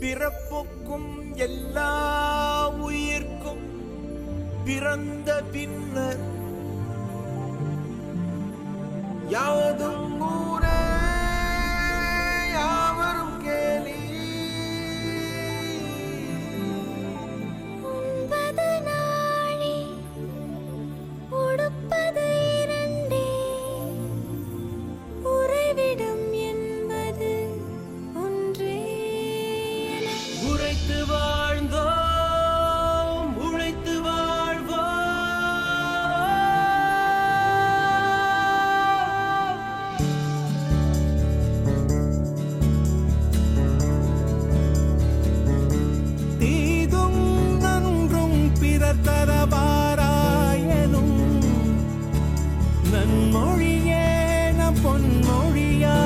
பிறப்புக்கும் எல்லா உயிர்க்கும் பிறந்த பின்னர் யாவதும் ஊரே யாவரும் கேலி. உண்பது நாளே உடுப்பது இரண்டே, உறைவிடம் என்பது ஒன்றே. உழைத்து வாழ்ந்தோம் உழைத்து வாழ்வோம். தீதும் நன்றும் பிறர் தரவாராயனும் நன்மொழியே நம் பொன்மொழியா.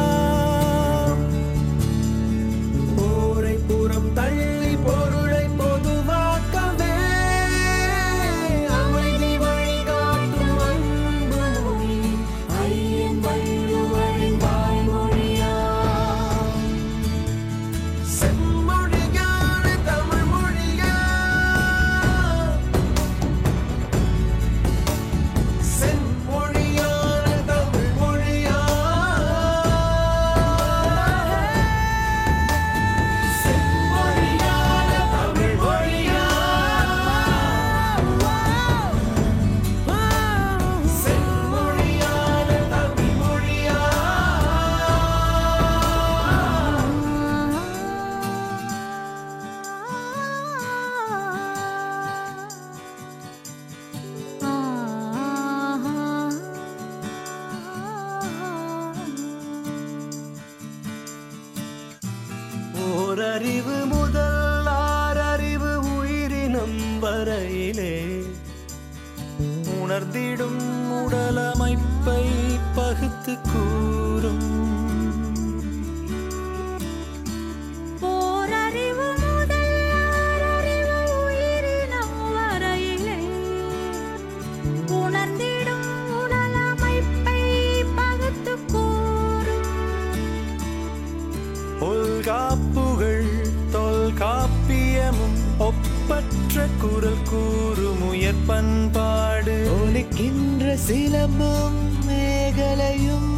போரை புறம் தள்ளி பொருளை பொதுவாக்கவே அமைதி வழிகாட்டும் அன்பு மொழி ஐயன் வள்ளுவரின் வாய்மொழியா. செம்மொழியான தமிழ் மொழியா, செம்மொழியான தமிழ் மொழியா, செம்மொழியான தமிழ் மொழியா, செம்மொழியான தமிழ் மொழியா. ஓரறிவு முதல் ஆறறிவு உயிரினம் வரையிலே உணர்ந்திடும் உடலமைப்பை பகுத்து கூறும். ஓரறிவு முதல் ஆறறிவு உயிரினம் வரையிலே உணர்ந்திடும் உடலமைப்பை பகுத்துக் கூறும். தொல்காப்புகள் தொல்காப்பியமும் ஒப்பற்ற குரல் கூறும் உயர் பண்பாடு. ஒலிக்கின்ற சிலம்பும் மேகலையும்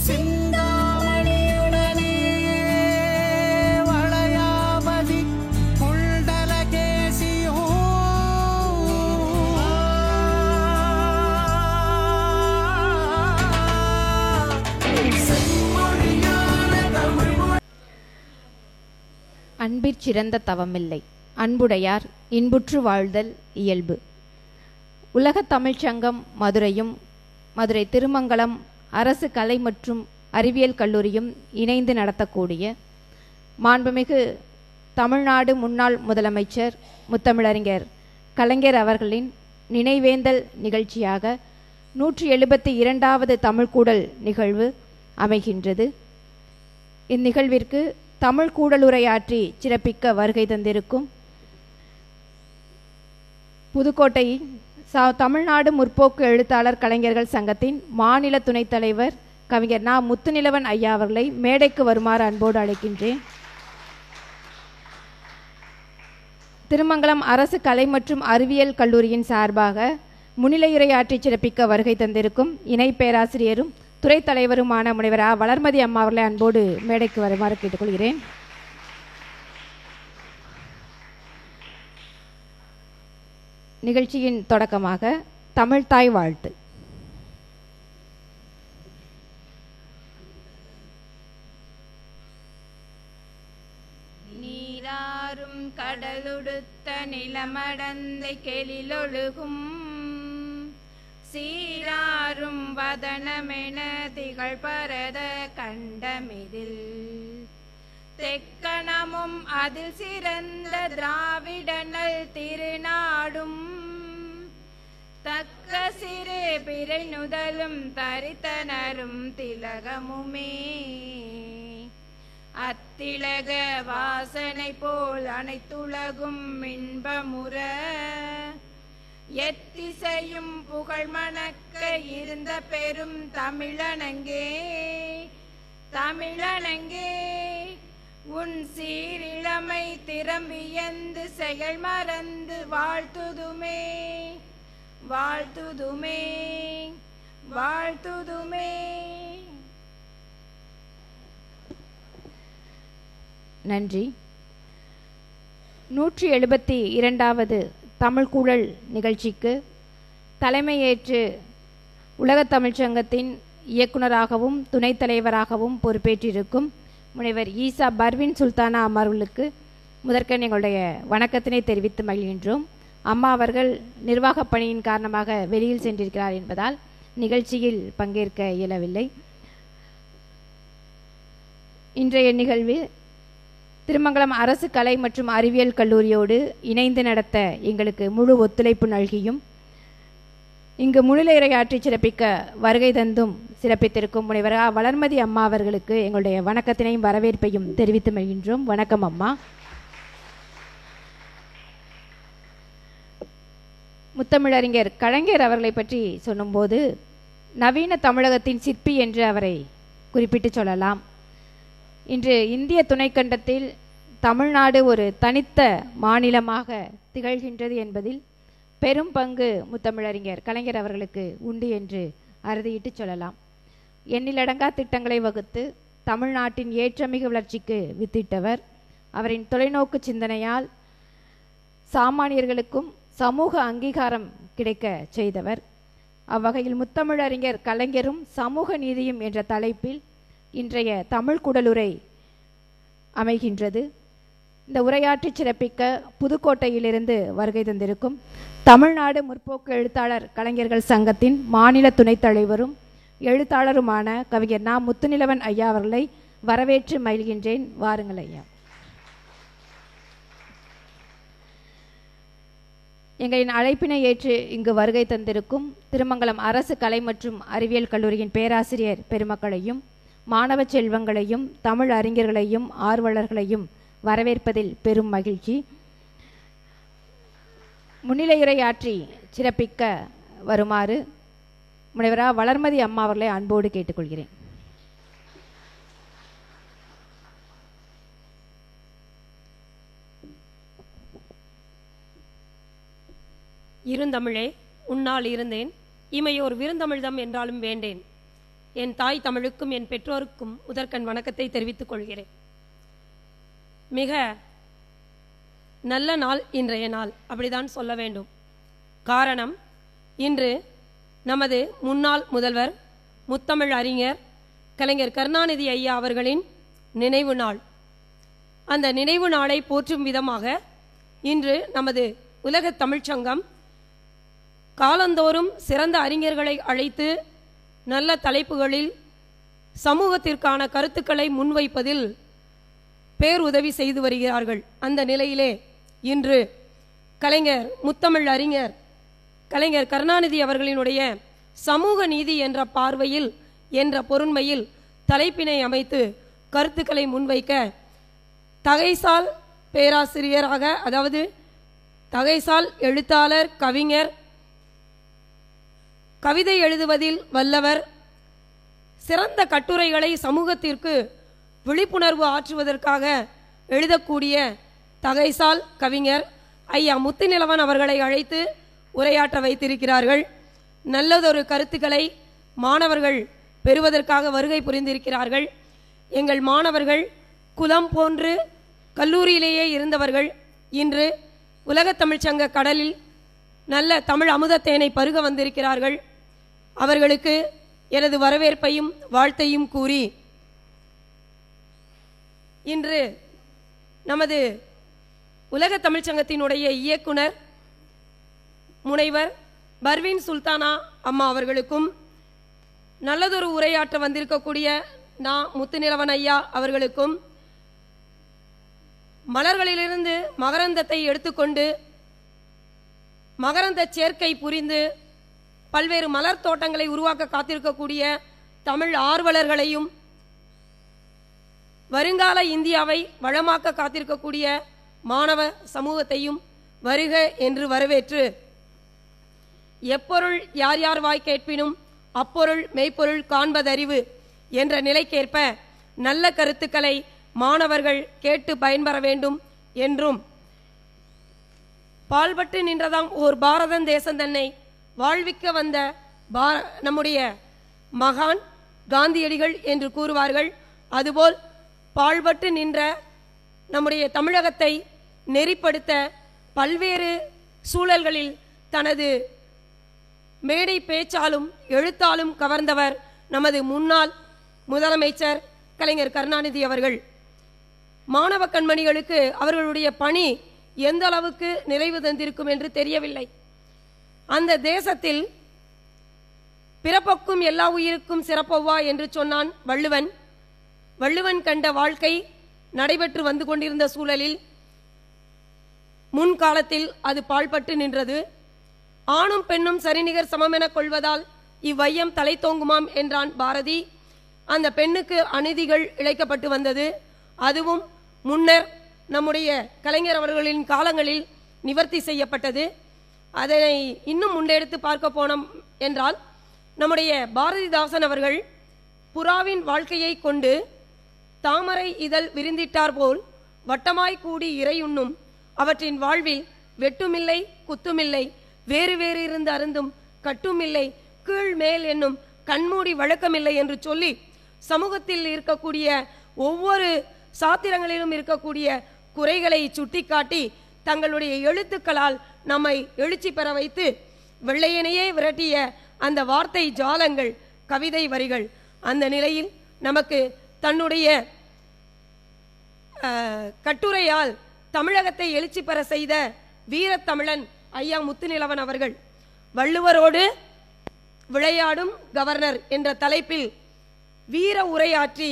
சிந்தாமணியுடனே வளையாமதி குண்டலகேசியோ. செம்மொழியான தமிழ் மொழி. அன்பிற்சிறந்த தவமில்லை, அன்புடையார் இன்புற்று வாழ்தல் இயல்பு. உலகத் தமிழ்ச் சங்கம் மதுரையும் மதுரை திருமங்கலம் அரசு கலை மற்றும் அறிவியல் கல்லூரியும் இணைந்து நடத்தக்கூடிய மாண்புமிகு தமிழ்நாடு முன்னாள் முதலமைச்சர் முத்தமிழறிஞர் கலைஞர் அவர்களின் நினைவேந்தல் நிகழ்ச்சியாக 172வது தமிழ்கூடல் நிகழ்வு அமைகின்றது. இந்நிகழ்விற்கு தமிழ் கூடலுரையாற்றி சிறப்பிக்க வருகை தந்திருக்கும் புதுக்கோட்டை தமிழ்நாடு முற்போக்கு எழுத்தாளர் கலைஞர்கள் சங்கத்தின் மாநில துணைத் தலைவர் கவிஞர் நா. முத்துநிலவன் ஐயா அவர்களை மேடைக்கு வருமாறு அன்போடு அழைக்கின்றேன். திருமங்கலம் அரசு கலை மற்றும் அறிவியல் கல்லூரியின் சார்பாக முன்னிலையுரையாற்றி சிறப்பிக்க வருகை தந்திருக்கும் இணை பேராசிரியரும் துறை தலைவருமான முனைவர் வளர்மதி அம்மா அவர்களை அன்போடு மேடைக்கு வருமாறு கேட்டுக்கொள்கிறேன். நிகழ்ச்சியின் தொடக்கமாக தமிழ்தாய் வாழ்த்து. நீராறும் கடலுடுத்த நிலமடந்தை கெளிலொழுகும் சீராரும் வதனமென திகழ் பரத கண்டமிதில் தெக்கணமும் அதில் சிறந்த திராவிடனல் திருநாடும் தக்க சிறு பிறை நுதலும் தரித்தனரும் திலகமுமே அத்திலக வாசனை போல் அனைத்துலகும் இன்பமுற எத்திசையும் புகழ் மணக்க இருந்த பெரும் தமிழனங்கே தமிழனங்கே உன் சீரிழமை திறம்பியந்து செயல் மறந்து வாழ்த்துதுமே வாழ்த்துதுமே வாழ்த்துதுமே. நன்றி. 172வது தமிழ் குழல் நிகழ்ச்சிக்கு தலைமையேற்று உலகத் தமிழ்ச் சங்கத்தின் இயக்குநராகவும் துணைத் தலைவராகவும் பொறுப்பேற்றிருக்கும் முனைவர் ஈசா பர்வின் சுல்தானா அம்மாவர்களுக்கு முதற்கண் எங்களுடைய வணக்கத்தினை தெரிவித்து மகிழ்கின்றோம். அம்மா அவர்கள் நிர்வாகப் பணியின் காரணமாக வெளியில் சென்றிருக்கிறார் என்பதால் நிகழ்ச்சியில் பங்கேற்க இயலவில்லை. இன்றைய நிகழ்வில் திருமங்கலம் அரசு கலை மற்றும் அறிவியல் கல்லூரியோடு இணைந்து நடத்த எங்களுக்கு முழு ஒத்துழைப்பு நல்கியும் இங்கு முன்னிலையுரையாற்றி சிறப்பிக்க வருகை தந்தும் சிறப்பித்திருக்கும் முனைவர் வளர்மதி அம்மா அவர்களுக்கு எங்களுடைய வணக்கத்தினையும் வரவேற்பையும் தெரிவித்து மகிழ்கின்றோம். வணக்கம் அம்மா. முத்தமிழறிஞர் கலைஞர் அவர்களை பற்றி சொல்லும்போது நவீன தமிழகத்தின் சிற்பி என்று அவரை குறிப்பிட்டு சொல்லலாம். இன்று இந்திய துணைக்கண்டத்தில் தமிழ்நாடு ஒரு தனித்த மாநிலமாக திகழ்கின்றது என்பதில் பெரும் பங்கு முத்தமிழறிஞர் கலைஞர் அவர்களுக்கு உண்டு என்று அறுதியிட்டு சொல்லலாம். எண்ணிலடங்கா திட்டங்களை வகுத்து தமிழ்நாட்டின் ஏற்றமிகு வளர்ச்சிக்கு வித்திட்டவர். அவரின் தொலைநோக்கு சிந்தனையால் சாமானியர்களுக்கும் சமூக அங்கீகாரம் கிடைக்க செய்தவர். அவ்வகையில் முத்தமிழறிஞர் கலைஞரும் சமூக நீதியும் என்ற தலைப்பில் இன்றைய தமிழ் குடலுரை அமைகின்றது. இந்த உரையாற்றி சிறப்பிக்க புதுக்கோட்டையிலிருந்து வருகை தந்திருக்கும் தமிழ்நாடு முற்போக்கு எழுத்தாளர் கலைஞர்கள் சங்கத்தின் மாநில துணைத் தலைவரும் எழுத்தாளருமான கவிஞர் நா. முத்துநிலவன் ஐயா அவர்களை வரவேற்று மகிழ்கின்றேன். வாருங்கள் ஐயா. எங்களின் அழைப்பினை ஏற்று இங்கு வருகை தந்திருக்கும் திருமங்கலம் அரசு கலை மற்றும் அறிவியல் கல்லூரியின் பேராசிரியர் பெருமக்களையும் மாணவ செல்வங்களையும் தமிழ் அறிஞர்களையும் ஆர்வலர்களையும் வரவேற்பதில் பெரும் மகிழ்ச்சி. முன்னிலையுரையாற்றி சிறப்பிக்க வருமாறு முனைவரா வளர்மதி அம்மா அவர்களை அன்போடு கேட்டுக்கொள்கிறேன். இருந்தமிழே, உன்னால் இருந்தேன், இமையோர் விருந்தமிழ்தம் என்றாலும் வேண்டேன். என் தாய் தமிழுக்கும் என் பெற்றோருக்கும் முதற்கண் வணக்கத்தை தெரிவித்துக் கொள்கிறேன். மிக நல்ல நாள் இன்றைய நாள், அப்படிதான் சொல்ல வேண்டும். காரணம், இன்று நமது முன்னாள் முதல்வர் முத்தமிழ் அறிஞர் கலைஞர் கருணாநிதி ஐயா அவர்களின் நினைவு நாள். அந்த நினைவு நாளை போற்றும் விதமாக இன்று நமது உலகத் தமிழ்ச்சங்கம் காலந்தோறும் சிறந்த அறிஞர்களை அழைத்து நல்ல தலைப்புகளில் சமூகத்திற்கான கருத்துக்களை முன்வைப்பதில் பேருதவி செய்து வருகிறார்கள். அந்த நிலையிலே இன்று கலைஞர் முத்தமிழ் அறிஞர் கலைஞர் கருணாநிதி அவர்களினுடைய சமூக நீதி என்ற பார்வையில் என்ற பொருண்மையில் தலைப்பினை அமைத்து கருத்துக்களை முன்வைக்க தகைசால் பேராசிரியராக, அதாவது தகைசால் எழுத்தாளர், கவிஞர், கவிதை எழுதுவதில் வல்லவர், சிறந்த கட்டுரைகளை சமூகத்திற்கு விழிப்புணர்வு ஆற்றுவதற்காக எழுதக்கூடிய தகைசால் கவிஞர் ஐயா முத்துநிலவன் அவர்களை அழைத்து உரையாற்ற வைத்திருக்கிறார்கள். நல்லதொரு கருத்துக்களை மாணவர்கள் பெறுவதற்காக வருகை புரிந்திருக்கிறார்கள். எங்கள் மாணவர்கள் குலம் போன்று கல்லூரியிலேயே இருந்தவர்கள் இன்று உலகத் தமிழ்ச்சங்க கடலில் நல்ல தமிழ் அமுதத்தேனை பருக வந்திருக்கிறார்கள். அவர்களுக்கு எனது வரவேற்பையும் வாழ்த்தையும் கூறி, இன்று நமது உலகத் தமிழ்ச்சங்கத்தினுடைய இயக்குனர் முனைவர் பர்வீன் சுல்தானா அம்மா அவர்களுக்கும், நல்லதொரு உரையாற்ற வந்திருக்கக்கூடிய நா. முத்துநிலவன் ஐயா அவர்களுக்கும், மலர்களிலிருந்து மகரந்தத்தை எடுத்துக்கொண்டு மகரந்த சேர்க்கை புரிந்து பல்வேறு மலர் தோட்டங்களை உருவாக்க காத்திருக்கக்கூடிய தமிழ் ஆர்வலர்களையும், வருங்கால இந்தியாவை வளமாக்க காத்திருக்கக்கூடிய மாணவ சமூகத்தையும் வருக என்று வரவேற்று, எப்பொருள் யார் யார் வாய் கேட்பினும் அப்பொருள் மெய்ப்பொருள் காண்பதறிவு என்ற நிலைக்கேற்ப நல்ல கருத்துக்களை மாணவர்கள் கேட்டு பயன்பெற வேண்டும் என்றும், பால்பட்டு நின்றதாம் ஓர் பாரதம் தேசம் தன்னை வாழ்விக்க வந்த நம்முடைய மகான் காந்தியடிகள் என்று கூறுவார்கள். அதுபோல் பால்பட்டு நின்ற நம்முடைய தமிழகத்தை நெறிப்படுத்த பல்வேறு சூழல்களில் தனது மேடை பேச்சாலும் எழுத்தாலும் கவர்ந்தவர் நமது முன்னாள் முதலமைச்சர் கலைஞர் கருணாநிதி அவர்கள். மாணவ கண்மணிகளுக்கு அவர்களுடைய பணி எந்த அளவுக்கு நிறைவு தந்திருக்கும் என்று தெரியவில்லை. அந்த தேசத்தில் பிறப்பொக்கும் எல்லா உயிருக்கும் சிறப்பொவ்வா என்று சொன்னான் வள்ளுவன். வள்ளுவன் கண்ட வாழ்க்கை நடைபெற்று வந்து கொண்டிருந்த சூழலில் முன்காலத்தில் அது பாழ்பட்டு நின்றது. ஆணும் பெண்ணும் சரிநிகர் சமமென கொள்வதால் இவ்வையம் தலை தோங்குமாம் என்றான் பாரதி. அந்த பெண்ணுக்கு அநீதிகள் இழைக்கப்பட்டு வந்தது. அதுவும் முன்னர் நம்முடைய கலைஞர் அவர்களின் காலங்களில் நிவர்த்தி செய்யப்பட்டது. அதனை இன்னும் முன்னெடுத்து பார்க்க போனோம் என்றால், நம்முடைய பாரதிதாசன் அவர்கள் புறாவின் வாழ்க்கையை கொண்டு தாமரை இதழ் விரிந்திட்டார் போல் வட்டமாய் கூடி இறையுண்ணும் அவற்றின் வாழ்வில் வெட்டுமில்லை குத்துமில்லை, வேறு வேறு இருந்து அருந்தும் கட்டுமில்லை, கீழ் மேல் என்னும் கண்மூடி வழக்கமில்லை என்று சொல்லி சமூகத்தில் இருக்கக்கூடிய ஒவ்வொரு சாத்திரங்களிலும் இருக்கக்கூடிய குறைகளை சுட்டிக்காட்டி தங்களுடைய எழுத்துக்களால் நம்மை எழுச்சி பெற வைத்து வெள்ளையனையே விரட்டிய அந்த வார்த்தை ஜாலங்கள், கவிதை வரிகள். அந்த நிலையில் நமக்கு தன்னுடைய கட்டுரையால் தமிழகத்தை எழுச்சி பெற செய்த வீரத்தமிழன் ஐயா முத்துநிலவன் அவர்கள் வள்ளுவரோடு விளையாடும் கவர்னர் என்ற தலைப்பில் வீர உரையாற்றி,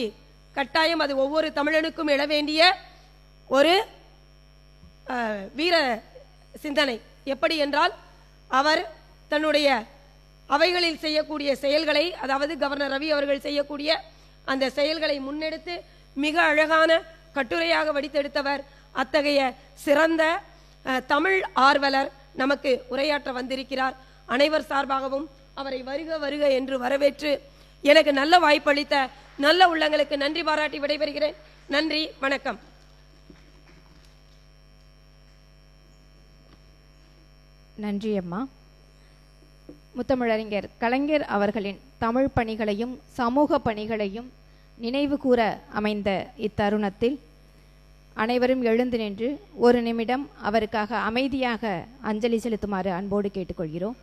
கட்டாயம் அது ஒவ்வொரு தமிழனுக்கும் எழ வேண்டிய ஒரு வீர சிந்தனை. எப்படி என்றால், அவர் தன்னுடைய அவைகளில் செய்யக்கூடிய செயல்களை, அதாவது கவர்னர் ரவி அவர்கள் செய்யக்கூடிய அந்த செயல்களை முன்னெடுத்து மிக அழகான கட்டுரையாக வடித்தெடுத்தவர். அத்தகைய சிறந்த தமிழ் ஆர்வலர் நமக்கு உரையாற்ற வந்திருக்கிறார். அனைவர் சார்பாகவும் அவரை வருக வருக என்று வரவேற்று எனக்கு நல்ல வாய்ப்பளித்த நல்ல உள்ளங்களுக்கு நன்றி பாராட்டி விடைபெறுகிறேன். நன்றி, வணக்கம். நன்றி அம்மா. முத்தமிழறிஞர் கலைஞர் அவர்களின் தமிழ் பணிகளையும் சமூக பணிகளையும் நினைவு கூற அமைந்த இத்தருணத்தில் அனைவரும் எழுந்து நின்று ஒரு நிமிடம் அவருக்காக அமைதியாக அஞ்சலி செலுத்துமாறு அன்போடு கேட்டுக்கொள்கிறோம்.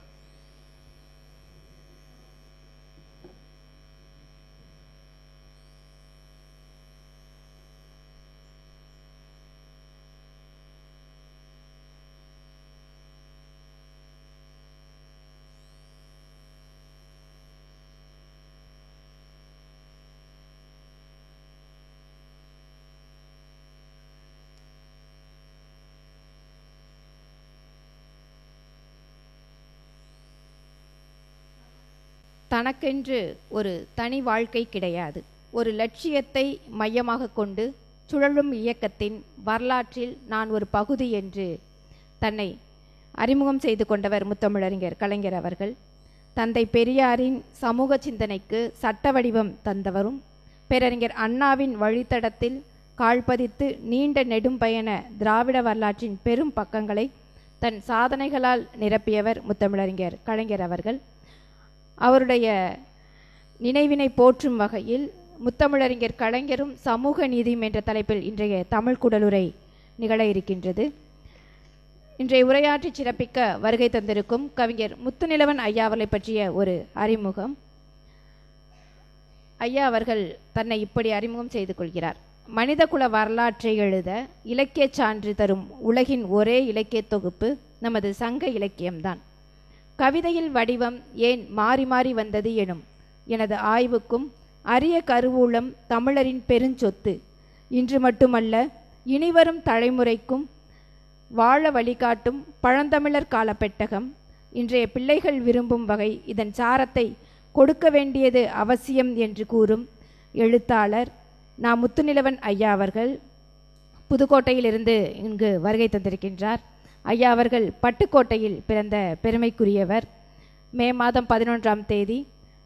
தனக்கென்று ஒரு தனி வாழ்க்கை கிடையாது. ஒரு லட்சியத்தை மையமாக கொண்டு சுழலும் இயக்கத்தின் வரலாற்றில் நான் ஒரு பகுதி என்று தன்னை அறிமுகம் செய்து கொண்டவர் முத்தமிழறிஞர் கலைஞர் அவர்கள். தந்தை பெரியாரின் சமூக சிந்தனைக்கு சட்ட வடிவம் தந்தவரும், பேரறிஞர் அண்ணாவின் வழித்தடத்தில் கால்பதித்து நீண்ட நெடும் பயண திராவிட வரலாற்றின் பெரும் பக்கங்களை தன் சாதனைகளால் நிரப்பியவர் முத்தமிழறிஞர் கலைஞர் அவர்கள். அவருடைய நினைவினை போற்றும் வகையில் முத்தமிழறிஞர் கலைஞரும் சமூக நீதியும் என்ற தலைப்பில் இன்றைய தமிழ் குடலுரை நிகழ இருக்கின்றது. இன்றைய உரையாற்றி சிறப்பிக்க வருகை தந்திருக்கும் கவிஞர் முத்துநிலவன் ஐயா அவர்களை பற்றிய ஒரு அறிமுகம். ஐயா அவர்கள் தன்னை இப்படி அறிமுகம் செய்து கொள்கிறார். மனிதகுல வரலாற்றை எழுத இலக்கிய சான்று தரும் உலகின் ஒரே இலக்கிய தொகுப்பு நமது சங்க இலக்கியம்தான். கவிதையில் வடிவம் ஏன் மாறி மாறி வந்தது எனும் எனது ஆய்வுக்கும் அரிய கருவூலம் தமிழரின் பெருஞ்சொத்து. இன்று மட்டுமல்ல, இனிவரும் தலைமுறைக்கும் வாழ வழிகாட்டும் பழந்தமிழர் கால பெட்டகம். இன்றைய பிள்ளைகள் விரும்பும் வகை இதன் சாரத்தை கொடுக்க வேண்டியது அவசியம் என்று கூறும் எழுத்தாளர் நா. முத்துநிலவன் ஐயா அவர்கள் புதுக்கோட்டையிலிருந்து இங்கு வருகை தந்திருக்கின்றார். ஐயா அவர்கள் பட்டுக்கோட்டையில் பிறந்த பெருமைக்குரியவர். மே மாதம் 11ஆம் தேதி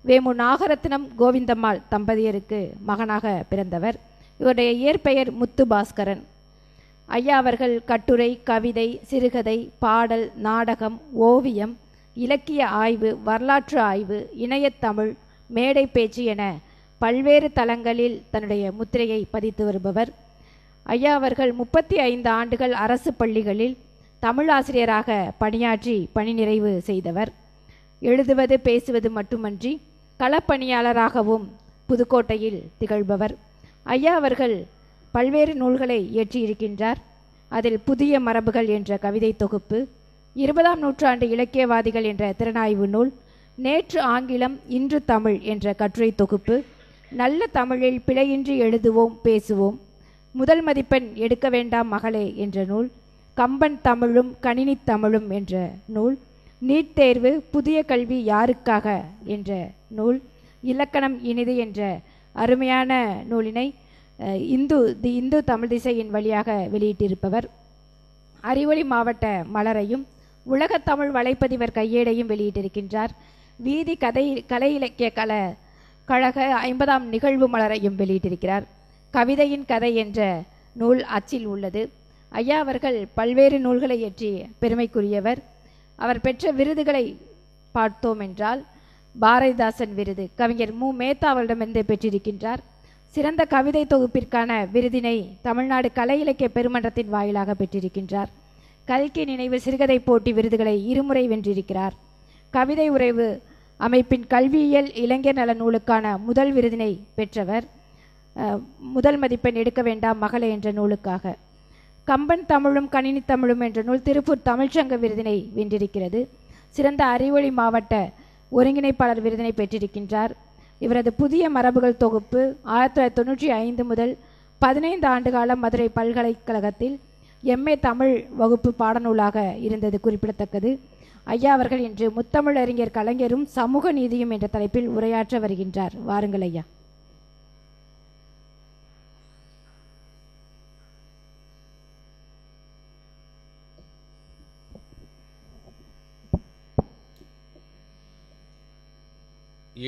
வேமு நாகரத்னம் கோவிந்தம்மாள் தம்பதியருக்கு மகனாக பிறந்தவர். இவருடைய இயற்பெயர் முத்து பாஸ்கரன். ஐயா அவர்கள் கட்டுரை, கவிதை, சிறுகதை, பாடல், நாடகம், ஓவியம், இலக்கிய ஆய்வு, வரலாற்று ஆய்வு, இணையத்தமிழ், மேடை பேச்சு என பல்வேறு தளங்களில் தன்னுடைய முத்திரையை பதித்து வருபவர். ஐயா அவர்கள் 35 ஆண்டுகள் அரசு பள்ளிகளில் தமிழாசிரியராக பணியாற்றி பணி நிறைவு செய்தவர். எழுதுவது பேசுவது மட்டுமன்றி களப்பணியாளராகவும் புதுக்கோட்டையில் திகழ்பவர். ஐயா அவர்கள் பல்வேறு நூல்களை இயற்றியிருக்கின்றார். அதில் புதிய மரபுகள் என்ற கவிதை தொகுப்பு, 20ஆம் நூற்றாண்டு இலக்கியவாதிகள் என்ற திறனாய்வு நூல், நேற்று ஆங்கிலம் இன்று தமிழ் என்ற கட்டுரை தொகுப்பு, நல்ல தமிழில் பிழையின்றி எழுதுவோம் பேசுவோம், முதல் மதிப்பெண் எடுக்க வேண்டாம் மகளே என்ற நூல், கம்பன் தமிழும் கணினி தமிழும் என்ற நூல், நீட் தேர்வு புதிய கல்வி யாருக்காக என்ற நூல், இலக்கணம் இனிது என்ற அருமையான நூலினை இந்து தமிழ் திசையின் வழியாக வெளியிட்டிருப்பவர். அறிவொளி மாவட்ட மலரையும் உலக தமிழ் வலைப்பதிவர் கையேடையும் வெளியிட்டிருக்கின்றார். வீதி கலை இலக்கிய கழக 50ஆம் நிகழ்வு மலரையும் வெளியிட்டிருக்கிறார். கவிதையின் கதை என்ற நூல் அச்சில் உள்ளது. ஐயா அவர்கள் பல்வேறு நூல்களை இயற்றி பெருமைக்குரியவர். அவர் பெற்ற விருதுகளை பார்த்தோம் என்றால், பாரதிதாசன் விருது கவிஞர் மு மேத்தா அவரிடமிருந்து பெற்றிருக்கின்றார். சிறந்த கவிதை தொகுப்பிற்கான விருதினை தமிழ்நாடு கலை இலக்கிய பெருமன்றத்தின் வாயிலாக பெற்றிருக்கின்றார். கல்கி நினைவு சிறுகதை போட்டி விருதுகளை 2 முறை வென்றிருக்கிறார். கவிதை உறைவு அமைப்பின் கல்வியியல் இளைஞர் நல நூலுக்கான முதல் விருதினை பெற்றவர். முதல் மதிப்பெண் எடுக்க வேண்டாம் மகளே என்ற நூலுக்காக. கம்பன் தமிழும் கணினி தமிழும் என்ற நூல் திருப்பூர் தமிழ்ச்சங்க விருதினை வென்றிருக்கிறது. சிறந்த அறிவொளி மாவட்ட ஒருங்கிணைப்பாளர் விருதினை பெற்றிருக்கின்றார். இவரது புதிய மரபுகள் தொகுப்பு 1995 முதல் 15 ஆண்டு காலம் மதுரை பல்கலைக்கழகத்தில் MA தமிழ் வகுப்பு பாடநூலாக இருந்தது குறிப்பிடத்தக்கது. ஐயா அவர்கள் இன்று முத்தமிழ் அறிஞர் கலைஞரும் சமூக நீதியும் என்ற தலைப்பில் உரையாற்ற வருகின்றார். வாருங்கள் ஐயா.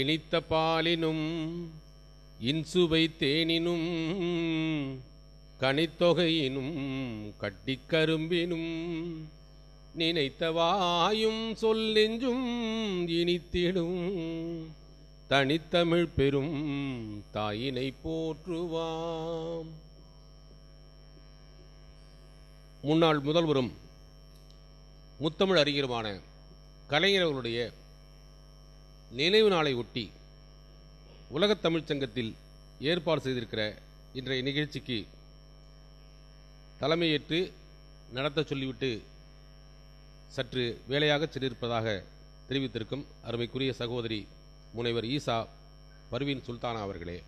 இனித்த பாலினும் இன்சுவை தேனினும் கனித்தொகையினும் கட்டிக்கரும்பினும் நினைத்த வாயும் சொல் நெஞ்சும் இனித்திடும் தனித்தமிழ் பெரும் தாயினை போற்றுவாம். முன்னாள் முதல்வரும் முத்தமிழ் அறிஞருமான கலைஞர்களுடைய நினைவு நாளை ஒட்டி உலகத் தமிழ்ச் சங்கத்தில் ஏற்பாடு செய்திருக்கிற இன்றைய நிகழ்ச்சிக்கு தலைமையேற்று நடத்த சொல்லிவிட்டு சற்று வேலையாக சென்றிருப்பதாக தெரிவித்திருக்கும் அருமைக்குரிய சகோதரி முனைவர் ஈசா பர்வீன் சுல்தானா அவர்களே,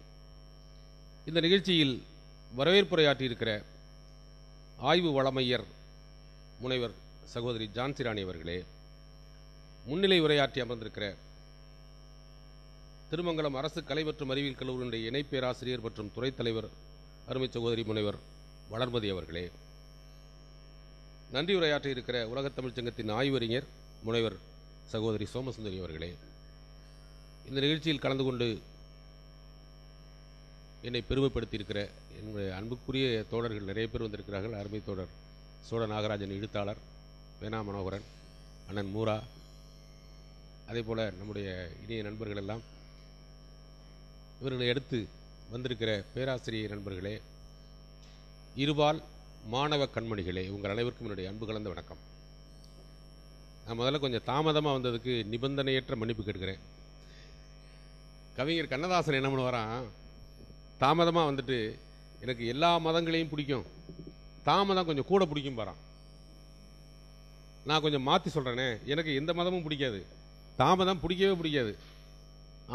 இந்த நிகழ்ச்சியில் வரவேற்புரையாற்றியிருக்கிற ஆய்வு வளமையர் முனைவர் சகோதரி ஜான்சிராணி அவர்களே, முன்னிலை உரையாற்றி அமர்ந்திருக்கிற திருமங்கலம் அரசு கலை மற்றும் அறிவியல் கல்லூரியினுடைய இணை பேராசிரியர் மற்றும் துறைத் தலைவர் அருமை சகோதரி முனைவர் வளர்மதி அவர்களே, நன்றி உரையாற்றி இருக்கிற உலகத் தமிழ்ச் சங்கத்தின் ஆய்வறிஞர் முனைவர் சகோதரி சோமசுந்தரி அவர்களே, இந்த நிகழ்ச்சியில் கலந்து கொண்டு என்னை பெருமைப்படுத்தியிருக்கிற என்னுடைய அன்புக்குரிய தோழர்கள் நிறைய பேர் வந்திருக்கிறார்கள். அருமை தோழர் சோழ நாகராஜன் எழுத்தாளர், வேணா மனோகரன், அண்ணன் மூரா, அதே போல் நம்முடைய இனிய நண்பர்கள் எல்லாம், இவர்களை அடுத்து வந்திருக்கிற பேராசிரியர் நண்பர்களே, இருபால் மாணவ கண்மணிகளே, உங்கள் அனைவருக்கும் என்னுடைய அன்பு கலந்த வணக்கம். நான் முதல்ல கொஞ்சம் தாமதமாக வந்ததுக்கு நிபந்தனையற்ற மன்னிப்பு கேட்கிறேன். கவிஞர் கண்ணதாசன் என்ன பண்ணுவாரான், தாமதமாக வந்துட்டு எனக்கு எல்லா மதங்களையும் பிடிக்கும், தாமதம் கொஞ்சம் கூட பிடிக்கும் பாரான். நான் கொஞ்சம் மாற்றி சொல்கிறேனே, எனக்கு எந்த மதமும் பிடிக்காது, தாமதம் பிடிக்கவே பிடிக்காது.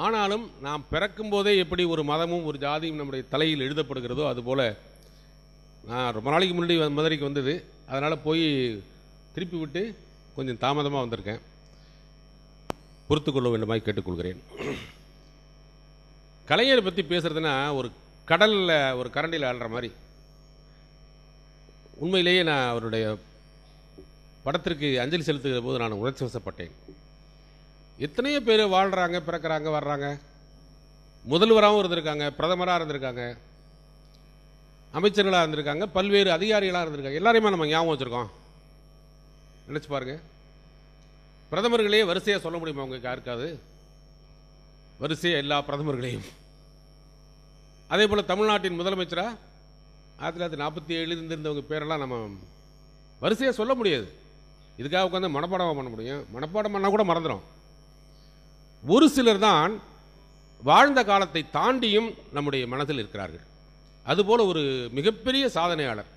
ஆனாலும் நாம் பிறக்கும் போதே எப்படி ஒரு மதமும் ஒரு ஜாதியும் நம்முடைய தலையில் எழுதப்படுகிறதோ அதுபோல் நான் ரொம்ப நாளைக்கு முன்னாடி மதுரைக்கு வந்தது, அதனால் போய் திருப்பி விட்டு கொஞ்சம் தாமதமாக வந்திருக்கேன், பொறுத்துக்கொள்ள வேண்டுமாய் கேட்டுக்கொள்கிறேன். கலைஞரை பற்றி பேசுகிறதுனா ஒரு கடலில் ஒரு கரண்டியில் ஆடுற மாதிரி. உண்மையிலேயே நான் அவருடைய படத்திற்கு அஞ்சலி செலுத்துகிற போது நான் உணர்ச்சி வசப்பட்டேன். எத்தனையோ பேர் வாழ்கிறாங்க, பிறக்கிறாங்க, வர்றாங்க, முதல்வராகவும் இருந்திருக்காங்க, பிரதமராக இருந்திருக்காங்க, அமைச்சர்களாக இருந்திருக்காங்க, பல்வேறு அதிகாரிகளாக இருந்திருக்காங்க. எல்லாரையுமே நம்ம ஞாபகம் வச்சுருக்கோம். நினச்சி பாருங்க. பிரதமர்களே வரிசையாக சொல்ல முடியுமா உங்களுக்கு யாருக்காவது? வரிசையாக எல்லா பிரதமர்களையும். அதே போல் தமிழ்நாட்டின் முதலமைச்சராக 1947 இருந்திருந்தவங்க பேரெல்லாம் நம்ம வரிசையாக சொல்ல முடியாது. இதுக்காக உட்காந்து மனப்பாடம் பண்ண முடியும்? மனப்பாடம் பண்ணால் கூட மறந்துடும். ஒரு சிலர் தான் வாழ்ந்த காலத்தை தாண்டியும் நம்முடைய மனதில் இருக்கிறார்கள். அதுபோல் ஒரு மிகப்பெரிய சாதனையாளர்.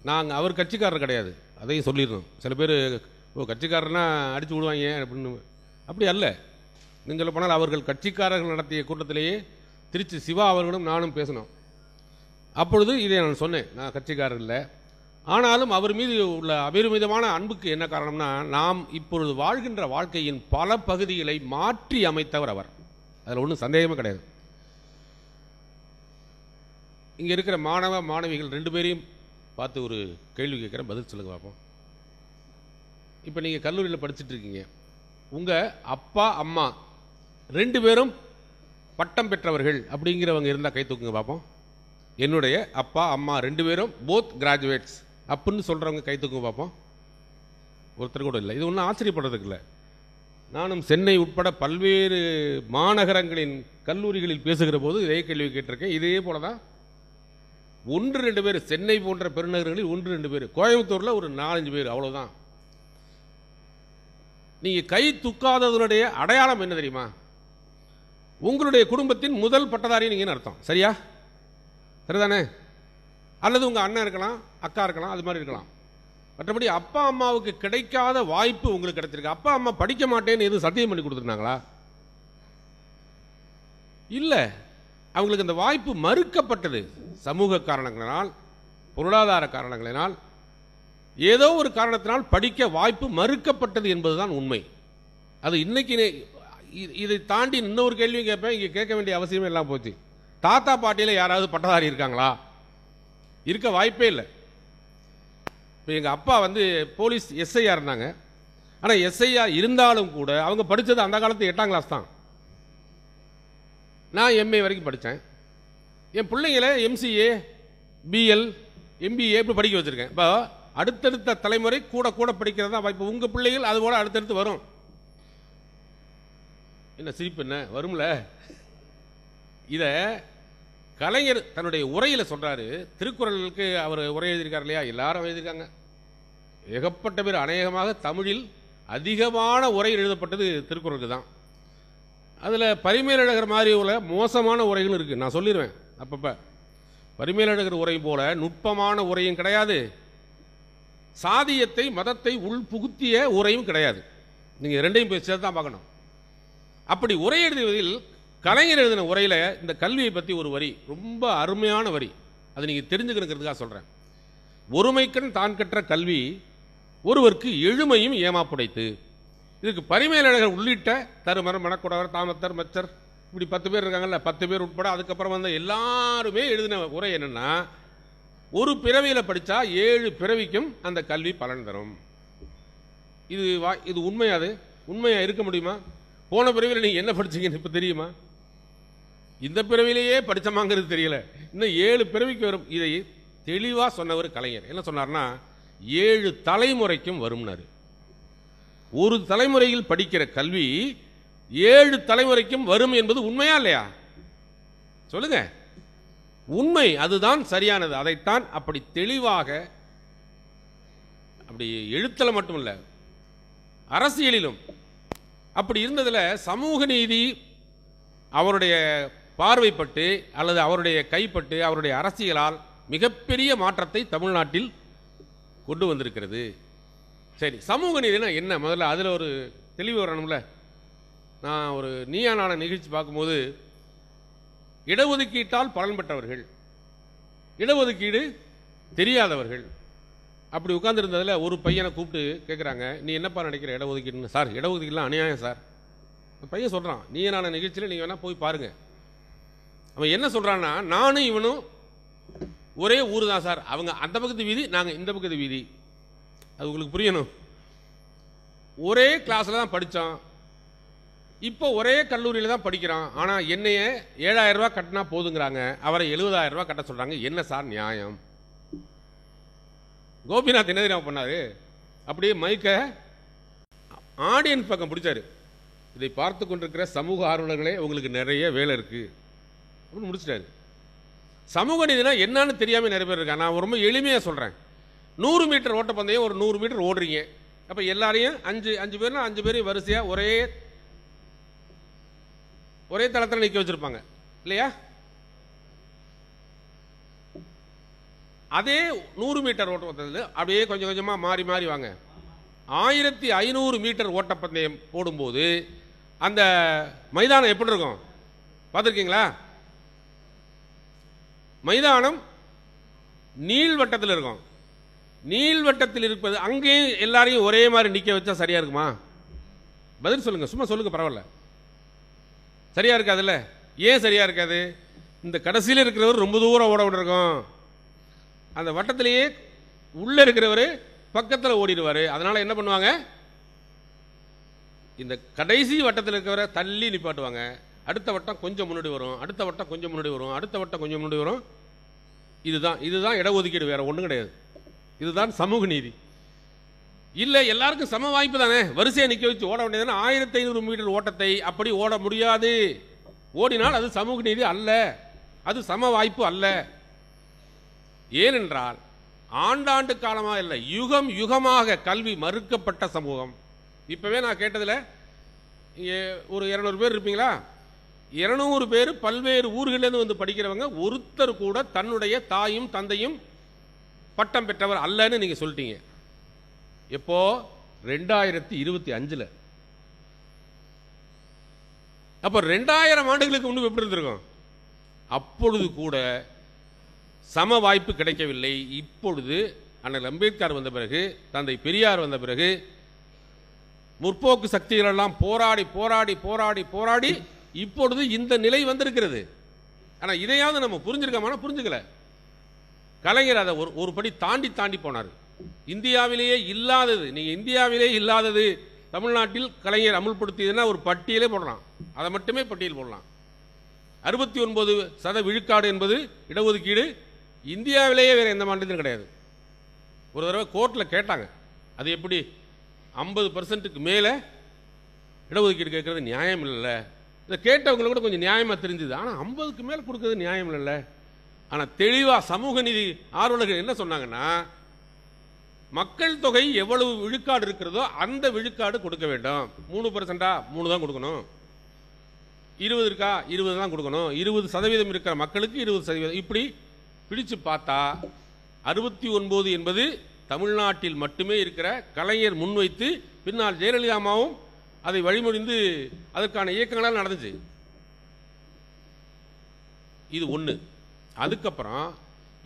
நாங்கள் அவர் கட்சிக்காரர் கிடையாது, அதையும் சொல்லிடணும். சில பேர் கட்சிக்காரர்னா அடித்து விடுவாங்க அப்படின்னு. அப்படி அல்ல. நீங்கள் சொல்ல போனால் அவர்கள் கட்சிக்காரர்கள் நடத்திய கூட்டத்திலேயே திருச்சி சிவா அவர்களும் நானும் பேசினோம். அப்பொழுது இதை நான் சொன்னேன், நான் கட்சிக்காரர் இல்லை, ஆனாலும் அவர் மீது உள்ள அபரிமிதமான அன்புக்கு என்ன காரணம்னா, நாம் இப்பொழுது வாழ்கின்ற வாழ்க்கையின் பல பகுதிகளை மாற்றி அமைத்தவர் அவர். அதில் ஒன்றும் சந்தேகமே கிடையாது. இங்கே இருக்கிற மாணவ மாணவிகள் 2 பேரையும் பார்த்து ஒரு கேள்வி கேட்குறேன், பதில் சொல்லுங்க பார்ப்போம். இப்போ நீங்கள் கல்லூரியில் படிச்சுட்டு இருக்கீங்க. உங்கள் அப்பா அம்மா 2 பேரும் பட்டம் பெற்றவர்கள் அப்படிங்கிறவங்க இருந்தால் கை தூக்குங்க பார்ப்போம். என்னுடைய அப்பா அம்மா 2 பேரும் போத் கிராஜுவேட்ஸ் அப்படின்னு சொல்கிறவங்க கை தூக்குங்க பார்ப்போம். ஒருத்தர் கூட இல்லை. இது ஒன்றும் ஆச்சரியப்படுறதுக்கு இல்லை. நானும் சென்னை உட்பட பல்வேறு மாநகரங்களின் கல்லூரிகளில் பேசுகிற போது இதே கேள்வி கேட்டிருக்கேன். இதே போல தான் 1-2 பேர், சென்னை போன்ற பெருநகரங்களில் 1-2 பேர், கோயம்புத்தூரில் ஒரு 4-5 பேர், அவ்வளோதான். நீங்கள் கை தூக்காததனுடைய அடையாளம் என்ன தெரியுமா? உங்களுடைய குடும்பத்தின் முதல் பட்டதாரி நீங்கள் அர்த்தம். சரியா? சரிதானே? அல்லது உங்கள் அண்ணன் இருக்கலாம், அக்கா இருக்கலாம், அது மாதிரி இருக்கலாம். மற்றபடி அப்பா அம்மாவுக்கு கிடைக்காத வாய்ப்பு உங்களுக்கு கிடைச்சிருக்கு. அப்பா அம்மா படிக்க மாட்டேன்னு எதுவும் சத்தியம் பண்ணி கொடுத்துருந்தாங்களா? இல்லை. அவங்களுக்கு அந்த வாய்ப்பு மறுக்கப்பட்டது. சமூக காரணங்களினால், பொருளாதார காரணங்களினால், ஏதோ ஒரு காரணத்தினால் படிக்க வாய்ப்பு மறுக்கப்பட்டது என்பதுதான் உண்மை. அது இன்னைக்கு இதை தாண்டி இன்னொரு கேள்வியும் கேட்பேன். இங்கே கேட்க வேண்டிய அவசியமே எல்லாம் போச்சு. தாத்தா பாட்டியில் யாராவது பட்டதாரி இருக்காங்களா? இருக்க வாய்ப்பே இல்லை. இப்போ எங்கள் அப்பா போலீஸ் எஸ்ஐயா இருந்தாங்க. ஆனால் எஸ்ஐயா இருந்தாலும் கூட அவங்க படித்தது அந்த காலத்து 8ஆம் கிளாஸ் தான். நான் எம்ஏ வரைக்கும் படித்தேன். என் பிள்ளைங்களை எம்சிஏ, பிஎல், எம்பிஏ இப்படி படிக்க வச்சுருக்கேன். இப்போ அடுத்தடுத்த தலைமுறை கூட கூட படிக்கிறது தான் வாய்ப்பு. உங்கள் பிள்ளைகள் அது போல் அடுத்தடுத்து வரும். என்ன சிரிப்பு? என்ன வரும்ல? இதை கலைஞர் தன்னுடைய உரையில் சொல்கிறாரு. திருக்குறளுக்கு அவர் உரை எழுதியிருக்கார் இல்லையா? எல்லாரும் எழுதியிருக்காங்க. ஏகப்பட்ட பேர், அநேகமாக தமிழில் அதிகமான உரை எழுதப்பட்டது திருக்குறளுக்கு தான். அதில் பரிமேலழகர் மாதிரி உள்ள மோசமான உரைகளும் இருக்குது. நான் சொல்லிடுவேன் அப்பப்போ. பரிமேலழகர் உரை போல நுட்பமான உரையும் கிடையாது, சாதியத்தை மதத்தை உள்புகுத்திய உரையும் கிடையாது. நீங்கள் ரெண்டையும் போய் சேர்த்து தான் பார்க்கணும். அப்படி உரை எழுதுவதில் கலைஞர் எழுதின உரையில் இந்த கல்வியை பற்றி ஒரு வரி, ரொம்ப அருமையான வரி. அதை நீங்கள் தெரிஞ்சுக்கணுங்கிறதுக்காக சொல்கிறேன். ஒருமைக்கண் தான் கற்ற கல்வி ஒருவருக்கு எழுமையும் ஏமாப்புடைத்து. இதுக்கு பரிமேலழகர் உள்ளிட்ட தருமர், மணக்குடவர், தாமத்தர், மச்சர், இப்படி 10 பேர் இருக்காங்கல்ல, 10 பேர் உட்பட அதுக்கப்புறம் வந்த எல்லாருமே எழுதின உரை என்னன்னா, ஒரு பிறவியில் படித்தா 7 பிறவிக்கும் அந்த கல்வி பலன் தரும். இது உண்மையாது? உண்மையா இருக்க முடியுமா? போன பிறவியில் நீங்கள் என்ன படிச்சீங்கன்னு இப்போ தெரியுமா? இந்த பிறவிலேயே படித்தமாங்கிறது தெரியல, இன்னும் 7 பிறவிக்கு வரும். இதை தெளிவாக சொன்னவர் கலைஞர். என்ன சொன்னார்னா, 7 தலைமுறைக்கும் வரும்னாரு. ஒரு தலைமுறையில் படிக்கிற கல்வி 7 தலைமுறைக்கும் வரும் என்பது உண்மையா இல்லையா? சொல்லுங்க. உண்மை. அதுதான் சரியானது. அதைத்தான் அப்படி தெளிவாக, அப்படி எழுத்தல மட்டும் இல்லை, அரசியலிலும் அப்படி இருந்ததில் சமூக நீதி அவருடைய பார்வைப்பட்டு அல்லது அவருடைய கைப்பட்டு அவருடைய அரசியலால் மிகப்பெரிய மாற்றத்தை தமிழ்நாட்டில் கொண்டு வந்திருக்கிறது. சரி, சமூக நீதினா என்ன? முதல்ல அதில் ஒரு தெளிவு வரணும்ல. நான் ஒரு நீயா நானா நிகழ்ச்சி பார்க்கும்போது, இடஒதுக்கீட்டால் பலன் பெற்றவர்கள், இடஒதுக்கீடு தெரியாதவர்கள், அப்படி உட்கார்ந்துருந்ததில் ஒரு பையனை கூப்பிட்டு கேட்குறாங்க, நீ என்னப்பா நினைக்கிற இடஒதுக்கீடுன்னு? சார், இடஒதுக்கீடுலாம் அநியாயம் சார். பையன் சொல்கிறான், நீயா நானா நிகழ்ச்சியில் நீங்கள் வேணால் போய் பாருங்கள். அவன் என்ன சொல்கிறான்னா, நானும் இவனும் ஒரே ஊர் தான் சார். அவங்க அந்த பக்கத்து வீதி, நாங்கள் இந்த பக்கத்து வீதி. அது உங்களுக்கு புரியணும். ஒரே கிளாஸில் தான் படித்தோம், இப்போ ஒரே கல்லூரியில் தான் படிக்கிறான். ஆனால் என்னைய 7,000 ரூபா கட்டினா போதுங்கிறாங்க, அவரை 70,000 ரூபா கட்ட சொல்கிறாங்க. என்ன சார் நியாயம்? கோபிநாத் என்ன தெரியாம பண்ணாரு, அப்படியே மைக்க ஆடியன்ஸ் பக்கம் பிடிச்சாரு. இதை பார்த்து கொண்டிருக்கிற சமூக ஆர்வலர்களே, உங்களுக்கு நிறைய வேலை இருக்கு அப்படின்னு முடிச்சிட்டாரு. சமூக நீதினா என்னன்னு தெரியாம நிறைய பேர் இருக்கா. நான் ரொம்ப எளிமையாக சொல்றேன். 100 மீட்டர் ஓட்டப்பந்தயம், ஒரு 100 மீட்டர் ஓடுறீங்க. அப்ப எல்லாரையும் அஞ்சு பேர்னா 5 பேரையும் வரிசையா ஒரே தளத்தில் நிற்க வச்சிருப்பாங்க இல்லையா? அதே 100 மீட்டர் ஓட்டப்பந்தயத்தில் அப்படியே கொஞ்சம் கொஞ்சமாக மாறி மாறி வாங்க. 1500 மீட்டர் ஓட்டப்பந்தயம் போடும்போது அந்த மைதானம் எப்படி இருக்கும் பார்த்துருக்கீங்களா? மைதானம் நீள்வட்டத்தில் இருக்கும். நீள்வட்டத்தில் இருப்பது அங்கேயும் எல்லாரையும் ஒரே மாதிரி நிற்க வச்சா சரியா இருக்குமா? பதில் சொல்லுங்க, சும்மா சொல்லுங்க, பரவாயில்ல. சரியா இருக்காதுல்ல? ஏன் சரியா இருக்காது? இந்த கடைசியில் இருக்கிறவர் ரொம்ப தூரம் ஓட விட்டுருக்கோம், அந்த வட்டத்திலேயே உள்ள இருக்கிறவர் பக்கத்தில் ஓடிடுவாரு. அதனால என்ன பண்ணுவாங்க, இந்த கடைசி வட்டத்தில் இருக்கிறவரை தள்ளி நிப்பாட்டுவாங்க. அடுத்த வட்டம் கொஞ்சம் முன்னாடி வரும், அடுத்த வட்டம் கொஞ்சம் முன்னாடி வரும், அடுத்த வட்டம் கொஞ்சம் முன்னாடி வரும். இதுதான் இடஒதுக்கீடு, வேற ஒன்றும் கிடையாது. இதுதான் சமூக நீதி. இல்லை எல்லாருக்கும் சம வாய்ப்பு தானே, வரிசையை நிற்க வச்சு ஓட வேண்டியது. 1500 மீட்டர் ஓட்டத்தை அப்படி ஓட முடியாது. ஓடினால் அது சமூக நீதி அல்ல, அது சம வாய்ப்பு அல்ல. ஏனென்றால் ஆண்டாண்டு காலமாக இல்லை, யுகம் யுகமாக கல்வி மறுக்கப்பட்ட சமூகம். இப்பவே நான் கேட்டதில் ஒரு 200 பேர் இருப்பீங்களா? 200 பேர் பல்வேறு ஊர்களிலிருந்து வந்து படிக்கிறவங்க. ஒருத்தர் கூட தன்னுடைய தாயும் தந்தையும் பட்டம் பெற்றவர் அல்லன்னு நீங்க சொல்லிட்டீங்க. எப்போ? 2025. அப்போ 2000 ஆண்டுகளுக்கு முன்பு எப்படி இருந்திருக்கும்? அப்பொழுது கூட சம வாய்ப்பு கிடைக்கவில்லை. இப்பொழுது அண்ணல் அம்பேத்கர் வந்த பிறகு, தந்தை பெரியார் வந்த பிறகு, முற்போக்கு சக்திகள் எல்லாம் போராடி போராடி போராடி போராடி இப்பொழுது இந்த நிலை வந்திருக்கிறது. ஆனால் இதையாவது நம்ம புரிஞ்சிருக்கோமா? புரிஞ்சுக்கல. கலைஞர் அதை ஒரு படி தாண்டி தாண்டி போனார். இந்தியாவிலேயே இல்லாதது, நீங்க இந்தியாவிலே இல்லாதது தமிழ்நாட்டில் கலைஞர் அமுல்படுத்தியதுன்னா ஒரு பட்டியலே போடலாம், அதை மட்டுமே பட்டியல் போடலாம். 69% விழுக்காடு என்பது இடஒதுக்கீடு இந்தியாவிலேயே வேற எந்த மாநிலத்திலும் கிடையாது. ஒரு தடவை கோர்ட்டில் கேட்டாங்க, அது எப்படி 50%க்கு மேலே இடஒதுக்கீடு கேட்கறது நியாயம் இல்லைல்ல. இதை கேட்டவங்களுக்கு கூட கொஞ்சம் நியாயமாக தெரிஞ்சுது. ஆனால் 50க்கு மேலே கொடுக்கறது நியாயம் இல்லைல்ல. ஆனால் தெளிவாக சமூக நீதி ஆர்வலர்கள் என்ன சொன்னாங்கன்னா, மக்கள் தொகை எவ்வளவு விழுக்காடு இருக்கிறதோ அந்த விழுக்காடு கொடுக்க வேண்டும். 3%, 3 தான் கொடுக்கணும். 20 இருக்கா, 20 தான் கொடுக்கணும். 20% இருக்கிற மக்களுக்கு 20%. இப்படி பிடிச்சு பார்த்தா 69 என்பது தமிழ்நாட்டில் மட்டுமே இருக்கிற கலைஞர் முன்வைத்து பின்னால் ஜெயலலிதா அம்மாவும் அதை வழிமொழிந்து அதற்கான இயக்கங்களால் நடந்துச்சு. இது ஒன்று. அதுக்கப்புறம்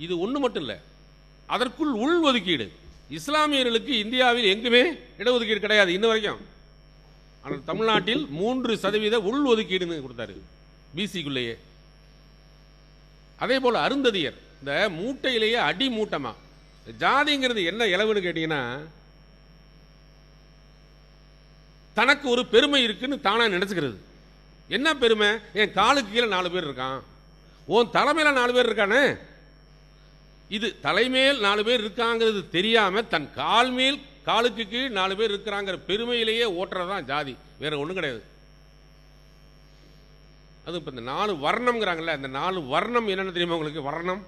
இது ஒன்று மட்டும் இல்லை, அதற்குள் உள் ஒதுக்கீடு. இஸ்லாமியர்களுக்கு இந்தியாவில் எங்குமே இடஒதுக்கீடு கிடையாது இன்ன வரைக்கும். ஆனால் தமிழ்நாட்டில் 3% உள் ஒதுக்கீடுன்னு கொடுத்தாரு பிசிக்குள்ளேயே. அதே போல அருந்ததியர், இந்த மூட்டையிலேயே அடி மூட்டமா. ஜாதிங்கிறது என்ன இளவுன்னு கேட்டீங்கன்னா, தனக்கு ஒரு பெருமை இருக்குன்னு தானா நினைச்சுக்கிறது. என்ன பெருமை? என் காலுக்கு கீழே 4 பேர் இருக்கான், உன் தலைமையில 4 பேர் இருக்கானே. இது தலைமையில் 4 பேர் இருக்காங்கிறது தெரியாம தன் கால் மேல் காலுக்கு கீழ் 4 பேர் இருக்கிறாங்கிற பெருமையிலேயே ஓட்டுறதுதான் ஜாதி, வேற ஒன்றும் கிடையாது. அது இப்போ இந்த 4 வர்ணம்ங்கிறாங்கல்ல, இந்த 4 வர்ணம் என்னென்னு தெரியுமா உங்களுக்கு? வர்ணம்,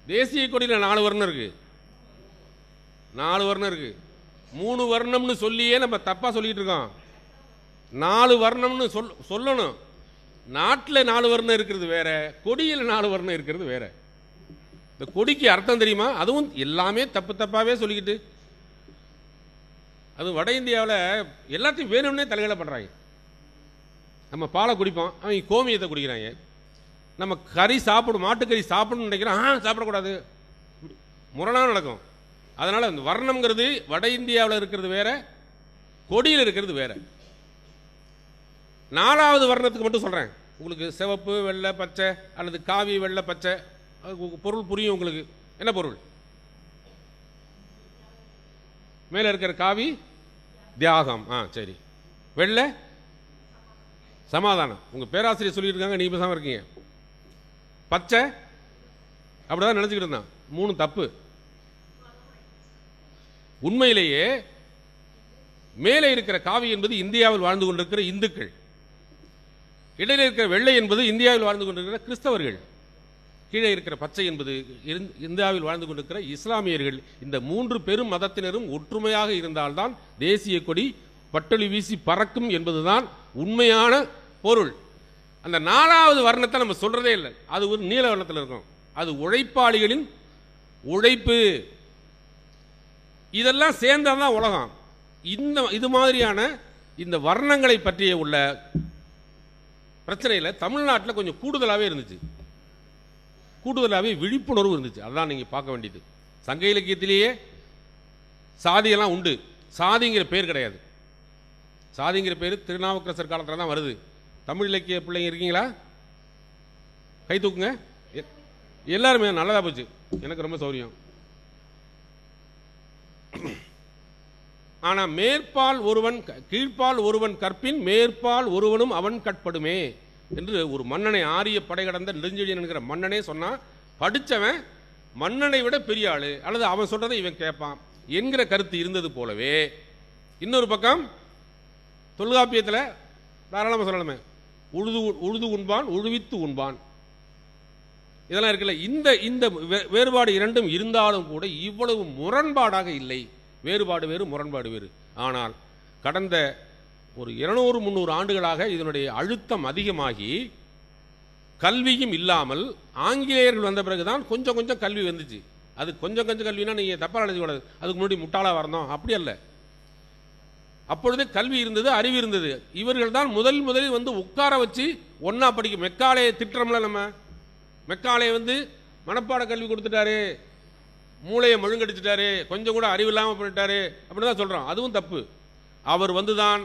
தேசிய கொடியில் 4 வர்ணம் இருக்கு, 4 வர்ணம் இருக்கு. 3 வர்ணம்னு சொல்லியே நம்ம தப்பா சொல்லிட்டு இருக்கோம். 4 வர்ணம்னு சொல்லணும். நாட்டில் 4 வர்ணம் இருக்கிறது வேற, கொடியில் 4 வர்ணம் இருக்கிறது வேற. இந்த கொடிக்கு அர்த்தம் தெரியுமா? அதுவும் எல்லாமே தப்பு தப்பாவே சொல்லிக்கிட்டு, அது வட இந்தியாவில் எல்லாத்தையும் வேணும்னே தலைகளை பண்றாங்க. நம்ம பாலை குடிப்போம், அவங்க கோமியத்தை குடிக்கிறாங்க. நம்ம கறி சாப்பிடும், மாட்டுக்கறி சாப்பிடணும்னு நினைக்கிறோம், சாப்பிடக்கூடாது, முரணா நடக்கும். அதனால இந்த வர்ணம்ங்கிறது வட இந்தியாவில் இருக்கிறது வேற, கொடியில் இருக்கிறது வேற. 4வது வர்ணத்துக்கு மட்டும் சொல்றேன் உங்களுக்கு, சிவப்பு வெள்ளை பச்சை அல்லது காவி வெள்ளை பச்சை, பொருள் புரியும் உங்களுக்கு. என்ன பொருள்? மேல இருக்கிற காவி தியாகம், சரி. வெள்ளை சமாதானம். உங்க பேராசிரியர் சொல்லிட்டு இருக்காங்க, நீங்க பேசாம இருக்கீங்க. பச்சை அப்படிதான் நினைச்சுக்கிட்டு இருந்தான். 3 தப்பு. உண்மையிலேயே மேலே இருக்கிற காவி என்பது இந்தியாவில் வாழ்ந்து கொண்டிருக்கிற இந்துக்கள், இடையில இருக்கிற வெள்ளை என்பது இந்தியாவில் வாழ்ந்து கொண்டிருக்கிற கிறிஸ்தவர்கள், கீழே இருக்கிற பச்சை என்பது இந்தியாவில் வாழ்ந்து கொண்டிருக்கிற இஸ்லாமியர்கள். இந்த 3 பெரும் மதத்தினரும் ஒற்றுமையாக இருந்தால்தான் தேசிய கொடி பட்டொலி வீசி பறக்கும் என்பதுதான் உண்மையான பொருள். அந்த 4வது வர்ணத்தை நம்ம சொல்றதே இல்லை. அது ஒரு நீல வர்ணத்தில் இருக்கும். அது உழைப்பாளிகளின் உழைப்பு. இதெல்லாம் சேர்ந்தாதான் உலகம். இது மாதிரியான இந்த வர்ணங்களை பற்றிய உள்ள பிரச்சனையில் தமிழ்நாட்டில் கொஞ்சம் கூடுதலாகவே இருந்துச்சு, கூடுதலாகவே விழிப்புணர்வு இருந்துச்சு. அதுதான் நீங்க பார்க்க வேண்டியது. சங்க இலக்கியத்திலேயே சாதியெல்லாம் உண்டு, சாதிங்கிற பேர் கிடையாது. சாதிங்கிற பேர் திருநாவுக்கரசர் காலத்தில் தான் வருது. தமிழ் இலக்கிய பிள்ளைங்க இருக்கீங்களா? கை தூக்குங்க. எல்லாருமே நல்லதா போச்சு, எனக்கு ரொம்ப சௌரியம். ஆனா மேற்பால் ஒருவன் கீழ்ப்பால் ஒருவன் கற்பின் மேற்பால் ஒருவனும் அவன் கட்படுமே என்று ஒரு மன்னனை, ஆரிய படை கடந்த நெடுஞ்செழியன் என்கிற மன்னனே சொன்னா, படிச்சவன் மன்னனை விட பெரிய ஆளு, அல்லது அவன் சொல்றதை இவன் கேட்பான் என்கிற கருத்து இருந்தது போலவே, இன்னொரு பக்கம் தொல்காப்பியத்தில் தாராளமாக சொல்லணுமே, உழுது உண்பான் உழுவித்து உண்பான், இதெல்லாம் இருக்குல்ல. இந்த வேறுபாடு இரண்டும் இருந்தாலும் கூட இவ்வளவு முரண்பாடாக இல்லை. வேறுபாடு வேறு, முரண்பாடு வேறு. ஆனால் கடந்த ஒரு 200-300 ஆண்டுகளாக இதனுடைய அழுத்தம் அதிகமாகி கல்வியும் இல்லாமல் ஆங்கிலேயர்கள் வந்த பிறகுதான் கொஞ்சம் கொஞ்சம் கல்வி வந்துச்சு. அது கொஞ்சம் கொஞ்சம் கல்வினா நீங்க தப்பா நினைக்கக்கூடாது, அதுக்கு முன்னாடி முட்டாளா வரணும் அப்படி அல்ல. அப்பொழுதே கல்வி இருந்தது, அறிவு இருந்தது. இவர்கள் தான் முதலில் வந்து உட்கார வச்சு ஒன்னா படிக்க. மெக்காலையை திட்டம்ல, நம்ம மெக்காலையை வந்து மனப்பாட கல்வி கொடுத்துட்டாரு, மூளையை மழுங்கடிச்சிட்டாரு, கொஞ்சம் கூட அறிவு இல்லாமல் பண்ணிட்டாரு அப்படிதான் சொல்றோம். அதுவும் தப்பு. அவர் வந்துதான்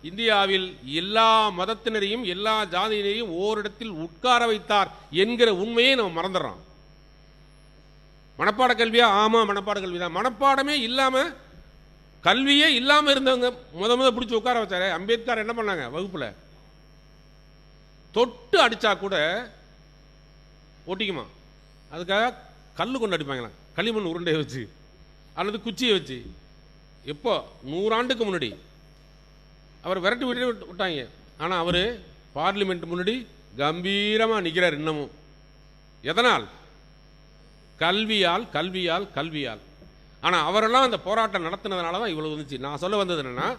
இந்தியாவில் எல்லா மதத்தினரையும் எல்லா ஜாதியினரையும் ஓரிடத்தில் உட்கார வைத்தார் என்கிற உண்மையை நம்ம மறந்துடுறோம். மனப்பாட கல்வியா? ஆமா, மனப்பாட கல்வி தான். மனப்பாடமே இல்லாம, கல்வியே இல்லாம இருந்தவங்க முத பிடிச்சி உட்கார வச்சாரு. அம்பேத்கர் என்ன பண்ணாங்க? வகுப்புல தொட்டு அடிச்சா கூட ஒட்டிக்குமா, அதுக்காக கல்லு கொண்டு அடிப்பாங்களாம், களிமண் உருண்டையை வச்சு அல்லது குச்சியை வச்சு. எப்போ? 100 ஆண்டுக்கு முன்னாடி அவர் விரட்டி விட்டாங்க. ஆனால் அவர் பார்லிமெண்ட் முன்னாடி கம்பீரமாக நிற்கிறார் இன்னமும். எதனால்? கல்வியால் கல்வியால் கல்வியால். ஆனால் அவரெல்லாம் அந்த போராட்டம் நடத்தினதுனால தான் இவ்வளவு வந்துச்சு. நான் சொல்ல வந்தது என்னன்னா,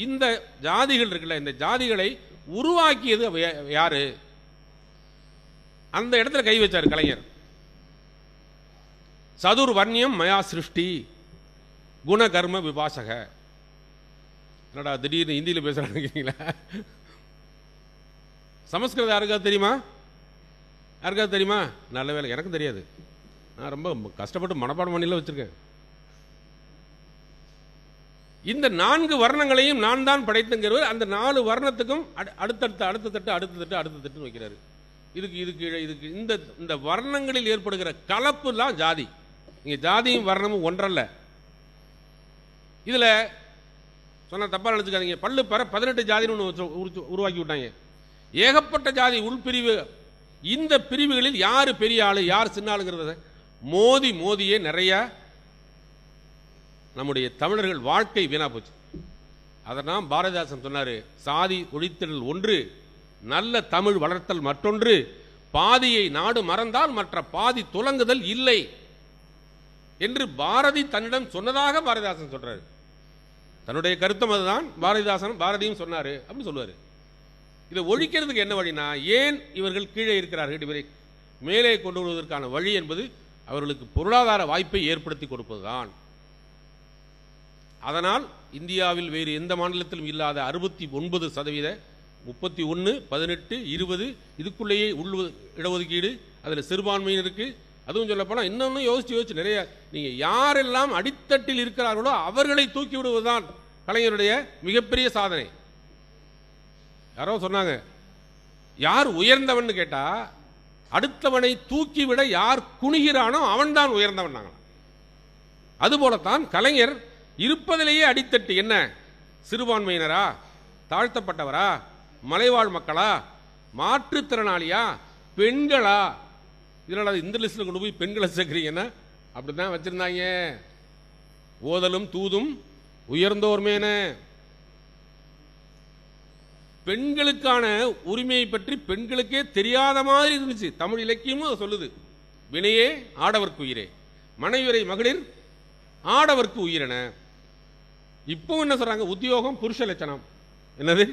இந்த ஜாதிகள் இருக்குல்ல, இந்த ஜாதிகளை உருவாக்கியது யாரு? அந்த இடத்துல கை வச்சார் கலைஞர். சதுர் வர்ணியம் மயா சிருஷ்டி குண கர்ம விபாசக. என்னடா திடீர்னு ஹிந்தியில பேசுறாங்களா? சமஸ்கிருதம் யாருக்காவது தெரியுமா? யாருக்காவது தெரியுமா? நல்ல வேலை, எனக்கும் தெரியாது. நான் ரொம்ப கஷ்டப்பட்டு மனப்பாடம் பண்ணில வச்சிருக்கேன். இந்த 4 வர்ணங்களையும் நான் தான் படைத்துங்கிறவர் அந்த 4 வர்ணத்துக்கும் அடுத்த தட்டு வைக்கிறாரு. இதுக்கு இந்த வர்ணங்களில் ஏற்படுகிற கலப்பு தான் ஜாதி. இங்க ஜாதியும் வர்ணமும் ஒன்றல்ல. இதுல சொன்ன தப்பா நினைச்சுக்காதீங்க. பல்லு பெற 18 ஜாதின்னு உருவாக்கி விட்டாங்க. ஏகப்பட்ட ஜாதி உள்பிரிவு. இந்த பிரிவுகளில் யாரு பெரிய ஆளு யார் சின்ன ஆளுங்கிறத மோதியே நிறைய நம்முடைய தமிழர்கள் வாழ்க்கை வீணா போச்சு. அதனால் பாரதிதாசன் சொன்னாரு, சாதி ஒழித்தல் ஒன்று, நல்ல தமிழ் வளர்த்தல் மற்றொன்று, பாதியை நாடு மறந்தால் மற்ற பாதி துலங்குதல் இல்லை என்று பாரதி தன்னிடம் சொன்னதாக பாரதிதாசன் சொல்றாரு. தன்னுடைய கருத்தம் அதுதான். பாரதியும் சொன்னாரு அப்படின்னு சொல்லுவாரு. இதை ஒழிக்கிறதுக்கு என்ன வழினா, ஏன் இவர்கள் கீழே இருக்கிறார்கள், இவரை மேலே கொண்டு வருவதற்கான வழி என்பது அவர்களுக்கு பொருளாதார வாய்ப்பை ஏற்படுத்தி கொடுப்பதுதான். அதனால் இந்தியாவில் வேறு எந்த மாநிலத்திலும் இல்லாத 69%, 31, 18, 20 இதுக்குள்ளேயே இடஒதுக்கீடு, அதில் சிறுபான்மையினருக்கு. அதுவும் சொல்லப்போனால் இன்னொன்று யோசிச்சு நிறைய, நீங்க யாரெல்லாம் அடித்தட்டில் இருக்கிறார்களோ அவர்களை தூக்கி விடுவதுதான் கலைஞருடைய மிகப்பெரிய சாதனை. யாரோ சொன்னாங்க, யார் உயர்ந்தவன் கேட்டா அடுத்தவனை தூக்கிவிட யார் குனிகிறானோ அவன்தான் உயர்ந்தவன். அதுபோலத்தான் கலைஞர் இருப்பதிலேயே அடித்தட்டு. என்ன? சிறுபான்மையினரா, தாழ்த்தப்பட்டவரா, மலைவாழ் மக்களா, மாற்றுத்திறனாளியா பெண்களா? இதனால் இந்த லிஸ்ட்டில் கொண்டு போய் பெண்களை சேர்க்குறீங்கன்னா அப்படி தான் வச்சுருந்தாங்க. ஓதலும் தூதும் உயர்ந்தோர்மேன. பெண்களுக்கான உரிமையை பற்றி பெண்களுக்கே தெரியாத மாதிரி இருந்துச்சு. தமிழ் இலக்கியமும் அதை சொல்லுது. வினையே ஆடவர்க்கு உயிரே, மனைவியரை மகளிர் ஆடவர்க்கு உயிரென. இப்போ என்ன சொல்றாங்க? உத்தியோகம் புருஷ லட்சணம். என்னது?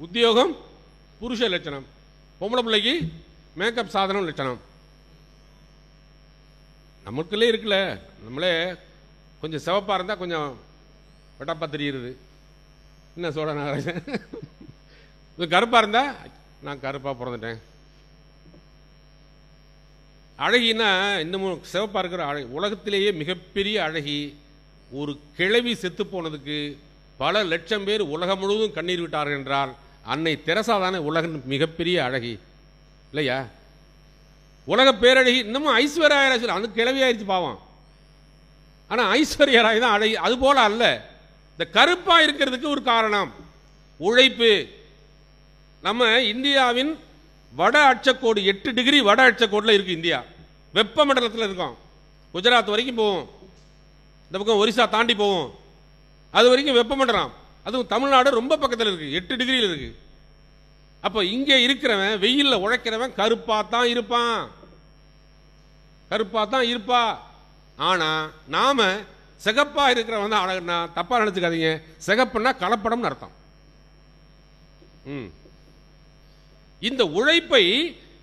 உத்தியோகம் புருஷ லட்சணம். பொம்பளை பிள்ளைக்கு மேக்கப் சாதனம் லட்சணம். நமக்குள்ளே இருக்குல்ல, நம்மளே கொஞ்சம் சிவப்பாக இருந்தால் கொஞ்சம் வெட்டப்பா தெரியுது. என்ன சோழ நாகராஜன் கருப்பாக இருந்தால் நான் கருப்பாக பிறந்துட்டேன். அழகின்னா இன்னமும் சிவப்பாக இருக்கிற அழகி. உலகத்திலேயே மிகப்பெரிய அழகி ஒரு கிழவி செத்து போனதுக்கு பல லட்சம் பேர் உலகம் முழுவதும் கண்ணீர் விட்டார்கள் என்றால் அன்னை தெரசா தானே உலகின் மிகப்பெரிய அழகி இல்லையா? உலக பேரழகி. இன்னமும் ஐஸ்வர்யா ராய் அந்த கிழவி ஆயிடுச்சு பாவம். ஆனால் ஐஸ்வர்யா ராய் தான் அழகி. அது போல அல்ல. இந்த கருப்பா இருக்கிறதுக்கு ஒரு காரணம் உழைப்பு. நம்ம இந்தியாவின் வட அட்சக்கோடு 8 டிகிரி வட அட்சக்கோடில் இருக்கு இந்தியா. வெப்ப மண்டலத்தில் இருக்கோம். குஜராத் வரைக்கும் போவோம், இந்த பக்கம் ஒரிசா தாண்டி போவோம், அது வரைக்கும் வெப்பமண்டலம். அதுவும் தமிழ்நாடு ரொம்ப பக்கத்தில் இருக்கு, 8 டிகிரியில் இருக்கு. அப்போ இங்கே இருக்கிறவன் வெயிலில் உழைக்கிறவன் கருப்பா தான் இருப்பான், கருப்பா தான் இருப்பா. ஆனா நாம சிகப்பா இருக்கிறவன் தான் அழகுனா தப்பா நினைச்சுக்காதீங்க. சிகப்புன்னா கலப்படம்னு அர்த்தம். இந்த உழைப்பை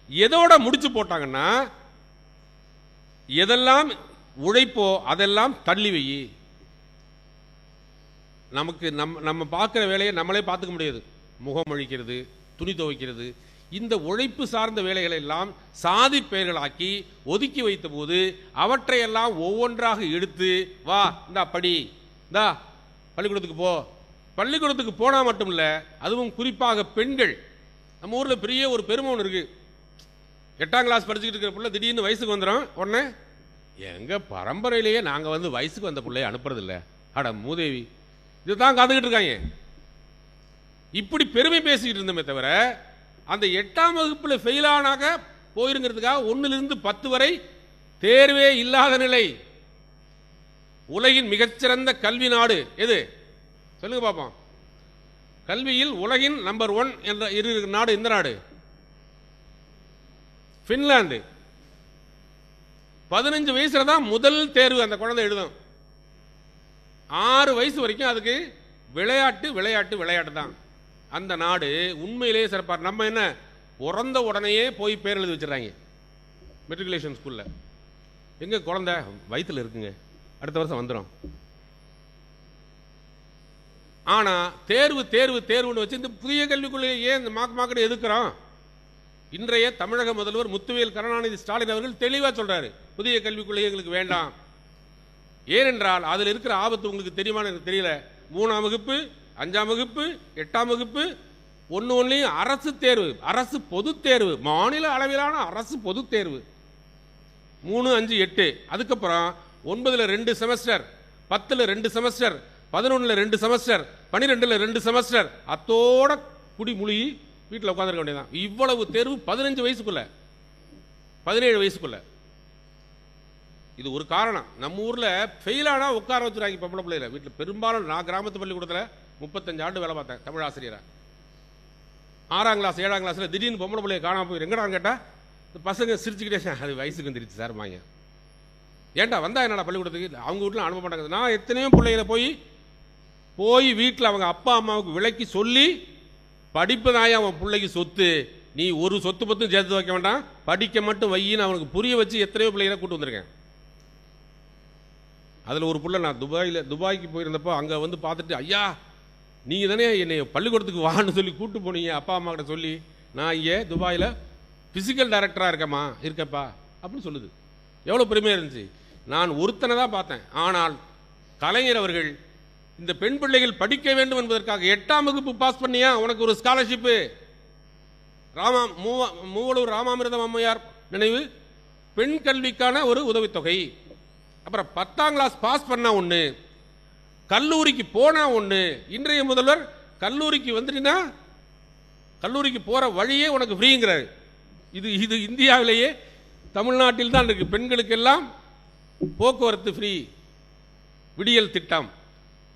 எதோட முடிச்சு போட்டாங்கன்னா, எதெல்லாம் உழைப்போ அதெல்லாம் தள்ளி வை. நமக்கு நம்ம பார்க்குற வேலையை நம்மளே பார்த்துக்க முடியாது. முகம் அழிக்கிறது, துணி துவைக்கிறது, இந்த உழைப்பு சார்ந்த வேலைகளை எல்லாம் சாதி பெயர்களாக்கி ஒதுக்கி வைத்த போது அவற்றையெல்லாம் ஒவ்வொன்றாக எடுத்து வா இந்தா படி, இந்தா பள்ளிக்கூடத்துக்கு போ. பள்ளிக்கூடத்துக்கு போனால் மட்டும் இல்லை, அதுவும் குறிப்பாக பெண்கள். நம்ம ஊரில் பெரிய ஒரு பெருமை ஒன்று இருக்கு. 8ஆம் கிளாஸ் படிச்சுக்கிட்டு இருக்கிற பிள்ளை திடீர்னு வயசுக்கு வந்துடும். உடனே எங்கள் பரம்பரையிலேயே நாங்கள் வயசுக்கு வந்த பிள்ளைய அனுப்புறதில்லை, அட மூதேவி, இதுதான் காத்துக்கிட்டு இருக்காங்க. இப்படி பெருமை பேசிக்கிட்டு இருந்தோமே தவிர அந்த 8ஆம் வகுப்பில் ஃபெயிலானாக போயிருங்கிறதுக்காக 1லிருந்து 10 வரை தேர்வே இல்லாத நிலை. உலகின் மிகச்சிறந்த கல்வி நாடு எது சொல்லுங்க பார்ப்போம். கல்வியில் உலகின் நம்பர் 1 என்ற நாடு எந்த நாடு? பின்லாந்து. 15 வயசுல தான் முதல் தேர்வு அந்த குழந்தை எழுதும். 6 வயசு வரைக்கும் அதுக்கு விளையாட்டு விளையாட்டு விளையாட்டு தான். அந்த நாடு உண்மையிலேயே சிறப்பாக. நம்ம என்ன பிறந்த உடனேயே போய் பேர் எழுதி வச்சிடறாங்க மெட்ரிகுலேஷன் ஸ்கூல்ல. எங்க குழந்தை வயிற்றுல இருக்குங்க, அடுத்த வருஷம் வந்துடும். ஆனா தேர்வு தேர்வு தேர்வுன்னு வச்சு இந்த புதிய கல்விக்குள்ளே ஏன் இந்த மார்க்கெட் எதுக்குறோம்? இன்றைய தமிழக முதல்வர் முத்துவேல் கருணாநிதி ஸ்டாலின் அவர்கள் தெளிவாக சொல்றாரு, புதிய கல்விக்குள்ளே எங்களுக்கு வேண்டாம். ஏனென்றால் அதில் இருக்கிற ஆபத்து உங்களுக்கு தெரியுமா? எனக்கு தெரியல. 3ஆம் வகுப்பு, 5ஆம் வகுப்பு, 8ஆம் வகுப்பு ஒன்லையும் அரசு தேர்வு, அரசு பொது தேர்வு, மாநில அளவிலான அரசு பொது தேர்வு 3, 5, 8. அதுக்கப்புறம் 9ல் 2 செமஸ்டர், 10ல் 2 செமஸ்டர், 11ல் 2 செமஸ்டர், 12ல் 2 செமஸ்டர். அத்தோட குடி முழுகி வீட்டில் உட்காந்துருக்க வேண்டியதான். இவ்வளவு தேர்வு 15 வயசுக்குள்ள, 17 வயசுக்குள்ள. இது ஒரு காரணம். நம்ம ஊர்ல ஃபெயிலானா உட்கார வச்சுருவாங்க பொம்பளை பிள்ளைல வீட்டில். பெரும்பாலும் நான் கிராமத்து பள்ளிக்கூடத்தில் 35 ஆண்டு வேலை பார்த்தேன் தமிழ் ஆசிரியரா. 6ஆம் கிளாஸ் 7ஆம் கிளாஸ்ல திடீர்னு பொம்பளை பிள்ளைய காணாம போய் எங்கடான்னு கேட்டா இந்த பசங்க சிரிச்சுக்கிட்டே அது வயசுக்கு வந்துருச்சு சார் மாங்க. ஏன்டா வந்தா என்னடா பள்ளிக்கூடத்துக்கு? அவங்க வீட்டில் அனுப்ப மாட்டாங்க. நான் எத்தனையோ பிள்ளைகளை போய் வீட்டில் அவங்க அப்பா அம்மாவுக்கு விளக்கி சொல்லி, படிப்பு தான் அவன் பிள்ளைக்கு சொத்து, நீ ஒரு சொத்து பத்தும் சேர்த்து வைக்க வேண்டாம், படிக்க மட்டும் வையின்னு அவனுக்கு புரிய வச்சு எத்தனையோ பிள்ளைகளை கூட்டு வந்திருக்கேன். அதில் ஒரு பிள்ளை நான் துபாய்க்கு போயிருந்தப்போ அங்கே வந்து பார்த்துட்டு, ஐயா நீங்கள் தானே என்னை பள்ளிக்கூடத்துக்கு வான்னு சொல்லி கூட்டு போனீங்க அப்பா அம்மா கிட்ட சொல்லி, நான் இங்கே துபாயில் ஃபிசிக்கல் டைரக்டராக இருக்கப்பா அப்படின்னு சொல்லுது. எவ்வளோ பெருமையாக இருந்துச்சு. நான் ஒருத்தனை தான் பார்த்தேன். ஆனால் கலைஞர் அவர்கள் இந்த பெண் பிள்ளைகள் படிக்க வேண்டும் என்பதற்காக 8ஆம் வகுப்பு பாஸ் பண்ணியா உனக்கு ஒரு ஸ்காலர்ஷிப்பு, மூவலூர் ராமாமிர்தம் அம்மையார் நினைவு பெண் கல்விக்கான ஒரு உதவித்தொகை. அப்புறம் 10ஆம் கிளாஸ் பாஸ் பண்ணா ஒன்று, கல்லூரிக்கு போனா ஒன்று. இன்றைய முதல்வர் கல்லூரிக்கு வந்துட்டீங்கன்னா கல்லூரிக்கு போகிற வழியே உனக்கு ஃப்ரீங்கிறாரு. இது இது இந்தியாவிலேயே தமிழ்நாட்டில் தான் இருக்கு. பெண்களுக்கெல்லாம் போக்குவரத்து ஃப்ரீ, விடியல் திட்டம்,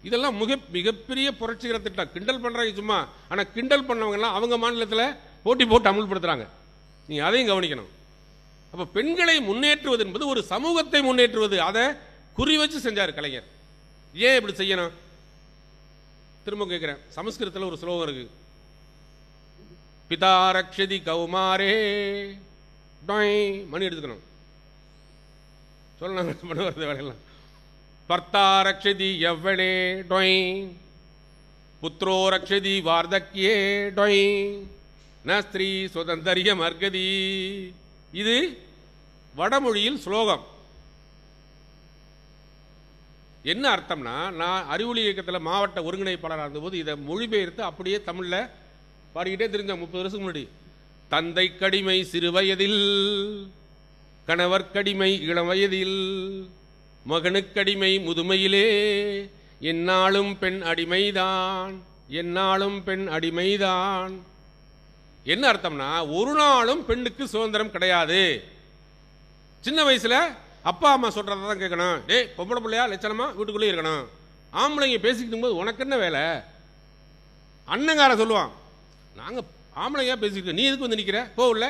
இதெல்லாம் மிகப்பெரிய புரட்சிகர திட்டம். கிண்டல் பண்ணுறாங்க சும்மா, ஆனால் கிண்டல் பண்ணவங்கலாம் அவங்க மாநிலத்தில் போட்டி போட்டு அமுல்படுத்துகிறாங்க. நீங்கள் அதையும் கவனிக்கணும். அப்போ பெண்களை முன்னேற்றுவது என்பது ஒரு சமூகத்தை முன்னேற்றுவது. அதை குறி வச்சு செஞ்சார் கலைஞர். ஏன் இப்படி செய்யணும்? திரும்ப கேட்குறேன். சமஸ்கிருதத்தில் ஒரு ஸ்லோகம் இருக்கு, பிதா ரக்ஷதி கௌமாரே டொய், மணி எடுத்துக்கணும் சொல்லணும் பண்ண வருது வேலையெல்லாம். பர்த்தா ரக்ஷதி எவ்வளே டொய், புத்ரோ ரக்ஷதி வார்தக்கியே டொய், ந ஸ்திரீ சுதந்தரியம் அர்கதி. இது வடமொழியில் ஸ்லோகம். என்ன அர்த்தம்னா, நான் அறிவொளி இயக்கத்தில் மாவட்ட ஒருங்கிணைப்பாளராக இருந்தபோது இதை மொழிபெயர்த்து அப்படியே தமிழில் பாடிக்கிட்டே தெரிஞ்சேன் 30 வருஷத்துக்கு முன்னாடி. தந்தை கடிமை சிறு வயதில், கணவர் கடிமை இளம் வயதில், மகனுக்கடிமை முதுமையிலே, என்னாலும் பெண் அடிமைதான், என்னாலும் பெண் அடிமைதான். என்ன அர்த்தம்னா, ஒரு நாளும் பெண்ணுக்கு சுதந்திரம் கிடையாது. சின்ன வயசுல அப்பா அம்மா சொல்றதை தான் கேட்கணும். டேய் பொம்பளை பிள்ளையா லட்சணமா வீட்டுக்குள்ளே இருக்கணும். ஆம்பளைங்க பேசிக்கிட்டு போது உனக்கு என்ன வேலை? அண்ணங்கார சொல்லுவான், நாங்க ஆம்பளையா பேசிக்கிட்டு நீ எதுக்கு வந்து நிற்கிற, போகல.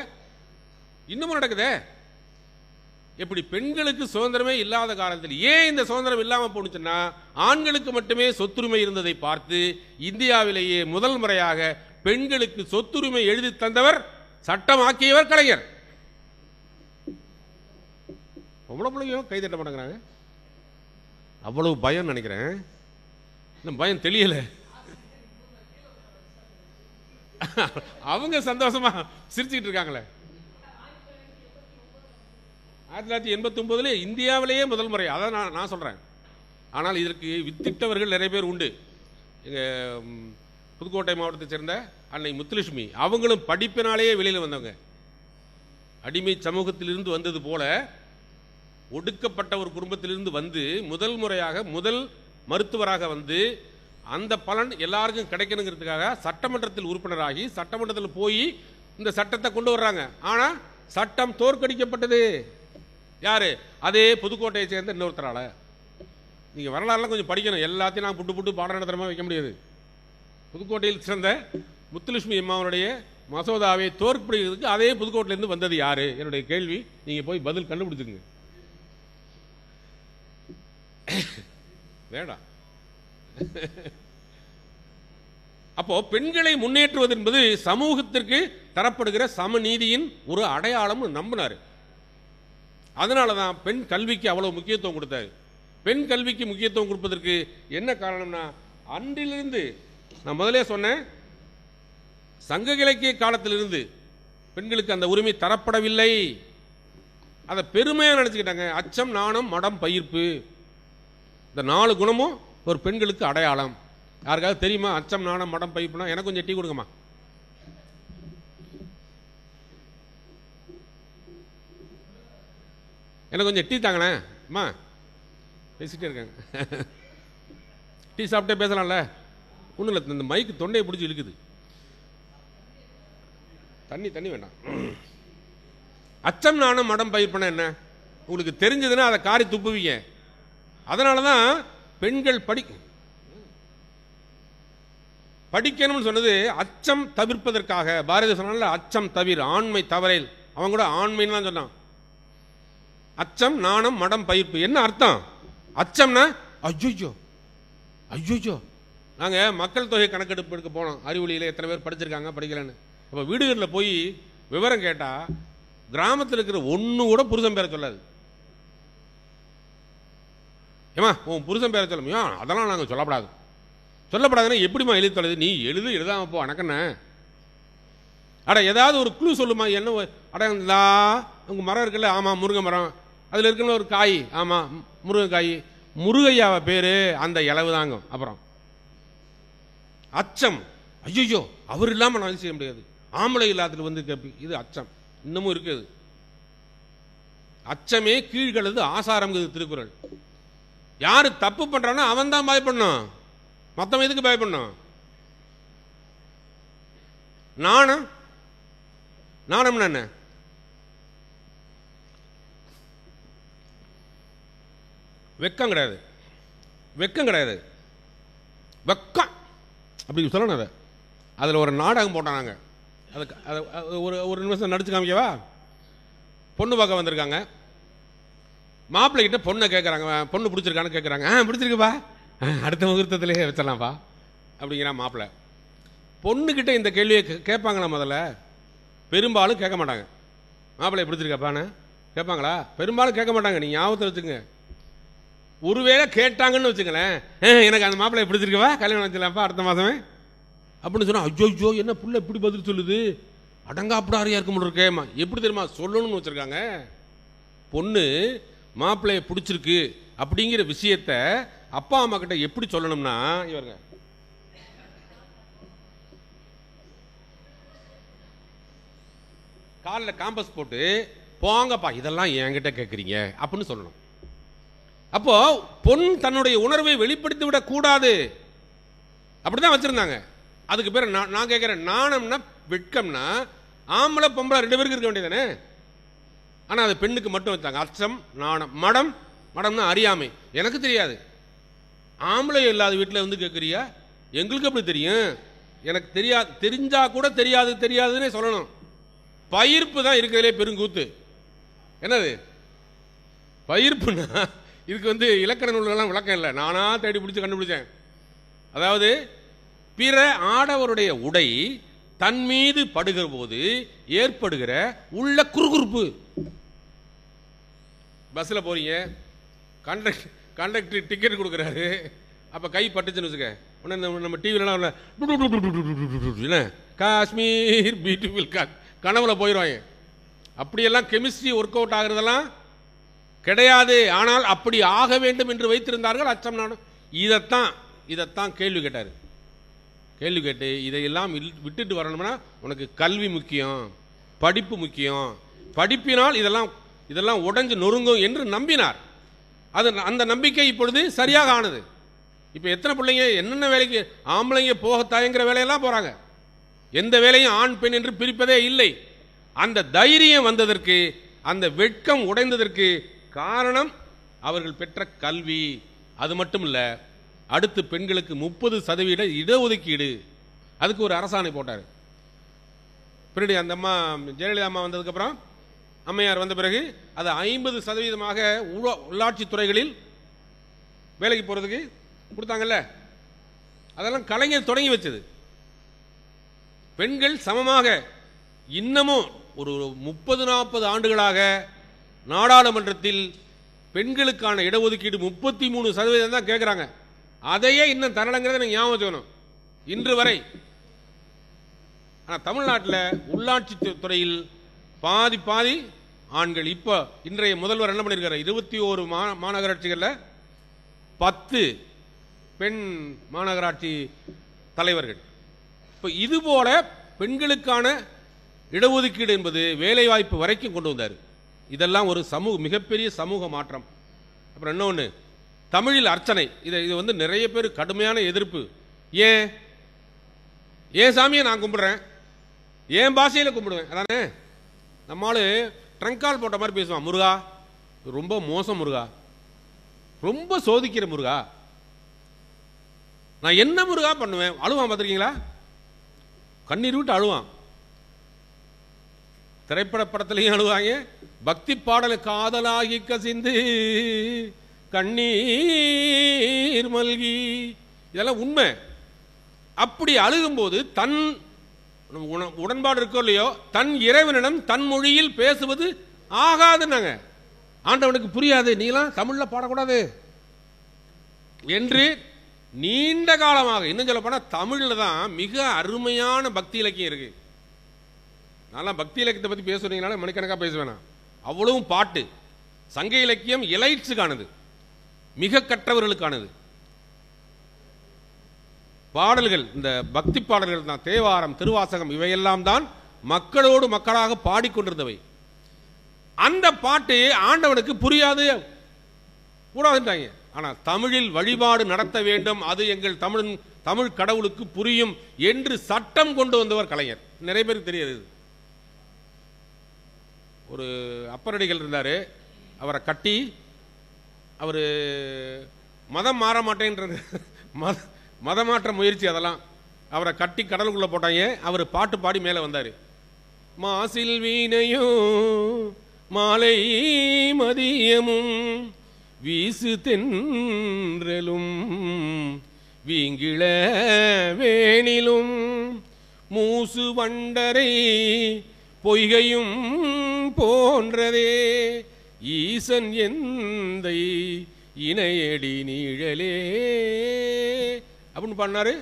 இன்னமும் நடக்குதே. எப்படி பெண்களுக்கு சுதந்திரமே இல்லாத காலத்தில் ஏன் இந்த சுதந்திரம் இல்லாமல் போனுச்சுன்னா, ஆண்களுக்கு மட்டுமே சொத்துரிமை இருந்ததை பார்த்து இந்தியாவிலேயே முதல் முறையாக பெண்களுக்கு சொத்துரிமை எழுதி தந்தவர், சட்டமாக்கியவர் கலைஞர். அவ்வளவு பிள்ளையும் கை தட்ட மாட்டேங்கிறாங்க. அவ்வளவு பயம் நினைக்கிறேன். இந்த பயம் தெரியல. அவங்க சந்தோஷமா சிரிச்சுக்கிட்டு இருக்காங்களே. 1989 இந்தியாவிலேயே முதல் முறை. அதான் நான் சொல்றேன். ஆனால் இதற்கு வித்திட்டவர்கள் நிறைய பேர் உண்டு. எங்க புதுக்கோட்டை மாவட்டத்தை சேர்ந்த அன்னை முத்துலட்சுமி, அவங்களும் படிப்பினாலேயே வெளியில் வந்தவங்க. அடிமை சமூகத்திலிருந்து வந்தது போல ஒடுக்கப்பட்ட ஒரு குடும்பத்திலிருந்து வந்து முதல் முறையாக முதல் மருத்துவராக வந்து அந்த பலன் எல்லாருக்கும் கிடைக்கணுங்கிறதுக்காக சட்டமன்றத்தில் உறுப்பினராகி சட்டமன்றத்தில் போய் இந்த சட்டத்தை கொண்டு வர்றாங்க. ஆனா சட்டம் தோற்கடிக்கப்பட்டது. யாரு? அதே புதுக்கோட்டையை சேர்ந்த இன்னொருத்தரால. நீங்க வரலாறுலாம் கொஞ்சம் படிக்கணும். எல்லாத்தையும் நான் புட்டு புட்டு பாடம் நடத்துற மாதிரி வைக்க முடியாது. புதுக்கோட்டையில் சேர்ந்த முத்துலட்சுமி அம்மாவுடைய மசோதாவை தோற்கடிக்கிறதுக்கு அதே புதுக்கோட்டையிலிருந்து வந்தது யாரு? என்னுடைய கேள்வி. நீங்க போய் பதில் கண்டுபிடிச்சுங்க. வேண்டாம். அப்போ பெண்களை முன்னேற்றுவது என்பது சமூகத்திற்கு தரப்படுகிற சமநீதியின் ஒரு அடையாளம் நம்பினார். அதனாலதான் பெண் கல்விக்கு அவ்வளவு முக்கியத்துவம் கொடுத்தாரு. பெண் கல்விக்கு முக்கியத்துவம் கொடுப்பதற்கு என்ன காரணம்னா, அன்றிலிருந்து நான் முதலே சொன்னேன், சங்க இலக்கிய காலத்திலிருந்து பெண்களுக்கு அந்த உரிமை தரப்படவில்லை. அதை பெருமையாக நினைச்சுக்கிட்டாங்க. அச்சம், நாணம், மடம், பயிர்ப்பு, இந்த 4 குணமும் ஒரு பெண்களுக்கு அடையாளம். யாருக்காவது தெரியுமா அச்சம், நாணம், மடம், பயிர்ப்புனா? எனக்கு கொஞ்சம் டீ கொடுங்கம்மா. எனக்கு கொஞ்சம் டீ தாங்கண்ணே. அம்மா பேசிட்டே இருக்காங்க. டீ சாப்பிட்டே பேசலாம்ல. ஒன்றும் இல்லை, இந்த மைக்கு தொண்டையை பிடிச்சி இழுக்குது. தண்ணி வேண்டாம். அச்சம், நாணம், மடம், பயிர்ப்புனா என்ன? உங்களுக்கு தெரிஞ்சதுன்னா அதை காரி துப்புவீங்க. அதனால தான் பெண்கள் படிக்கணும்னு சொன்னது அச்சம் தவிர்ப்பதற்காக. பாரதி சொன்னால அச்சம் தவிர ஆண்மை தவறேல். அவன் கூட ஆண்மைன்னு தான் சொன்னான். அச்சம், நாணம், மடம், பயிர்ப்பு என்ன அர்த்தம்? அச்சம்னா ஐயோ ஐயோ. நாங்கள் மக்கள் தொகை கணக்கெடுப்பு எடுக்க போனோம். அறிவொளியில் எத்தனை பேர் படிச்சிருக்காங்க படிக்கலன்னு. அப்போ வீடுகளில் போய் விவரம் கேட்டால் கிராமத்தில் இருக்கிற ஒன்று கூட புருஷன் பேரை சொல்லாது. ஏமா உன் புருஷன் பேரை சொல்லுமையா? அதெல்லாம் நாங்கள் சொல்லப்படாதுன்னா எப்படிமா எழுதி தொலைது? நீ எழுதாம போ அணக்கண்ண. அட ஏதாவது ஒரு குழு சொல்லுமா? என்ன அட உங்க மரம் இருக்குல்ல? ஆமா முருங்கை மரம். அதில் இருக்கிற ஒரு காய், ஆமா முருங்கைக்காய். முருகையாவை பேரு அந்த இளவு தாங்க. அப்புறம் அச்சம், ஐயோ அவர் இல்லாமல் நான் செய்ய முடியாது. ஆம்பளை இல்லாதது வந்து கேட்பி. இது அச்சம் இன்னமும் இருக்குது. அச்சமே கீழ்களது ஆசாரம் திருக்குறள். யாரு தப்பு பண்றானோ அவன் தான் பயப்படணும். மற்றவன் எதுக்கு பயப்படணும்? நாணம், நாணம்னா என்ன? வெக்கம் கிடையாது, வெக்கம் கிடையாது, வெக்கம் அப்படி சொல்லணும். அதை அதில் ஒரு நாடகம் போட்டாங்க. அதுக்கு அது ஒரு நிமிஷம் நடிச்சு காமிக்கவா? பொண்ணு பார்க்க வந்திருக்காங்க. மாப்பிள்ளைகிட்ட பொண்ணை கேட்குறாங்க, பொண்ணு பிடிச்சிருக்கான்னு கேட்குறாங்க. பிடிச்சிருக்குப்பா, அடுத்த முகூர்த்தத்திலே வச்சிடலாம்ப்பா அப்படிங்கிறான் மாப்பிள்ளை. பொண்ணுக்கிட்ட இந்த கேள்வியை கேட்பாங்களா? முதல்ல பெரும்பாலும் கேட்க மாட்டாங்க. மாப்பிள்ளையை பிடிச்சிருக்காப்பான்னு கேட்பாங்களா? பெரும்பாலும் கேட்க மாட்டாங்க. நீங்கள் ஞாபகத்தில் வச்சுங்க. ஒருவேளை கேட்டாங்கன்னு வச்சுங்களேன், எனக்கு அந்த மாப்பிள்ளையை பிடிச்சிருக்கவா, கல்யாணம் வச்சிடலாம்ப்பா அடுத்த மாதமே அப்படின்னு சொன்னால், ஐயோ என்ன புள்ள எப்படி பதில் சொல்லுது, அடங்காப்படாரியா இருக்க முடியுமா? எப்படி தெரியுமா சொல்லணும்னு வச்சுருக்காங்க. பொண்ணு மாப்பிள்ளையை பிடிச்சிருக்கு அப்படிங்கிற விஷயத்த அப்பா அம்மா கிட்ட எப்படி சொல்லணும்னா, இவருங்க காலில் காம்பஸ் போட்டு போங்கப்பா இதெல்லாம் என்கிட்ட கேட்குறீங்க அப்படின்னு சொல்லணும். அப்போ பொன் தன்னுடைய உணர்வை வெளிப்படுத்தி விடக் கூடாது, அப்படிதான் வச்சிருந்தாங்க. அதுக்கு பேர் நான் கேட்கிறேன், நாணம்னா வெட்கம்னா ஆம்பளை பொம்பளை 2 பேருக்கு இருக்க வேண்டியதானே. ஆனா அது பெண்ணுக்கு மட்டும் வச்சாங்க. அச்சம், நாணம், மடம். மடம்னா அறியாமை, எனக்கு தெரியாது. ஆம்பளை இல்லாத வீட்டில் வந்து கேட்குறியா? எங்களுக்கு எப்படி தெரியும்? எனக்கு தெரியாது, தெரிஞ்சா கூட தெரியாது தெரியாதுன்னே சொல்லணும். பயிர்ப்பு தான் இருக்கிறதுலே பெருங்கூத்து. என்னது பயிர்ப்புனா? இதுக்கு வந்து இலக்கண நூல்கள்லாம் விளக்கம் இல்லை, நானா தேடி பிடிச்சி கண்டுபிடிச்சேன். அதாவது பிற ஆடவருடைய உடை தன் மீது படுகிற போது ஏற்படுகிற உள்ள குறுகுறுப்பு. பஸ்ஸில் போறீங்க, கண்டக்டர் டிக்கெட் கொடுக்குறாரு, அப்போ கை பட்டுச்சுன்னு வச்சுக்க, உடனே நம்ம டிவிலலாம் காஷ்மீர் பியூட்டிஃபுல் கனவுல போயிடுவாங்க. அப்படியெல்லாம் கெமிஸ்ட்ரி ஒர்க் அவுட் ஆகுறதெல்லாம் கிடையாது. ஆனால் அப்படி ஆக வேண்டும் என்று வைத்திருந்தார்கள். அச்சம், நானும் இதைத்தான் கேள்வி கேட்டார். கேள்வி கேட்டு இதையெல்லாம் விட்டுட்டு வரணும்னா உனக்கு கல்வி முக்கியம், படிப்பு முக்கியம், படிப்பினால் இதெல்லாம் உடைஞ்சு நொறுங்கும் என்று நம்பினார். அந்த நம்பிக்கை இப்பொழுது சரியாக ஆனது. இப்போ எத்தனை பிள்ளைங்க என்னென்ன வேலைக்கு ஆம்பளைங்க போக தயங்குற வேலையெல்லாம் போறாங்க. எந்த வேலையும் ஆண் பெண் என்று பிரிப்பதே இல்லை. அந்த தைரியம் வந்ததற்கு, அந்த வெட்கம் உடைந்ததற்கு காரணம் அவர்கள் பெற்ற கல்வி. அது மட்டும் இல்ல, அடுத்து பெண்களுக்கு 30% இடஒதுக்கீடு, அதுக்கு ஒரு அரசாணை போட்டார். பின்னாடி அந்த அம்மா ஜெயலலிதா அம்மா வந்ததுக்கு அப்புறம், அம்மையார் வந்த பிறகு அது 50% உள்ளாட்சி துறைகளில் வேலைக்கு போறதுக்கு கொடுத்தாங்கல்ல. அதெல்லாம் கலைஞர் தொடங்கி வச்சது. பெண்கள் சமமாக இன்னமும் ஒரு 30-40 ஆண்டுகளாக நாடாளுமன்றத்தில் பெண்களுக்கான இடஒதுக்கீடு 33% தான் கேட்கிறாங்க. அதையே இன்னும் தரலங்கிறத நீங்க ஞாபகம் வச்சுக்கணும் இன்று வரை. ஆனால் தமிழ்நாட்டில் உள்ளாட்சி துறையில் பாதி ஆண்கள். இப்போ இன்றைய முதல்வர் என்ன பண்ணியிருக்காரு, 21 மாநகராட்சிகளில் 10 பெண் மாநகராட்சி தலைவர்கள். இப்போ இதுபோல பெண்களுக்கான இடஒதுக்கீடு என்பது வேலைவாய்ப்பு வரைக்கும் கொண்டு வந்தார். இதெல்லாம் ஒரு மிகப்பெரிய சமூக மாற்றம். அப்புறம் இன்னொன்று, தமிழில் அர்ச்சனை. இது வந்து நிறைய பேர் கடுமையான எதிர்ப்பு. ஏன் சாமியை நான் கும்பிடுறேன், ஏன் பாஷையில் கும்பிடுவேன். அதானே நம்மால் ட்ரங்கால் போட்ட மாதிரி பேசுவான். முருகா ரொம்ப மோசம், முருகா ரொம்ப சோதிக்கிற முருகா, நான் என்ன முருகா பண்ணுவேன். அழுவான், பார்த்துருக்கீங்களா? கண்ணீர் விட்டு அழுவான். திரைப்பட படத்திலையும் அழுவாங்க. பக்தி பாடலை காதலாகி கசிந்து கண்ணீர் மல்கி, இதெல்லாம் உண்மை. அப்படி அழுகும்போது தன் உடன்பாடு இருக்கோ இல்லையோ, தன் இறைவனிடம் தன் மொழியில் பேசுவது ஆகாதுன்னாங்க. ஆண்டவனுக்கு புரியாது, நீலாம் தமிழ்ல பாடக்கூடாது என்று நீண்ட காலமாக. இன்னும் சொல்ல போனா தமிழ்ல தான் மிக அருமையான பக்தி இலக்கியம் இருக்கு. நான் பக்தி இலக்கியத்தை பத்தி பேசுறீங்கனால மணிக்கணக்காக பேசுவேனா, அவ்வளவும் பாட்டு. சங்க இலக்கியம் எலைட்ஸுக்கானது, மிக கற்றவர்களுக்கானது. பாடல்கள், இந்த பக்தி பாடல்கள் தான், தேவாரம், திருவாசகம், இவையெல்லாம் தான் மக்களோடு மக்களாக பாடிக்கொண்டிருந்தவை. அந்த பாட்டு ஆண்டவனுக்கு புரியாது, கூடாதுன்றாங்க. ஆனால் தமிழில் வழிபாடு நடத்த வேண்டும், அது எங்கள் தமிழ் கடவுளுக்கு புரியும் என்று சட்டம் கொண்டு வந்தவர் கலைஞர். நிறைய பேருக்கு தெரியாது. ஒரு அப்பரடிகள் இருந்தார், அவரை கட்டி அவர் மதம் மாற மாட்டேன்றது மதமாற்ற முயற்சி, அதெல்லாம் அவரை கட்டி கடலுக்குள்ளே போட்டாங்க. அவர் பாட்டு பாடி மேலே வந்தார். மாசில் வீணையும் மாலை மதியமும் வீசு தென்றலும் வீங்கிள வேணிலும் மூசு வண்டரை பொய்கையும் போன்றதே ஈசன் எந்தை இணையடி நீழலே அப்படின்னு பாடினாரு.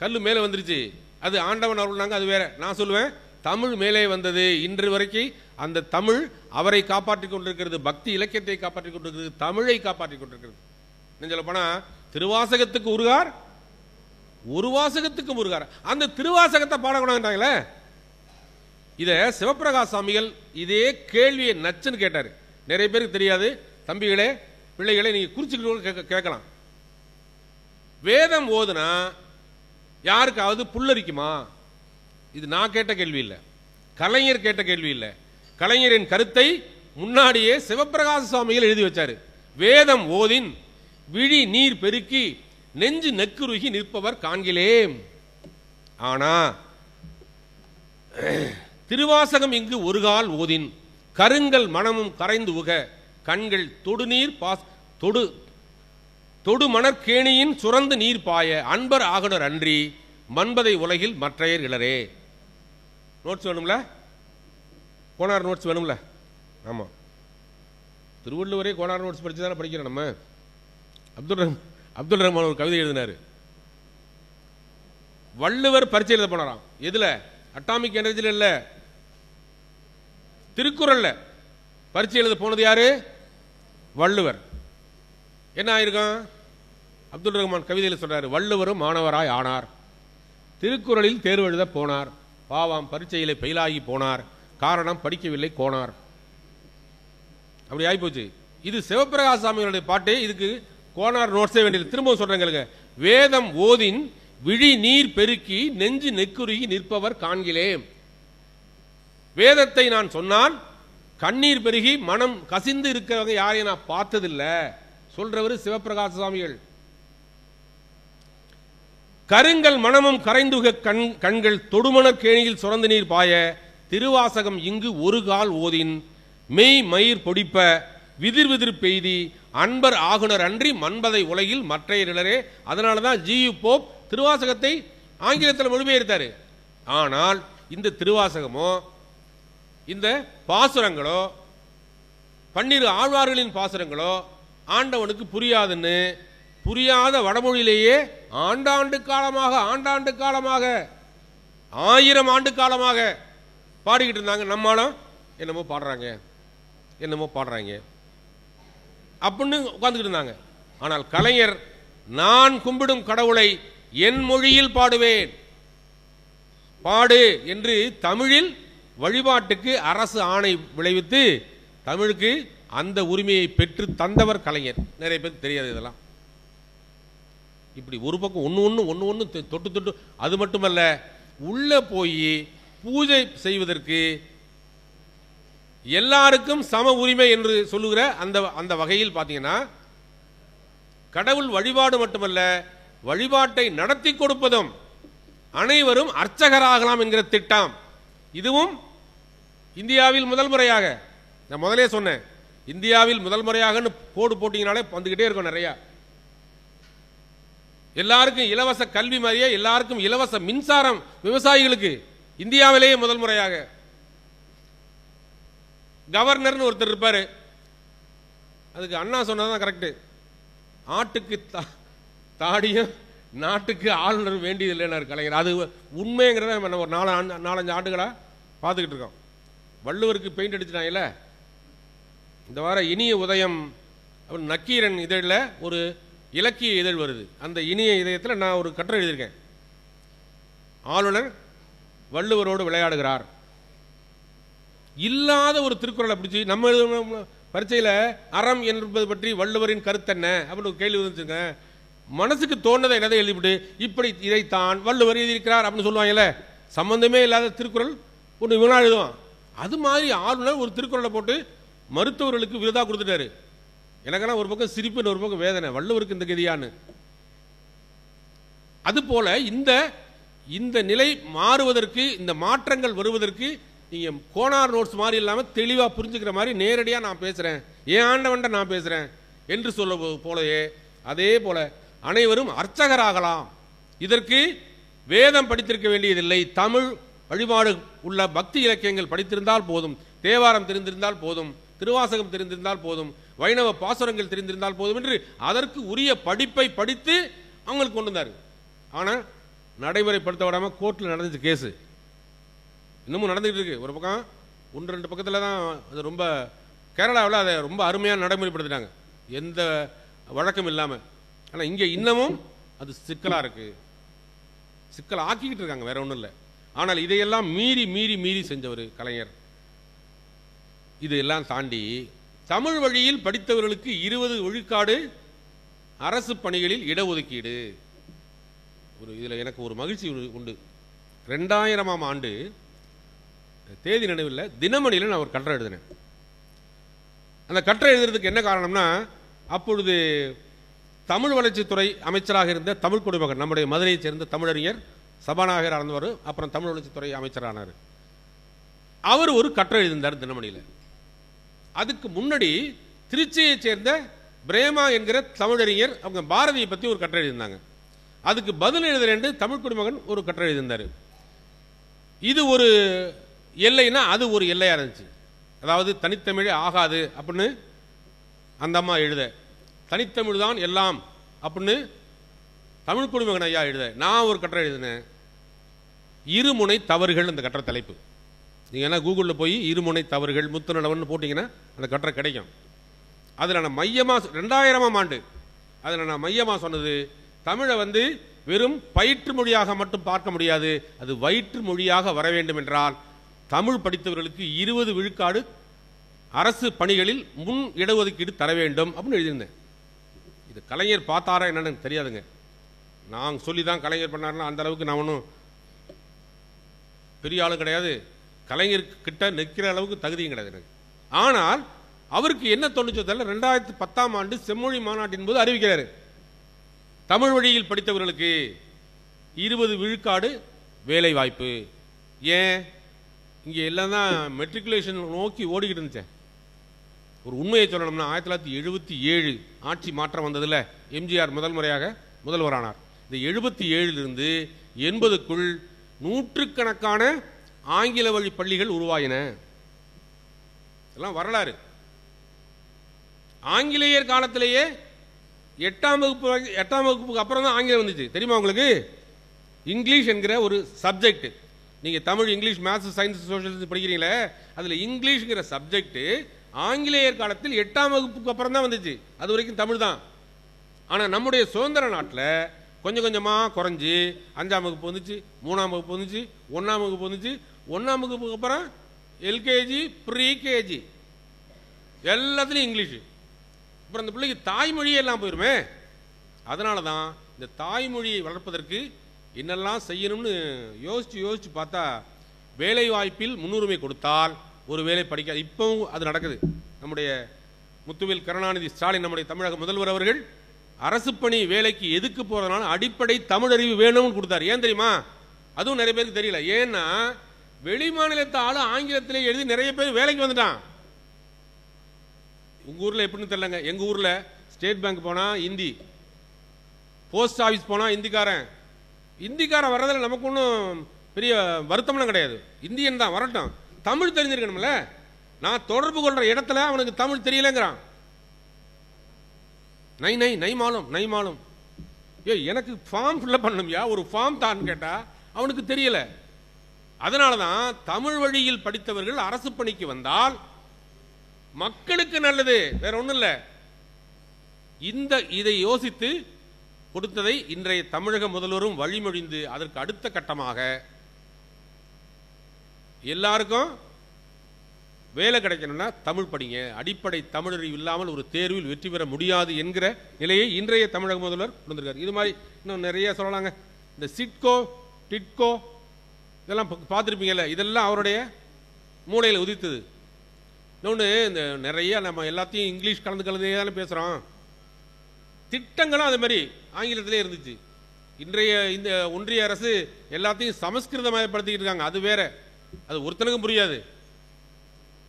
கல்லு மேலே வந்துருச்சு. அது ஆண்டவன் அருள்னாங்க, அது வேற. நான் சொல்லுவேன், தமிழ் மேலே வந்தது. இன்று வரைக்கும் அந்த தமிழ் அவரை காப்பாற்றிக் கொண்டிருக்கிறது, பக்தி இலக்கியத்தை காப்பாற்றிக் கொண்டிருக்கிறது, தமிழை காப்பாற்றிக் கொண்டிருக்கிறது. சொல்ல போனா திருவாசகத்துக்கு உருகார், ஒரு வாசகத்துக்கு முருகார். அந்த திருவாசகத்தை பாடக்கூடாதுன்றாங்களே. இதை சிவப்பிரகாஷ் சாமிகள் இதே கேள்வியை நச்சுன்னு கேட்டார். நிறைய பேருக்கு தெரியாது. தம்பிகளே, பிள்ளைகளே, நீங்க குறிச்சுக்கிட்டு கேட்கலாம். வேதம் ஓதுனா யாருக்காவது புல்லரிக்குமா? இது நான் கேட்ட கேள்வி இல்லை, கலைஞர் கேட்ட கேள்வி இல்லை. கலைஞரின் கருத்தை முன்னாடியே சிவப்பிரகாச சுவாமிகள் எழுதி வச்சாரு. வேதம் ஓதின் விழி நீர் பெருக்கி நெஞ்சு நெக்குருகி நிற்பவர் காண்கிலேம். ஆனா திருவாசகம் இங்கு ஒரு கால் ஓதின் கருங்கல் மனமும் கரைந்து உக கண்கள் தொடுநீர் தொடு மணற்கேணியின் சுரந்து நீர் பாய அன்பர் ஆகனர் அன்றி மன்பதை உலகில் மற்றையர் இளரே. நோட்ஸ் வேணும்ல? கோனார் நோட்ஸ் வேணும்ல? ஆமா, திருவள்ளுவரே கோனார் நோட்ஸ் படிச்சு தானே படிக்கிறோம் நம்ம. அப்துல் ரஹ்மான் ஒரு கவிதை எழுதினாரு. வள்ளுவர் பரீட்சை எழுத போனாராம். எதுல? அட்டாமிக் எனர்ஜில இல்ல, திருக்குறள்ல பரீட்சை எழுத போனது யாரு? வள்ளுவர். என்ன ஆயிருக்கும்? அப்துல் ரஹ்மான் கவிதையில் சொல்றாரு, வள்ளுவரும் மாணவராய் ஆனார், திருக்குறளில் தேர்வு எழுத போனார், பாவாம் பரீட்சையிலே பெயிலாகி போனார், காரணம் படிக்கவில்லை கோனார். அப்படி ஆகிப்போச்சு. இது சிவப்பிரகாஷ் சாமிகளுடைய பாட்டு. இதுக்கு கோனார் நோட்ஸே வேண்டியது. திரும்பவும் சொல்றேங்க, வேதம் ஓதின் விழி நீர் பெருக்கி நெஞ்சு நெக்குருகி நிற்பவர் காண்கிலேம். வேதத்தை நான் சொன்னால் கண்ணீர் பெருகி மனம் கசிந்து இருக்கிறவங்க யாரையும் நான் பார்த்ததில்லை சொல்றவர் சிவப்பிரகாச சுவாமிகள். கருங்கல் மனமும் கரைந்துக கண்கள் தொடுமணர் கேணியில் சுரந்து நீர் பாய திருவாசகம் இங்கு ஒரு கால் ஓதின் மெய் மயிர் பொடிப்ப விதிர் விதிர் பெய்தி அன்பர் ஆகுனர் அன்றி மன்பதை உலகில் மற்றையரிடரே. அதனாலதான் ஜியு போப் திருவாசகத்தை ஆங்கிலத்தில் மொழிபெயர்த்தாரு. ஆனால் இந்த திருவாசகமோ இந்த பாசுரங்களோ 12 ஆழ்வார்களின் பாசுரங்களோ ஆண்டவனுக்கு புரியாதுன்னு புரியாத வடமொழியிலேயே ஆண்டாண்டு காலமாக 1000 ஆண்டு காலமாக பாடிக்கிட்டு இருந்தாங்க. நம்மளும் என்னமோ பாடுறாங்க அப்படின்னு உட்கார்ந்துக்கிட்டு இருந்தாங்க. ஆனால் கலைஞர், நான் கும்பிடும் கடவுளை என் மொழியில் பாடுவேன், பாடு என்று தமிழில் வழிபாட்டுக்கு அரசு ஆணை விளைவித்து தமிழுக்கு அந்த உரிமையை பெற்று தந்தவர் கலைஞர். நிறைய பேருக்கு தெரியாது இதெல்லாம். இப்படி ஒரு பக்கம் ஒன்று தொட்டு அது மட்டுமல்ல, உள்ள போய் பூஜை செய்வதற்கு எல்லாருக்கும் சம உரிமை என்று சொல்லுகிற அந்த வகையில் பார்த்தீங்கன்னா, கடவுள் வழிபாடு மட்டுமல்ல, வழிபாட்டை நடத்தி கொடுப்பதும் அனைவரும் அர்ச்சகராகலாம் என்கிற திட்டம். இதுவும் இந்தியாவில் முதல் முறையாக, நான் முதலே சொன்னேன், இந்தியாவில் முதல் முறையாக போட்டீங்கனாலே வந்துகிட்டே இருக்கும் நிறைய. எல்லாருக்கும் இலவச கல்வி மாதிரியே எல்லாருக்கும் இலவச மின்சாரம் விவசாயிகளுக்கு இந்தியாவிலேயே முதல் முறையாக. கவர்னர்னு ஒருத்தர் இருப்பாரு, அதுக்கு அண்ணா சொன்னதான் கரெக்ட். ஆட்டுக்கு தாடியும் நாட்டுக்கு ஆளுநர் வேண்டியதில்லைன்னு கலைஞர். அது உண்மைங்கிறத நம்ம ஒரு 4-5 ஆண்டுகளா பார்த்துக்கிட்டு இருக்கோம். வள்ளுவருக்கு பெயிண்ட் அடிச்சிட்டாங்கல்ல. இந்த வார இனிய உதயம் நக்கீரன் இதழில் ஒரு இலக்கிய இதழ் வருது. அந்த இனிய இதயத்தில் நான் ஒரு கட்டுரை எழுதியிருக்கேன். ஆளுநர் வள்ளுவரோடு விளையாடுகிறார். இல்லாத ஒரு திருக்குறளை பிடிச்சி நம்ம பரீட்சையில் அறம் என்பது பற்றி வள்ளுவரின் கருத்து என்ன அப்படின்னு ஒரு கேள்வி வந்துச்சுங்க. மனசுக்கு தோன்றதை என்னதை எழுதிவிட்டு இப்படி இதைத்தான் வள்ளுவர் எழுதியிருக்கிறார் அப்படின்னு சொல்லுவாங்கல்ல, சம்பந்தமே இல்லாத திருக்குறள் ஒன்று இவனா எழுதுவான். அது மாதிரி ஆளுநர் ஒரு திருக்குறளை போட்டு மருத்துவர்களுக்கு விருதாக கொடுத்துட்டாரு. எனக்கெல்லாம் ஒரு பக்கம் சிரிப்பு, ஒரு பக்கம் வேதனை, வள்ளுவருக்கு இந்த கதியான்னு. அதுபோல இந்த நிலை மாறுவதற்கு, இந்த மாற்றங்கள் வருவதற்கு நீங்க கோனார் நோட்ஸ் மாதிரி இல்லாமல் தெளிவா புரிஞ்சுக்கிற மாதிரி நேரடியாக நான் பேசுறேன், ஏன் ஆண்டவன்ட்ட நான் பேசுறேன் என்று சொல்ல போலவே அதே போல அனைவரும் அர்ச்சகராகலாம். இதற்கு வேதம் படித்திருக்க வேண்டியதில்லை, தமிழ் வழிபாடு உள்ள பக்தி இலக்கியங்கள் படித்திருந்தால் போதும், தேவாரம் தெரிந்திருந்தால் போதும், திருவாசகம் தெரிந்திருந்தால் போதும், வைணவ பாசுரங்கள் தெரிந்திருந்தால் போதும் என்று அதற்கு உரிய படிப்பை படித்து அவங்களுக்கு கொண்டு வந்தார். ஆனால் நடைமுறைப்படுத்த விடாமல் கோர்ட்டில் நடந்துச்சு கேஸு, இன்னமும் நடந்துகிட்டு இருக்கு. ஒரு பக்கம் 1-2 பக்கத்தில் தான் அது ரொம்ப, கேரளாவில் அதை ரொம்ப அருமையாக நடைமுறைப்படுத்திட்டாங்க எந்த வழக்கம் இல்லாமல். ஆனால் இங்கே இன்னமும் அது சிக்கலாக இருக்கு, சிக்கல் ஆக்கிக்கிட்டு இருக்காங்க, வேற ஒன்றும் இல்லை. ஆனால் இதையெல்லாம் மீறி மீறி மீறி செஞ்சவர் கலைஞர். இதெல்லாம் தாண்டி தமிழ் வழியில் படித்தவர்களுக்கு 20 விழுக்காடு அரசு பணிகளில் இடஒதுக்கீடு. இதில் எனக்கு ஒரு மகிழ்ச்சி உண்டு. 2000ஆம் ஆண்டு தேதி நினைவில் தினமணியில் நான் ஒரு கட்டுரை எழுதினேன். அந்த கட்டுரை எழுதுறதுக்கு என்ன காரணம்னா, அப்பொழுது தமிழ் வளர்ச்சித்துறை அமைச்சராக இருந்த தமிழ் குடிமகன், நம்முடைய மதுரையைச் சேர்ந்த தமிழறிஞர் சபாநாயகர் இருந்தவர், அப்புறம் தமிழ் வளர்ச்சித்துறை அமைச்சரானார். அவர் ஒரு கட்டுரை எழுதினார் தினமணியில். அதுக்கு முன்னாடி திருச்சியைச் சேர்ந்த பிரேமா என்கிற தமிழறிஞர் அவங்க பாரதியை பற்றி ஒரு கட்டுரை எழுதினாங்க. அதுக்கு பதில் எழுதுறேன் தமிழ் குடிமகன் ஒரு கட்டுரை எழுதினார். இது ஒரு எல்லைன்னா அது ஒரு எல்லையா இருந்துச்சு. அதாவது தனித்தமிழே ஆகாது அப்படின்னு அந்த அம்மா எழுத, தனித்தமிழ் தான் எல்லாம் அப்படின்னு தமிழ் குடிமகன் ஐயா எழுத, நான் ஒரு கட்டுரை எழுதினேன், இருமுனை தவறுகள். அந்த கட்டுரை தலைப்பு நீங்கள் என்ன கூகுளில் போய் இருமுனை தவறுகள் முத்துநடவன் போட்டிங்கன்னா அந்த கட்டுரை கிடைக்கும். அதில் நான் மையமாக 2000ஆம் ஆண்டு அதில் நான் மையமாக சொன்னது, தமிழை வெறும் பயிற்று மொழியாக மட்டும் பார்க்க முடியாது, அது வயிற்று மொழியாக வர வேண்டும் என்றால் தமிழ் படித்தவர்களுக்கு 20 விழுக்காடு அரசு பணிகளில் முன் இடஒதுக்கீடு தர வேண்டும் அப்படின்னு எழுதியிருந்தேன். இது கலைஞர் பார்த்தாரா என்னன்னு தெரியாதுங்க, நான் சொல்லி தான் கலைஞர் பண்ணாருன்னா அந்த அளவுக்கு நான் ஒன்றும் பெரிய ஆளும் கிடையாது, கலைஞர்கிட்ட நிற்கிற அளவுக்கு தகுதியும் கிடையாது எனக்கு. ஆனால் அவருக்கு என்ன தோணுச்சோ தெரியல, 2010ஆம் ஆண்டு செம்மொழி மாநாட்டின் போது அறிவிக்கிறாரு, தமிழ் வழியில் படித்தவர்களுக்கு 20 விழுக்காடு வேலை வாய்ப்பு. ஏன் இங்கே எல்லாம் தான் மெட்ரிகுலேஷன் நோக்கி ஓடிக்கிட்டு இருந்துச்சேன். ஒரு உண்மையை சொல்லணும்னா 1977 ஆட்சி மாற்றம் வந்ததில் எம்ஜிஆர் முதல் முறையாக முதல்வரானார். இந்த 77லிருந்து 80க்குள் நூற்றுக்கணக்கான ஆங்கில வழி பள்ளிகள் உருவாயின. இதெல்லாம் வரலாறு. ஆங்கிலேயர் காலத்திலேயே 8ஆம் வகுப்புக்கு அப்புறம் தான் ஆங்கிலம் வந்துச்சு. தெரியுமா உங்களுக்கு? இங்கிலீஷ் என்கிற ஒரு சப்ஜெக்ட், நீங்கள் Tamil, English, maths, science, social படிக்கிறீங்களே, அதில் இங்கிலீஷ்ங்கிற சப்ஜெக்ட் ஆங்கிலேயர் காலத்தில் 8ஆம் வகுப்புக்கு அப்புறம் தான் வந்துச்சு. அது வரைக்கும் தமிழ் தான். ஆனால் நம்முடைய சுதந்திர நாட்டில் கொஞ்சம் கொஞ்சமாக குறைஞ்சி 5ஆம் வகுப்பு வந்துச்சு, 3ஆம் வகுப்பு வந்துச்சு, 1ஆம் வகுப்பு வந்துச்சு. 1ஆம் வகுப்புக்கு அப்புறம் எல்கேஜி, ப்ரீகேஜி எல்லாத்துலேயும் இங்கிலீஷு. அப்புறம் அந்த பிள்ளைக்கு தாய்மொழியே எல்லாம் போயிருமே. அதனால தான் இந்த தாய்மொழியை வளர்ப்பதற்கு என்னெல்லாம் செய்யணும்னு யோசிச்சு பார்த்தா, வேலை வாய்ப்பில் முன்னுரிமை கொடுத்தால் ஒரு வேலை படிக்காது. இப்பவும் அது நடக்குது. நம்முடைய முத்துவேல் கருணாநிதி ஸ்டாலின், நம்முடைய தமிழக முதல்வர் அவர்கள் அரசு பணி வேலைக்கு எதுக்கு போறதுனால அடிப்படை தமிழறிவு வேணும்னு கொடுத்தாரு. ஏன் தெரியுமா? அதுவும் நிறைய பேருக்கு தெரியல. ஏன்னா வெளி மாநிலத்தை ஆளு ஆங்கிலத்திலே எழுதி நிறைய பேர் வேலைக்கு வந்துட்டான். உங்க ஊர்ல எப்படின்னு தெரியலங்க, எங்க ஊர்ல ஸ்டேட் பேங்க் போனா இந்தி, போஸ்ட் ஆபீஸ் போனா இந்திக்காரன் வர்றதுல நமக்கு ஒன்றும் பெரிய வருத்தம்லாம் கிடையாது. இந்தியன் தான் வரட்டும், தமிழ் தெரிஞ்சிருக்கணும்ல. நான் தொடர்பு கொள்ற இடத்துல அவனுக்கு தமிழ் தெரியலங்கிறான். நை மாலும் எனக்கு ஃபார்ம் ஃபில்அப் பண்ணணும்யா, ஒரு ஃபார்ம் தான் கேட்டா அவனுக்கு தெரியல. அதனாலதான் தமிழ் வழியில் படித்தவர்கள் அரசு பணிக்கு வந்தால் மக்களுக்கு நல்லது, வேற ஒண்ணும் இல்ல. இதை யோசித்து கொடுத்ததை இன்றைய தமிழக முதல்வரும் வழிமொழிந்து அதற்கு அடுத்த கட்டமாக எல்லாருக்கும் வேலை கிடைக்கணும்னா தமிழ் படிங்க, அடிப்படை தமிழறிவு இல்லாமல் ஒரு தேர்வில் வெற்றி பெற முடியாது என்கிற நிலையை இன்றைய தமிழக முதல்வர் கொண்டு வந்திருக்கார். இது மாதிரி இன்னும் நிறைய சொல்லலாங்க. இந்த சிட்கோ டிட்கோ இதெல்லாம் பார்த்துருப்பீங்கல்ல, இதெல்லாம் அவருடைய மூளையில் உதித்தது. இன்னொன்று, இந்த நிறைய நம்ம எல்லாத்தையும் இங்கிலீஷ் கலந்தே தானே பேசுகிறோம். திட்டங்களும் அது மாதிரி ஆங்கிலத்திலே இருந்துச்சு. இன்றைய இந்த ஒன்றிய அரசு எல்லாத்தையும் சமஸ்கிருதமயப்படுத்திக்கிட்டு இருக்காங்க. அது வேற, அது ஒருத்தனுக்கும் புரியாது.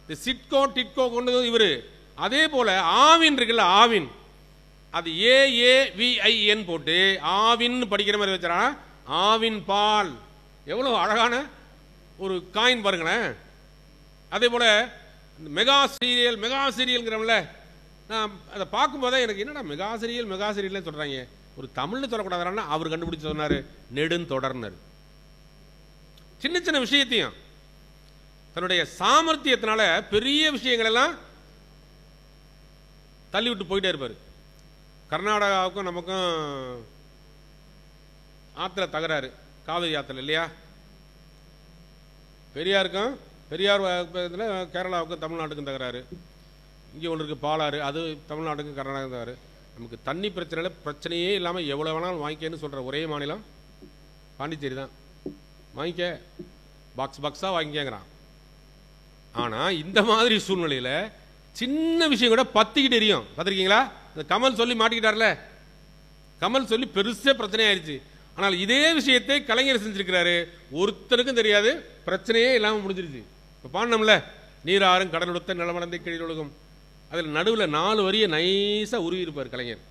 இந்த சிட்கோ டிட்கோ கொண்டு இவர். அதே போல ஆவின் இருக்குல்ல, ஆவின், அது AAVIN போட்டு ஆவின் படிக்கிற மாதிரி வச்சாரா. ஆவின் பால், எவ்வளவு அழகான ஒரு காயின் பாருங்களேன். அதே போல மெகா சீரியல்ங்கிறோம்ல, நான் அதை பார்க்கும்போதே எனக்கு என்னடா மெகா சீரியல்னு சொல்றாங்க, ஒரு தமிழ்னு சொல்லக்கூடாதுன்னா அவர் கண்டுபிடிச்சு சொன்னாரு, நெடுந்தொடர்னர். சின்ன சின்ன விஷயத்தையும் தன்னுடைய சாமர்த்தியத்தினால பெரிய விஷயங்கள் எல்லாம் தள்ளிவிட்டு போயிட்டே இருப்பார். கர்நாடகாவுக்கும் நமக்கும் ஆத்துல தகராறு, காவிரி ஆத்துல இல்லையா. பெரியார் கேரளாவுக்கும் தமிழ்நாட்டுக்கும் தகராறு. இங்கே ஒன்று இருக்குது பாலாறு, அது தமிழ்நாட்டுக்கும் கர்நாடகம் தகராறு. நமக்கு தண்ணி பிரச்சனையே இல்லாமல் எவ்வளோ வேணாலும் வாங்கிக்கன்னு சொல்கிற ஒரே மாநிலம் பாண்டிச்சேரி தான். வாங்கிக்க, பாக்ஸாக வாங்கிக்கங்கிறான். ஆனால் இந்த மாதிரி சூழ்நிலையில் சின்ன விஷயம் கூட பத்திக்கிட்டு எரியும். பார்த்துருக்கீங்களா? இந்த கமல் சொல்லி மாட்டிக்கிட்டார்ல, கமல் சொல்லி பெருசாக பிரச்சனை ஆயிடுச்சு. ஆனால் இதே விஷயத்தை கலைஞர் செஞ்சிருக்கிறாரு, ஒருத்தருக்கும் தெரியாது, பிரச்சனையே இல்லாமல் முடிஞ்சிருச்சு. இப்போ பாடினோம்ல, நீராறும் கடலுடுத்த நிலமடந்தை கீழ் ஒழுகும், அதில் நடுவில் 4 வரியை நைஸாக உருவி இருப்பார் கலைஞர்.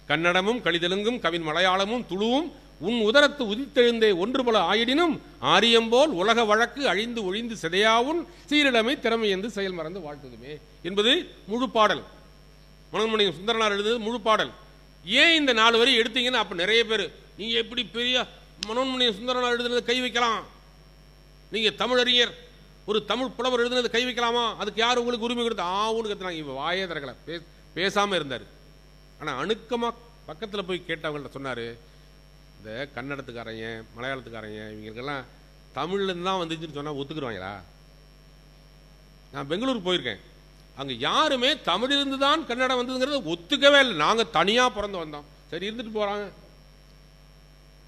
கன்னடமும் கலிதெலுங்கும் கவின் மலையாளமும் துளுவும் உன் உதரத்து உதித்தெழுந்தே ஒன்று போல ஆயிடினும் ஆரியம்போல் உலக வழக்கு அழிந்து ஒழிந்து சிதையாவும் சீரிடமை திறமை என்று செயல் மறந்து வாழ்த்துதுமே என்பது முழு பாடல். மனோன்மணியம் சுந்தரனார் எழுதுவது முழு பாடல். ஏன் இந்த 4 வரி எடுத்தீங்கன்னு அப்ப நிறைய பேர், நீங்க எப்படி பெரிய மனோன்மணியம் சுந்தரனார் எழுதுனது கை வைக்கலாம், நீங்க தமிழறிஞர் ஒரு தமிழ் புலவர் எழுதுனது கை வைக்கலாமா, அதுக்கு யார் உங்களுக்கு உரிமை கொடுத்து ஆவுன்னு கத்துனாங்க. இவ வாயே திறக்கல, பேசாம இருந்தார். ஆனா அணுக்கமா பக்கத்துல போய் கேட்டவங்கள்ட்ட சொன்னாரு, இந்த கன்னடத்துக்காரங்க மலையாளத்துக்காரங்க இவங்களுக்கெல்லாம் தமிழ்லேருந்து தான் வந்துச்சுன்னு சொன்னால் ஒத்துக்குருவாங்களா? நான் பெங்களூர் போயிருக்கேன், அங்கே யாருமே தமிழிலிருந்து தான் கன்னடம் வந்ததுங்கிறத ஒத்துக்கவே இல்லை. நாங்கள் தனியாக பிறந்து வந்தோம், சரி இருந்துட்டு போகிறாங்க.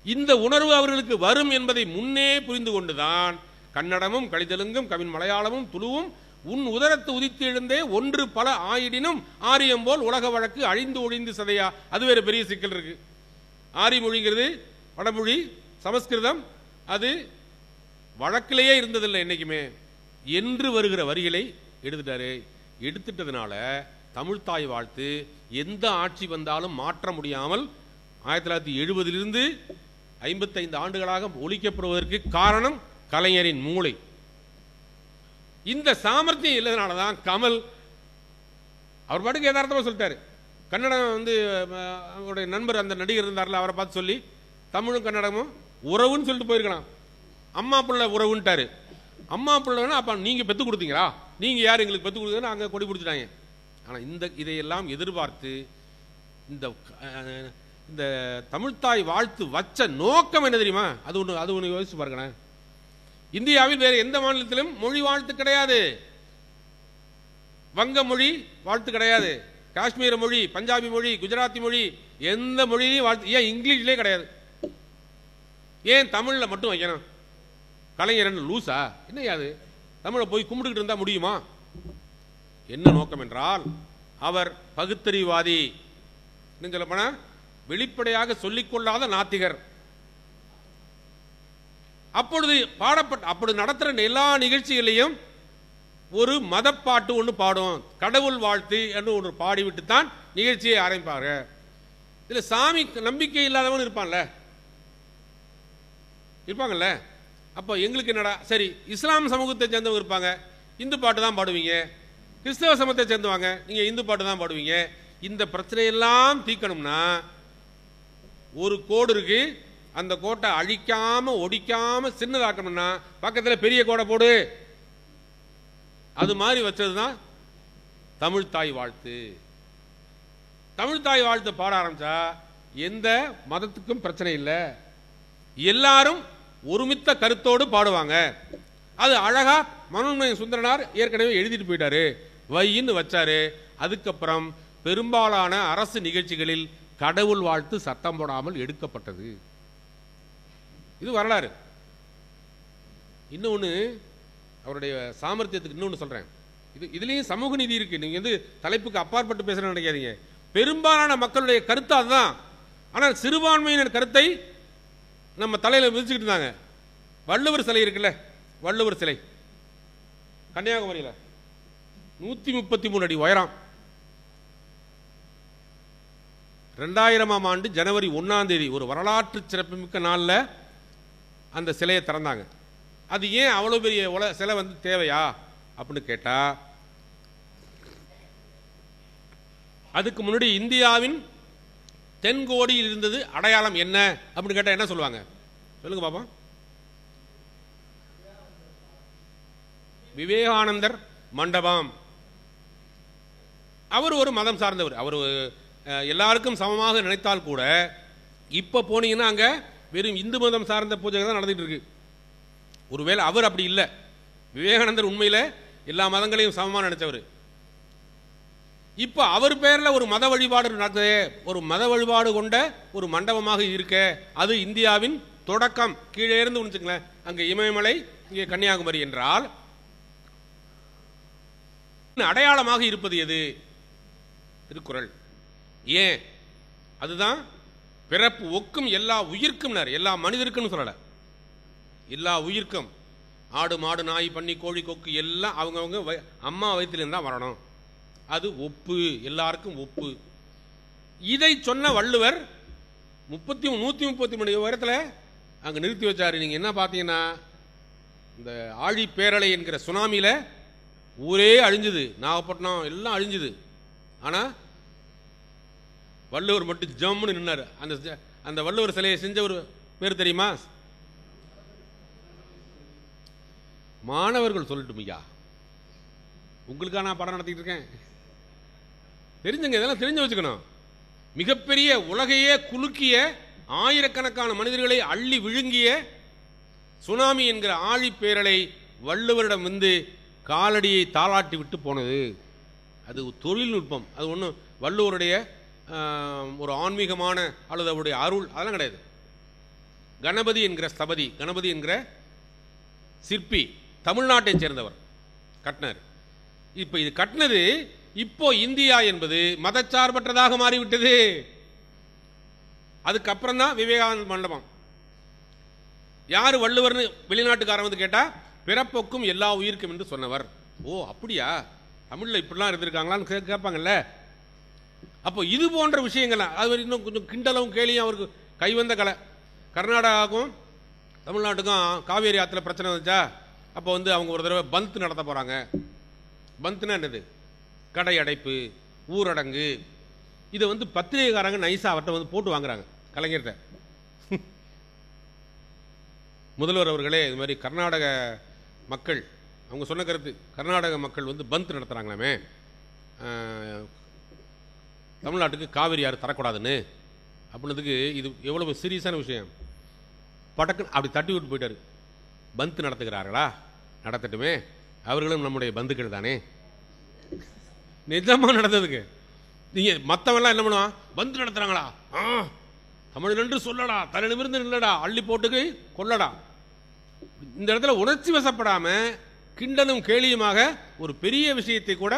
இந்த உணர்வு அவர்களுக்கு வரும் என்பதை முன்னே புரிந்து கொண்டுதான் கன்னடமும் கலிதெலுங்கும் கவின் மலையாளமும் துளுவும் உன் உதரத்து உதித்து எழுந்தே ஒன்று பல ஆயிடினும் ஆரியம் போல் உலக வழக்கு அழிந்து ஒழிந்து சதையா. அது வேற பெரிய சிக்கல் இருக்கு. ஆரி மொழிங்கிறது வடமொழி, சமஸ்கிருதம், அது வழக்கிலேயே இருந்ததில்லை என்னைக்குமே என்று வருகிற வரிகளை எடுத்துட்டாரு. எடுத்துட்டதுனால தமிழ்தாய் வாழ்த்து எந்த ஆட்சி வந்தாலும் மாற்ற முடியாமல் 1970 55 ஆண்டுகளாக ஒழிக்கப்படுவதற்கு காரணம் கலைஞரின் மூளை. இந்த சாமர்த்தியம் இல்லதனாலதான் கமல் அவர் பாட்டுக்கு யதார்த்தமா சொல்லிட்டாரு. கன்னடம் வந்து அவருடைய நண்பர் அந்த நடிகர் இருந்தார்ல, அவரை பார்த்து சொல்லி தமிழும் கன்னடமும் உறவுன்னு சொல்லிட்டு போயிருக்கலாம். அம்மா பிள்ளை உறவுன்ட்டாரு. அம்மா பிள்ளைன்னா அப்ப நீங்க பெத்து கொடுத்தீங்களா, நீங்க யார் எங்களுக்கு பெத்து கொடுத்தீங்கன்னு அங்க கொடி பிடிச்சிட்டாங்க. ஆனா இதையெல்லாம் எதிர்பார்த்து இந்த தமிழ்தாய் வாழ்த்து வச்ச நோக்கம் என்ன தெரியுமா? அது ஒன்று யோசிச்சு பாருங்களேன். இந்தியாவில் வேறு எந்த மாநிலத்திலும் மொழி வாழ்த்து கிடையாது. வங்க மொழி வாழ்த்து கிடையாது, காஷ்மீர மொழி, பஞ்சாபி மொழி, குஜராத்தி மொழி, எந்த மொழியிலையும் வாழ்த்து. ஏன் இங்கிலீஷ்லேயே கிடையாது? ஏன் தமிழ்ல மட்டும் வைக்கணும்? கலைஞர் லூசா என்ன யாது? தமிழை போய் கும்பிட்டுக்கிட்டு இருந்தா முடியுமா? என்ன நோக்கம் என்றால், அவர் பகுத்தறிவாதி, என்ன சொல்ல போனா வெளிப்படையாக சொல்லிக்கொள்ளாத நாத்திகர். அப்பொழுது நடத்துற எல்லா நிகழ்ச்சிகளையும் ஒரு மதப்பாட்டு ஒன்று பாடும், கடவுள் வாழ்த்து என்று ஒன்று பாடிவிட்டு தான் நிகழ்ச்சியை ஆரம்பிப்பாங்க. இதுல சாமி நம்பிக்கை இல்லாதவன் இருப்பாங்கல்ல. அப்போ எங்களுக்கு என்னடா, சரி இஸ்லாம் சமூகத்தை சேர்ந்தவங்க இருப்பாங்க, இந்து பாட்டு தான் பாடுவீங்க. கிறிஸ்தவ சமூகத்தை சேர்ந்தவாங்க, நீங்க இந்து பாட்டு தான் பாடுவீங்க. இந்த பிரச்சனையெல்லாம் தீர்க்கணும்னா ஒரு கோடு இருக்கு, அந்த கோட்டை அழிக்காம ஒடிக்காம சின்னதாக்கணும்னா பக்கத்துல பெரிய கோடை போடு. அது மாதிரி வச்சதுதான் தமிழ்தாய் வாழ்த்து. தமிழ்தாய் வாழ்த்து பாட ஆரம்பிச்சா எந்த மதத்துக்கும் பிரச்சனை இல்லை, எல்லாரும் ஒருமித்த கருத்தோடு பாடுவாங்க. அது அழகா மனோன்மணியம் சுந்தரனார் ஏற்கனவே எழுதிட்டு போயிட்டாரு, வையின்னு வச்சாரு. அதுக்கப்புறம் பெரும்பாலான அரசு நிகழ்ச்சிகளில் கடவுள் வாழ்த்து சத்தம் போடாமல் எடுக்கப்பட்டது. இது வரலாறு. இன்னொன்று அவருடைய சாமர்த்தியத்துக்கு இன்னொன்று சொல்றேன். இதுலேயும் சமூக நீதி இருக்கு. நீங்க வந்து தலைப்புக்கு அப்பாற்பட்டு பேசுறேன்னு நினைக்காதீங்க. பெரும்பாலான மக்களுடைய கருத்து அதுதான். ஆனால் சிறுபான்மையினர் கருத்தை நம்ம தலையில விதிச்சுக்கிட்டு இருந்தாங்க. வள்ளுவர் சிலை இருக்குல்ல, வள்ளுவர் சிலை கன்னியாகுமரியில் 133 அடி உயரம். 2000ஆம் ஆண்டு ஜனவரி 1ஆம் தேதி ஒரு வரலாற்று சிறப்புமிக்க நாளில் அந்த சிலையை திறந்தாங்க. அது ஏன் அவ்வளோ பெரிய சிலை வந்து தேவையா அப்படின்னு கேட்டா, அதுக்கு முன்னாடி இந்தியாவின் தென்கோடியில் இருந்தது அடையாளம் என்ன அப்படின்னு கேட்டா என்ன சொல்லுவாங்க? சொல்லுங்க பாப்பா. விவேகானந்தர் மண்டபம். அவர் ஒரு மதம் சார்ந்தவர். அவர் எல்லாருக்கும் சமமாக நினைத்தால் கூட இப்ப போனீங்கன்னா அங்க வெறும் இந்து மதம் சார்ந்த பூஜைகள் தான் நடந்துட்டு இருக்கு. ஒருவேளை அவர் அப்படி இல்லை. விவேகானந்தர் உண்மையில எல்லா மதங்களையும் சமமாக நினைச்சவர். இப்ப அவர் பேர்ல ஒரு மத வழிபாடு நடக்குது, ஒரு மத வழிபாடு கொண்ட ஒரு மண்டபமாக இருக்க. அது இந்தியாவின் தொடக்கம். கீழே இருந்து வச்சுங்களேன், அங்க இமயமலை, இங்கே கன்னியாகுமரி என்றால் அடையாளமாக இருப்பது எது? திருக்குறள். ஏன்? அதுதான் பிறப்பு ஒக்கும் எல்லா உயிர்க்கும், எல்லா மனிதருக்கும் சொல்லல, எல்லா உயிர்க்கும். ஆடு மாடு நாய் பன்னி கோழி கொக்கு எல்லாம் அவங்கவுங்க அம்மா வயிற்றிலிருந்து தான் வரணும். அது ஒப்பு, எல்லாருக்கும் ஒப்பு. இதை சொன்ன வள்ளுவர் 133 உயரத்தில் அங்க நிறுத்தி வச்சாரு. நீங்க என்ன பார்த்தீங்கன்னா, இந்த ஆழி பேரலை என்கிற சுனாமியில ஊரே அழிஞ்சுது, நாகப்பட்டினம் எல்லாம் அழிஞ்சுது. ஆனா வள்ளுவர் மட்டும் ஜம்முன்னு நின்னாரு. அந்த வள்ளுவர் சிலையை செஞ்ச ஒரு பேர் தெரியுமா? மாணவர்கள் சொல்லட்டும் ஐயா, உங்களுக்காக நான் படம் நடத்திட்டு இருக்கேன். தெரிஞ்சுங்க, இதெல்லாம் தெரிஞ்சு வச்சுக்கணும். மிகப்பெரிய உலகையே குலுக்கிய, ஆயிரக்கணக்கான மனிதர்களை அள்ளி விழுங்கிய சுனாமி என்கிற ஆழி பேரலை வள்ளுவரிடம் வந்து காலடியை தாளாட்டி விட்டு போனது. அது தொழில்நுட்பம். அது ஒன்றும் வள்ளுவருடைய ஒரு ஆன்மீகமான அல்லது அவருடைய அருள் அதெல்லாம் கிடையாது. கணபதி என்கிற ஸ்தபதி, கணபதி என்கிற சிற்பி தமிழ்நாட்டை சேர்ந்தவர் கட்டினார். இப்ப இது கட்டினது இப்போ இந்தியா என்பது மதச்சார்பற்றதாக மாறிவிட்டது. அதுக்கப்புறம் தான் விவேகானந்த மண்டபம். யாரு வள்ளுவர்னு வெளிநாட்டுக்காரன் வந்து கேட்டா, பிறப்பொக்கும் எல்லா உயிர்க்கும் என்று சொன்னவர். ஓ அப்படியா, தமிழ்ல இப்படிலாம் இருந்திருக்காங்களான்னு கேட்பாங்கல்ல. அப்போ இது போன்ற விஷயங்கள் அது இன்னும் கொஞ்சம் கிண்டலும் கேலியும் அவருக்கு கைவந்த கலை. கர்நாடகாவுக்கும் தமிழ்நாட்டுக்கும் காவேரி ஆற்றுல பிரச்சனை வந்துச்சா, அப்போ வந்து அவங்க ஒரு தடவை பந்த் நடத்த போறாங்க. பந்த்னா என்னது? கடை அடைப்பு, ஊரடங்கு. இதை வந்து பத்திரிகைக்காரங்க நைஸா அவர்கிட்ட வந்து போட்டு வாங்குறாங்க கலைஞர்கிட்ட. முதல்வர் அவர்களே, இது மாதிரி கர்நாடக மக்கள் அவங்க சொன்ன கருத்து, கர்நாடக மக்கள் வந்து பந்த் நடத்துறாங்களாமே, தமிழ்நாட்டுக்கு காவிரி யாரும் தரக்கூடாதுன்னு அப்படின்னதுக்கு இது எவ்வளவு சீரியஸான விஷயம். படக்குன்னு அப்படி தட்டி விட்டு போயிட்டாரு. பந்த் நடத்துகிறார்களா, நடத்தட்டுமே, அவர்களும் நம்முடைய பந்துக்கள் தானே. நிஜமா நடந்ததுக்கு நீங்க மற்றவெல்லாம் என்ன பண்ணுவான்? பந்து நடத்துறாங்களா, தமிழ் நின்று சொல்லடா, தலை நிமிர்ந்து நில்லடா, அள்ளி போட்டுக்கு கொள்ளடா. இந்த இடத்துல உணர்ச்சி வசப்படாம கிண்டலும் கேலியுமாக ஒரு பெரிய விஷயத்தை கூட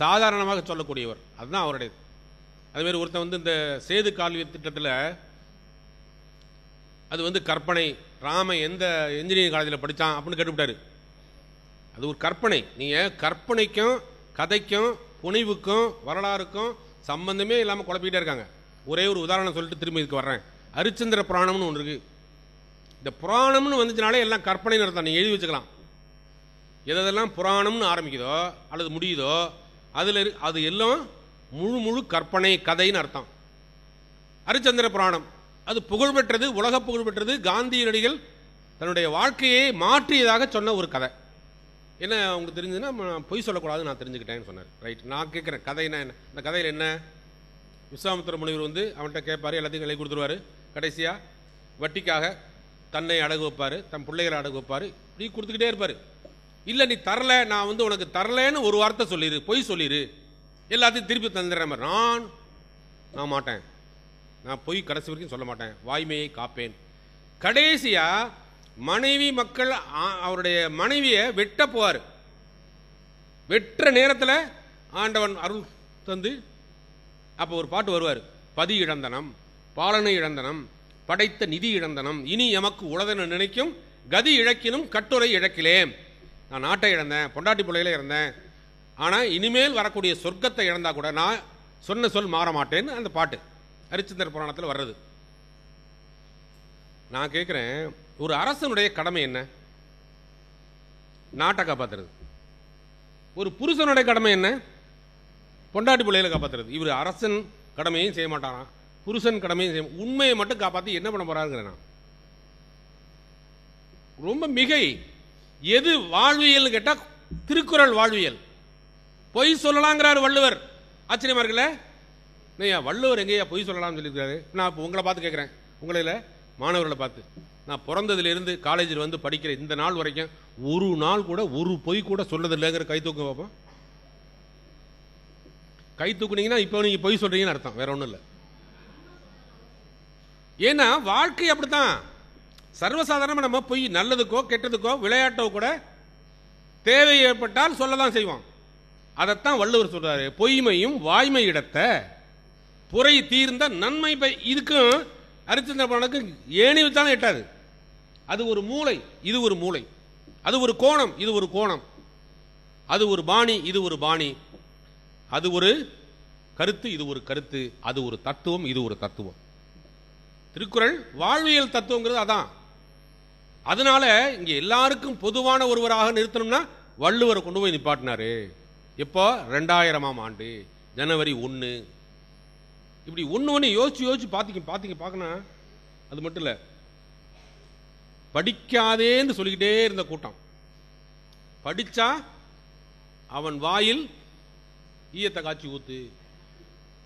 சாதாரணமாக சொல்லக்கூடியவர். அதுதான் அவருடைய. அதுமாதிரி ஒருத்தன் வந்து இந்த சேது கால்வி திட்டத்தில் அது வந்து கற்பனை, ராம எந்த இன்ஜினியரிங் காலேஜில் படித்தான் அப்படின்னு கேட்டுவிட்டாரு. அது ஒரு கற்பனை. நீங்கள் கற்பனைக்கும் கதைக்கும் புனைவுக்கும் வரலாறுக்கும் சம்பந்தமே இல்லாமல் குழப்பிக்கிட்டே இருக்காங்க. ஒரே ஒரு உதாரணம் சொல்லிட்டு திரும்பி இதுக்கு வர்றேன். ஹரிச்சந்திர புராணம்னு ஒன்று இருக்கு. இந்த புராணம்னு வந்துச்சுனாலே எல்லாம் கற்பனைன்னு அர்த்தம். நீங்கள் எழுதி வச்சுக்கலாம். எதெல்லாம் புராணம்னு ஆரம்பிக்குதோ அல்லது முடியுதோ அது எல்லாம் முழு கற்பனை கதைன்னு அர்த்தம். ஹரிச்சந்திர புராணம் அது புகழ்பெற்றது, உலக புகழ்பெற்றது. காந்தியடிகள் தன்னுடைய வாழ்க்கையை மாற்றியதாக சொன்ன ஒரு கதை. என்ன உங்களுக்கு தெரிஞ்சதுன்னா, பொய் சொல்லக்கூடாது நான் தெரிஞ்சுக்கிட்டேன்னு சொன்னார். ரைட், நான் கேட்குறேன் கதைன்னா என்ன? இந்த கதையில் என்ன? விஸ்வாமித்திர முனிவர் வந்து அவன்கிட்ட கேட்பாரு, எல்லாத்தையும் எழுதி கொடுத்துருவாரு. கடைசியாக வட்டிக்காக தன்னை அடகு வைப்பார், தன் பிள்ளைகளை அடகு வைப்பார், இப்படி கொடுத்துக்கிட்டே இருப்பார். இல்லை நீ தரல, நான் உனக்கு தரலன்னு ஒரு வார்த்தை சொல்லிடு, பொய் சொல்லிடு, எல்லாத்தையும் திருப்பி தந்துடுற மாதிரி. நான் மாட்டேன், நான் பொய் கடைசி வரைக்கும் சொல்ல மாட்டேன், வாய்மையை காப்பேன். கடைசியா மனைவி மக்கள் அவருடைய மனைவியை வெட்ட போவார். வெற்ற நேரத்தில் ஆண்டவன் அருள் தந்து அப்போ ஒரு பாட்டு வருவார். பதி இழந்தனம், பாலனை இழந்தனம், படைத்த நிதி இழந்தனம், இனி எமக்கு உளதென நினைக்கும் கதி இழக்கினும் கட்டுரை இழக்கிலேன். நான் நாட்டை இழந்தேன், பொண்டாட்டி பிள்ளையில இறந்தேன், ஆனால் இனிமேல் வரக்கூடிய சொர்க்கத்தை இழந்தா கூட நான் சொன்ன சொல் மாற மாட்டேன்னு அந்த பாட்டு ஹரிச்சந்திர புராணத்தில் வர்றது. நான் கேட்குறேன், ஒரு அரசனுடைய கடமை என்ன? நாட்டை காப்பாற்றுறது. ஒரு புருஷனுடைய கடமை என்ன? பொண்டாட்டி பிள்ளைகளை காப்பாற்றுறது. இவர் அரசன் கடமையும் செய்ய மாட்டாராம், புருஷன் கடமையும் செய்ய, உண்மையை மட்டும் காப்பாற்றி என்ன பண்ண போறாருங்கிறேன் நான். ரொம்ப மிகை. எது வாழ்வியல் கேட்டால் திருக்குறள் வாழ்வியல். பொய் சொல்லலாங்கிறார் வள்ளுவர். ஆச்சரியமா இருக்குல்ல? இல்லையா? வள்ளுவர் எங்கேயா பொய் சொல்லலாம்னு சொல்லியிருக்காரு. நான் இப்போ உங்களை பார்த்து கேட்குறேன், உங்களில் மாணவர்களை பார்த்து. நான் பிறந்ததுலேருந்து காலேஜில் வந்து படிக்கிற இந்த நாள் வரைக்கும் ஒரு நாள் கூட ஒரு பொய் கூட சொல்லதில்லைங்கிற கை தூக்க பார்ப்போம். கை தூக்குனீங்கன்னா இப்போ நீங்கள் பொய் சொல்றீங்கன்னு அர்த்தம், வேற ஒன்றும் இல்லை. ஏன்னா வாழ்க்கை அப்படித்தான். சர்வசாதாரணமாக நம்ம பொய் நல்லதுக்கோ கெட்டதுக்கோ விளையாட்டோ கூட தேவை ஏற்பட்டால் சொல்லதான் செய்வோம். அதைத்தான் வள்ளுவர் சொல்றாரு, பொய்மையும் வாய்மை இடத்த புரை தீர்ந்த நன்மை. இதுக்கும் ஹரிச்சந்திர புராணத்துக்கு ஏணி வச்சாலும் எட்டாது. அது ஒரு மூளை, இது ஒரு மூளை. அது ஒரு கோணம், இது ஒரு கோணம். அது ஒரு பாணி, இது ஒரு பாணி. அது ஒரு கருத்து, இது ஒரு கருத்து. அது ஒரு தத்துவம், இது ஒரு தத்துவம். திருக்குறள் வாழ்வியல் தத்துவங்கிறது அதான். அதனால இங்க எல்லாருக்கும் பொதுவான ஒருவராக நிறுத்தணும்னா வள்ளுவரை கொண்டு போய் நிப்பாட்டினாரு. எப்போ? 2000ஆம் ஆண்டு ஜனவரி 1. இப்படி ஒன்று யோசிச்சு பார்க்கணும். அது மட்டும் இல்லை, படிக்காதேன்னு சொல்லிக்கிட்டே இருந்த கூட்டம். படிச்சா அவன் வாயில் ஈயத்தை காய்ச்சி ஊத்து,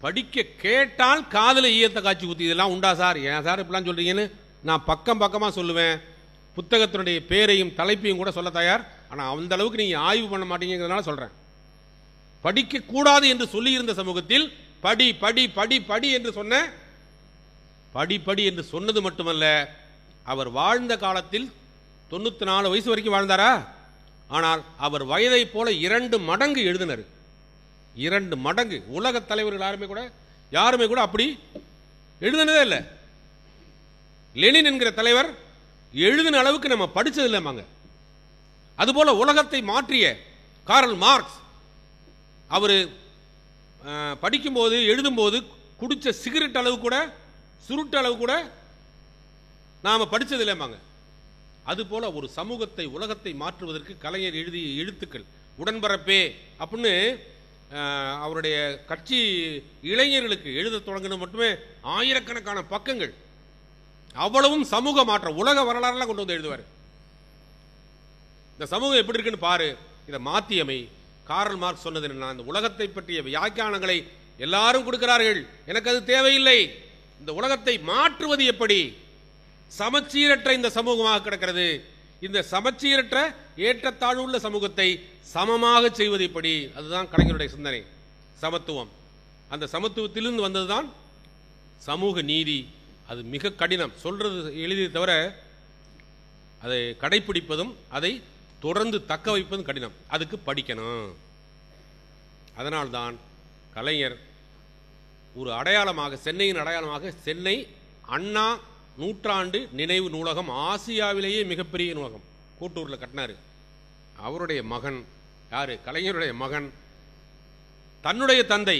படிக்க கேட்டால் காதல ஈயத்தை காய்ச்சி ஊத்து. இதெல்லாம் உண்டா சார்? ஏன் சார் இப்படிலாம் சொல்றீங்கன்னு நான் பக்கமாக சொல்லுவேன். புத்தகத்தினுடைய பேரையும் தலைப்பையும் கூட சொல்ல தயார். ஆனால் அந்த அளவுக்கு நீங்க ஆய்வு பண்ண மாட்டீங்கிறதுனால சொல்றேன். படிக்க கூடாது என்று சொல்லி இருந்த சமூகத்தில் படி படி படி படி என்று சொன்ன, படி என்று சொன்னது மட்டுமல்ல, அவர் வாழ்ந்த காலத்தில் 94 வயசு வரைக்கும் வாழ்ந்தாரா? ஆனால் அவர் வயதை போல 2 மடங்கு எழுதினார். 2 மடங்கு. உலக தலைவர்கள் யாருமே கூட அப்படி எழுதினதே இல்லை. லெனின் என்கிற தலைவர் எழுதின அளவுக்கு நம்ம படிச்சது இல்லைமாங்க. அதுபோல உலகத்தை மாற்றிய காரல் மார்க்ஸ், அவர் படிக்கும்போது எழுதும்போது குடிச்ச சிகரெட் அளவு கூட, சுருட்டு அளவு கூட நாம படிச்சது இல்லைமாங்க. அதுபோல ஒரு சமூகத்தை உலகத்தை மாற்றுவதற்கு கலைஞர் எழுதிய எழுத்துக்கள், உடன்பரப்பே அப்படின்னு அவருடைய கட்சி இளைஞர்களுக்கு எழுத தொடங்கினது மட்டுமே ஆயிரக்கணக்கான பக்கங்கள். அவ்வளவும் சமூக மாற்றம், உலக வரலாறுலாம் கொண்டு வந்து எழுதுவார். இந்த சமூகம் எப்படி இருக்குன்னு பாரு, இதை மாத்தியமை. காரல் மார்க்ஸ் சொன்னது என்ன? இந்த உலகத்தை பற்றிய வியாக்கியானங்களை எல்லாரும் கொடுக்கிறார்கள், எனக்கு அது தேவையில்லை. இந்த உலகத்தை மாற்றுவது எப்படி? சமச்சீரற்ற இந்த சமூகமாக கிடக்கிறது. இந்த சமச்சீரற்ற ஏற்றத்தாழ்வுள்ள சமூகத்தை சமமாக செய்வது எப்படி? அதுதான் கலைஞருடைய சிந்தனை. சமத்துவம். அந்த சமத்துவத்திலிருந்து வந்ததுதான் சமூக நீதி. அது மிக கடினம், சொல்றது எளிதை தவிர அதை கடைபிடிப்பதும் அதை தொடர்ந்து தக்க வைப்பதும் கடினம். அதுக்கு படிக்கணும். அதனால்தான் கலைஞர் ஒரு அடையாளமாக, சென்னையின் அடையாளமாக, சென்னை அண்ணா நூற்றாண்டு நினைவு நூலகம் ஆசியாவிலேயே மிகப்பெரிய நூலகம் கோட்டூரில் கட்டினார். அவருடைய மகன் யாரு? கலைஞருடைய மகன். தன்னுடைய தந்தை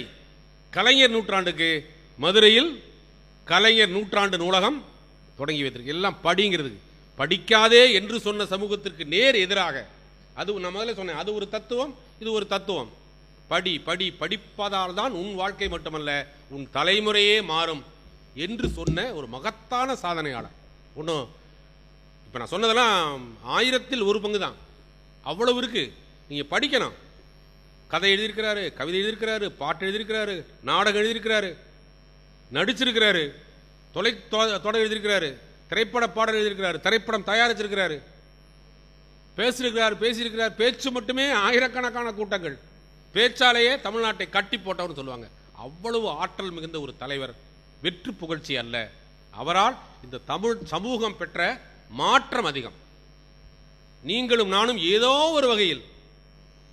கலைஞர் நூற்றாண்டுக்கு மதுரையில் கலைஞர் நூற்றாண்டு நூலகம் தொடங்கி வைத்திருக்கு. எல்லாம் படிங்கிறதுக்கு. படிக்காதே என்று சொன்ன சமூகத்திற்கு நேர் எதிராக. அது நான் முதல்ல சொன்னேன், அது ஒரு தத்துவம், இது ஒரு தத்துவம். படி படி, படிப்பதால் தான் உன் வாழ்க்கை மட்டுமல்ல உன் தலைமுறையே மாறும் என்று சொன்ன ஒரு மகத்தான சாதனையாளர். ஒன்றும் இப்போ நான் சொன்னதெல்லாம் 1000ல் 1 பங்கு தான். அவ்வளவு இருக்கு. நீங்க படிக்கணும். கதை எழுதியிருக்கிறாரு, கவிதை எழுதியிருக்கிறாரு, பாட்டு எழுதியிருக்கிறாரு, நாடகம் எழுதியிருக்கிறாரு, நடிச்சிருக்கிறாரு, தொடர் எழுதியிருக்கிறாரு, திரைப்பட பாடல் எழுதியிருக்கிறாரு, திரைப்படம் தயாரிச்சிருக்கிறாரு. பேசியிருக்கிறார் பேச்சு மட்டுமே ஆயிரக்கணக்கான கூட்டங்கள், பேச்சாலேயே தமிழ்நாட்டை கட்டி போட்டவர்னு சொல்லுவாங்க. அவ்வளவு ஆற்றல் மிகுந்த ஒரு தலைவர். வெற்று புகழ்ச்சி அல்ல, அவரால் இந்த தமிழ் சமூகம் பெற்ற மாற்றம் அதிகம். நீங்களும் நானும் ஏதோ ஒரு வகையில்,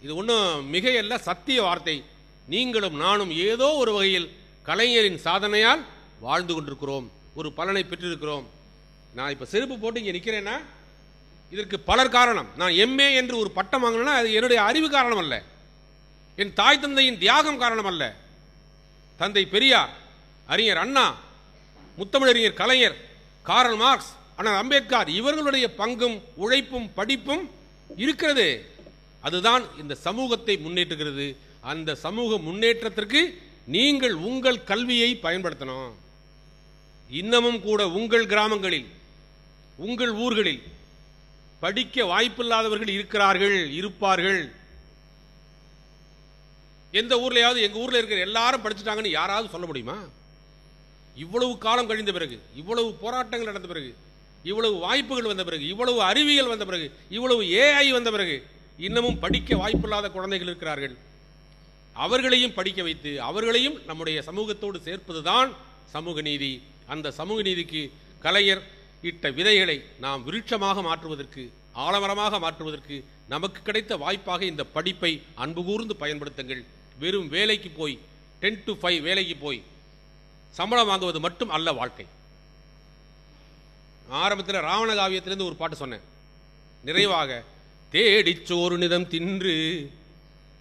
இது ஒன்றும் மிகையல்ல, சத்திய வார்த்தை, நீங்களும் நானும் ஏதோ ஒரு வகையில் கலைஞரின் சாதனையால் வாழ்ந்து கொண்டிருக்கிறோம், ஒரு பலனை பெற்றிருக்கிறோம். நான் இப்போ செருப்பு போட்டு இங்கே நிற்கிறேன்னா இதற்கு பலர் காரணம். நான் எம்ஏ என்று ஒரு பட்டம் வாங்கினா அது என்னுடைய அறிவு காரணம் அல்ல, என் தாய் தந்தையின் தியாகம் காரணம் அல்ல. தந்தை பெரியார், அறிஞர் அண்ணா, முத்தமிழறிஞர் கலைஞர், காரல் மார்க்ஸ், அண்ணா அம்பேத்கர், இவர்களுடைய பங்கும் உழைப்பும் படிப்பும் இருக்கிறது. அதுதான் இந்த சமூகத்தை முன்னேற்றுகிறது. அந்த சமூக முன்னேற்றத்திற்கு நீங்கள் உங்கள் கல்வியை பயன்படுத்தணும். இன்னமும் கூட உங்கள் கிராமங்களில், உங்கள் ஊர்களில் படிக்க வாய்ப்பில்லாதவர்கள் இருக்கிறார்கள், இருப்பார்கள். எந்த ஊர்லயாவது எங்க ஊர்ல இருக்கிற எல்லாரும் படிச்சுட்டாங்கன்னு யாராவது சொல்ல முடியுமா? இவ்வளவு காலம் கழிந்த பிறகு, இவ்வளவு போராட்டங்கள் நடந்த பிறகு, இவ்வளவு வாய்ப்புகள் வந்த பிறகு, இவ்வளவு அறிவியல் வந்த பிறகு, இவ்வளவு ஏஐ வந்த பிறகு இன்னமும் படிக்க வாய்ப்பில்லாத குழந்தைகள் இருக்கிறார்கள். அவர்களையும் படிக்க வைத்து அவர்களையும் நம்முடைய சமூகத்தோடு சேர்ப்பதுதான் சமூக நீதி. அந்த சமூக நீதிக்கு கலைஞர் இட்ட விதைகளை நாம் விருட்சமாக மாற்றுவதற்கு, ஆலமரமாக மாற்றுவதற்கு நமக்கு கிடைத்த வாய்ப்பாக இந்த படிப்பை அன்பு கூர்ந்து பயன்படுத்துங்கள். வெறும் வேலைக்கு போய் 10 to 5 வேலைக்கு போய் சம்பளம் வாங்குவது மட்டும் அல்ல வாழ்க்கை. ஆரம்பத்தில் ராவண காவியத்திலிருந்து ஒரு பாட்டு சொன்னேன். நிறைவாக, தேடிச்சோறு நிதம் தின்று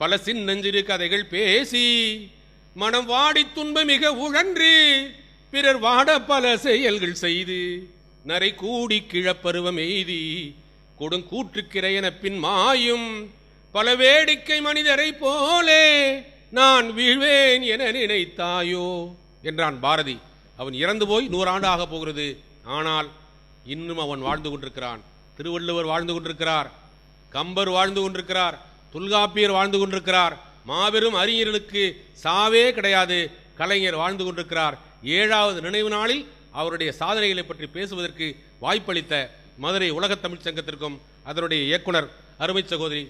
பல சின்னஞ்சிறு கதைகள் பேசி மனம் வாடி துன்ப மிக உழன்று பிறர் வாட பல செயல்கள் செய்து நரை கூடி கிழப்பருவம் எய்தி கொடுங்கூற்றுக்கிறையன பின் மாயும் பல வேடிக்கை மனிதரை போலே நான் வீழ்வேன் என நினைத்தாயோ என்றான் பாரதி. அவன் இறந்து போய் 100 ஆண்டு ஆக போகிறது. ஆனால் இன்னும் அவன் வாழ்ந்து கொண்டிருக்கிறான். திருவள்ளுவர் வாழ்ந்து கொண்டிருக்கிறார், கம்பர் வாழ்ந்து கொண்டிருக்கிறார், தொல்காப்பியர் வாழ்ந்து கொண்டிருக்கிறார். மாபெரும் அறிஞர்களுக்கு சாவே கிடையாது. கலைஞர் வாழ்ந்து கொண்டிருக்கிறார். 7வது நினைவு நாளில் அவருடைய சாதனைகளை பற்றி பேசுவதற்கு வாய்ப்பளித்த மதுரை உலகத் தமிழ்ச் சங்கத்திற்கும் அதனுடைய இயக்குனர் அருமை சகோதரி